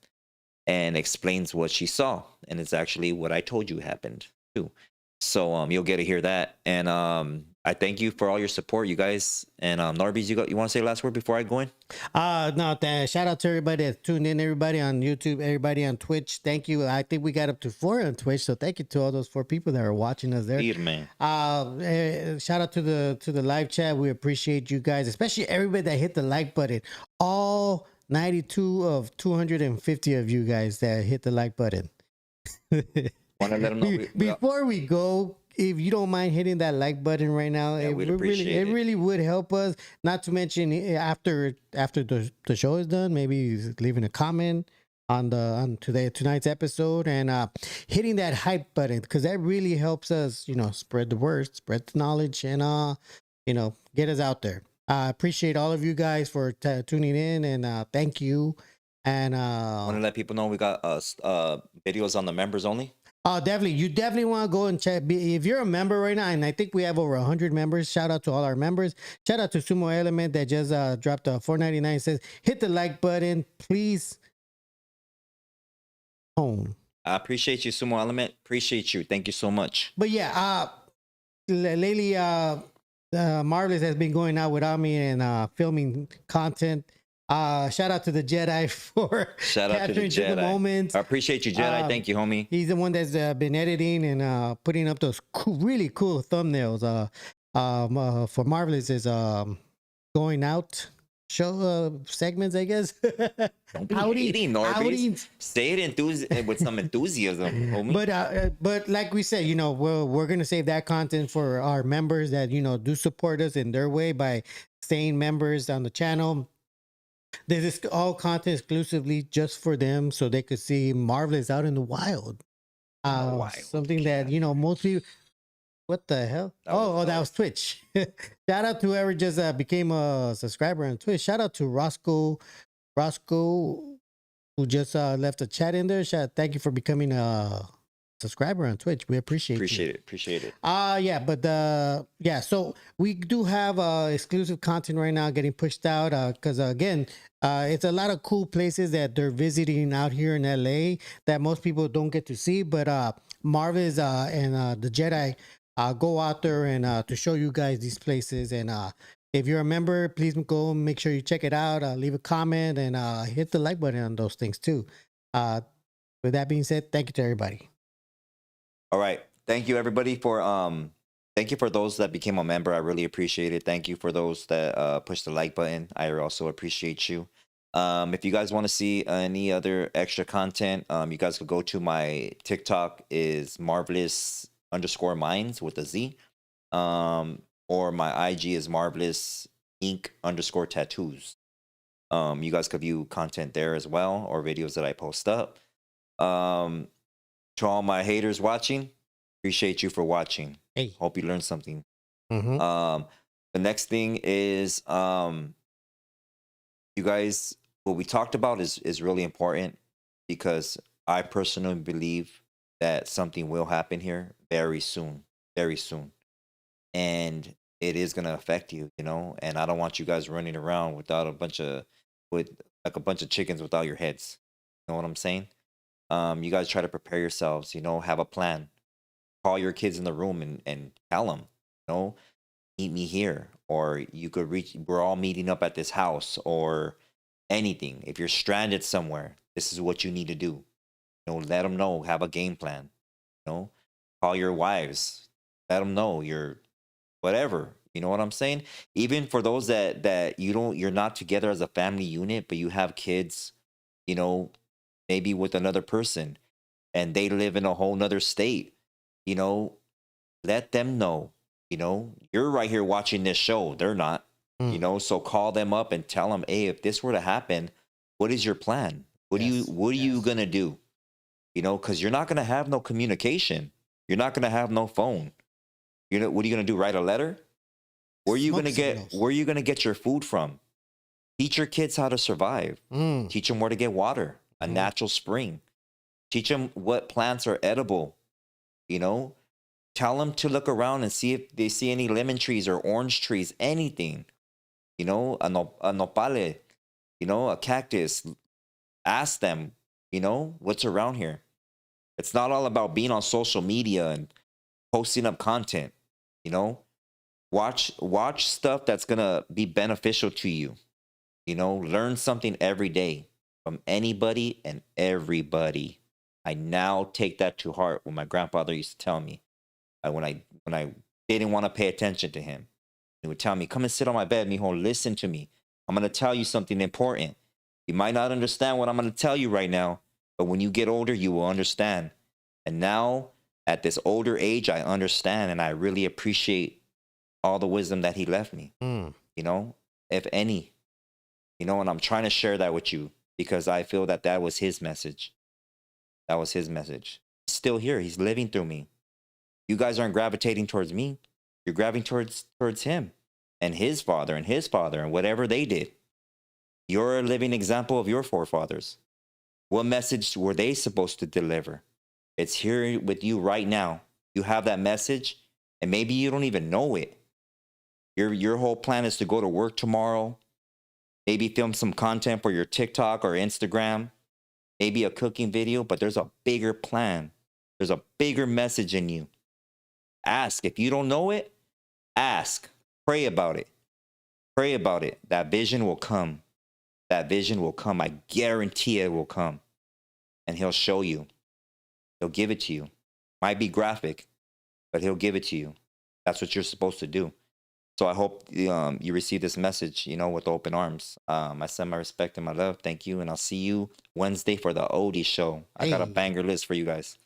[SPEAKER 1] and explains what she saw, and it's actually what I told you happened too. So you'll get to hear that. And I thank you for all your support, you guys. And NORBEEZ, you want to say the last word before I go in?
[SPEAKER 2] No, shout out to everybody that tuned in, everybody on YouTube, everybody on Twitch. Thank you. I think we got up to 4 on Twitch, so thank you to all those 4 people that are watching us there.
[SPEAKER 1] Man.
[SPEAKER 2] Shout out to the live chat. We appreciate you guys, especially everybody that hit the like button. All 92 of 250 of you guys that hit the like button.
[SPEAKER 1] Want to let them know
[SPEAKER 2] Before we go, if you don't mind hitting that like button right now,
[SPEAKER 1] Yeah,
[SPEAKER 2] it really would help us. Not to mention after the show is done, maybe leaving a comment on tonight's episode and hitting that hype button, because that really helps us, spread the word, spread the knowledge, and get us out there. I appreciate all of you guys for tuning in, and thank you. And
[SPEAKER 1] want to let people know we got videos on the members only.
[SPEAKER 2] Oh, definitely. You definitely want to go and check. If you're a member right now, and I think we have over 100 members, shout out to all our members. Shout out to Sumo Element that just dropped a $4.99. Says, hit the like button, please. Home.
[SPEAKER 1] I appreciate you, Sumo Element. Appreciate you. Thank you so much.
[SPEAKER 2] But yeah, lately, Marvelous has been going out without me and filming content. Shout out to the Jedi for capturing the moments.
[SPEAKER 1] I appreciate you, Jedi. Thank you, homie.
[SPEAKER 2] He's the one that's been editing and putting up those really cool thumbnails. For Marvelous is going out show segments, I guess.
[SPEAKER 1] Don't be hating, NORBEEZ. Say it with some enthusiasm, homie.
[SPEAKER 2] But like we said, we're gonna save that content for our members that do support us in their way by staying members on the channel. This is all content exclusively just for them, so they could see Marvelous out in the wild. Something that most people. What the hell? That was Twitch. Shout out to whoever just became a subscriber on Twitch. Shout out to Roscoe, who just left a chat in there. Thank you for becoming a subscriber on Twitch. We appreciate it.
[SPEAKER 1] Appreciate it.
[SPEAKER 2] So we do have exclusive content right now getting pushed out because again, it's a lot of cool places that they're visiting out here in LA that most people don't get to see. But Marvelous and the Jedi go out there and to show you guys these places. And if you're a member, please go make sure you check it out. Leave a comment and hit the like button on those things too. With that being said, thank you to everybody.
[SPEAKER 1] All right. Thank you, everybody, thank you for those that became a member. I really appreciate it. Thank you for those that pushed the like button. I also appreciate you. If you guys want to see any other extra content, you guys could go to my TikTok is marvelous_minds with a Z. Or my IG is marvelous_ink_tattoos. You guys could view content there as well, or videos that I post up. To all my haters watching, appreciate you for watching.
[SPEAKER 2] Hey,
[SPEAKER 1] hope you learned something.
[SPEAKER 2] Mm-hmm.
[SPEAKER 1] The next thing is you guys, what we talked about is really important, because I personally believe that something will happen here very soon, and it is going to affect you, and I don't want you guys running around without a bunch of chickens without your heads. You know what I'm saying? You guys try to prepare yourselves, have a plan. Call your kids in the room and tell them, meet me here, or you could we're all meeting up at this house, or anything. If you're stranded somewhere, this is what you need to do. Let them know, have a game plan. Call your wives, let them know you're whatever. You know what I'm saying? Even for those that you're not together as a family unit, but you have kids, maybe with another person, and they live in a whole nother state, let them know, you're right here watching this show. They're not, so call them up and tell them, hey, if this were to happen, what is your plan? What are you going to do? Cause you're not going to have no communication. You're not going to have no phone. What are you going to do? Write a letter? Where are you going to get your food from? Teach your kids how to survive. Teach them where to get water. A natural spring. Teach them what plants are edible. Tell them to look around and see if they see any lemon trees or orange trees, anything. A nopale, a cactus. Ask them, what's around here. It's not all about being on social media and posting up content, you know, watch stuff that's gonna be beneficial to you. You know, learn something every day from anybody and everybody. I now take that to heart. What my grandfather used to tell me, when I didn't want to pay attention to him, he would tell me, "Come and sit on my bed, mijo. Listen to me. I'm gonna tell you something important. You might not understand what I'm gonna tell you right now, but when you get older, you will understand." And now, at this older age, I understand, and I really appreciate all the wisdom that he left me. You know, if any. You know, and I'm trying to share that with you because I feel that that was his message. That was his message. He's still here. He's living through me. You guys aren't gravitating towards me. You're gravitating towards him and his father and whatever they did. You're a living example of your forefathers. What message were they supposed to deliver? It's here with you right now. You have that message, and maybe you don't even know it. Your whole plan is to go to work tomorrow, maybe film some content for your TikTok or Instagram, maybe a cooking video, but there's a bigger plan. There's a bigger message in you. Ask. If you don't know it, ask. Pray about it. Pray about it. That vision will come. That vision will come. I guarantee it will come. And he'll show you. He'll give it to you. Might be graphic, but he'll give it to you. That's what you're supposed to do. So I hope you receive this message, you know, with open arms. I send my respect and my love. Thank you. And I'll see you Wednesday for the Odie show. I got a banger list for you guys.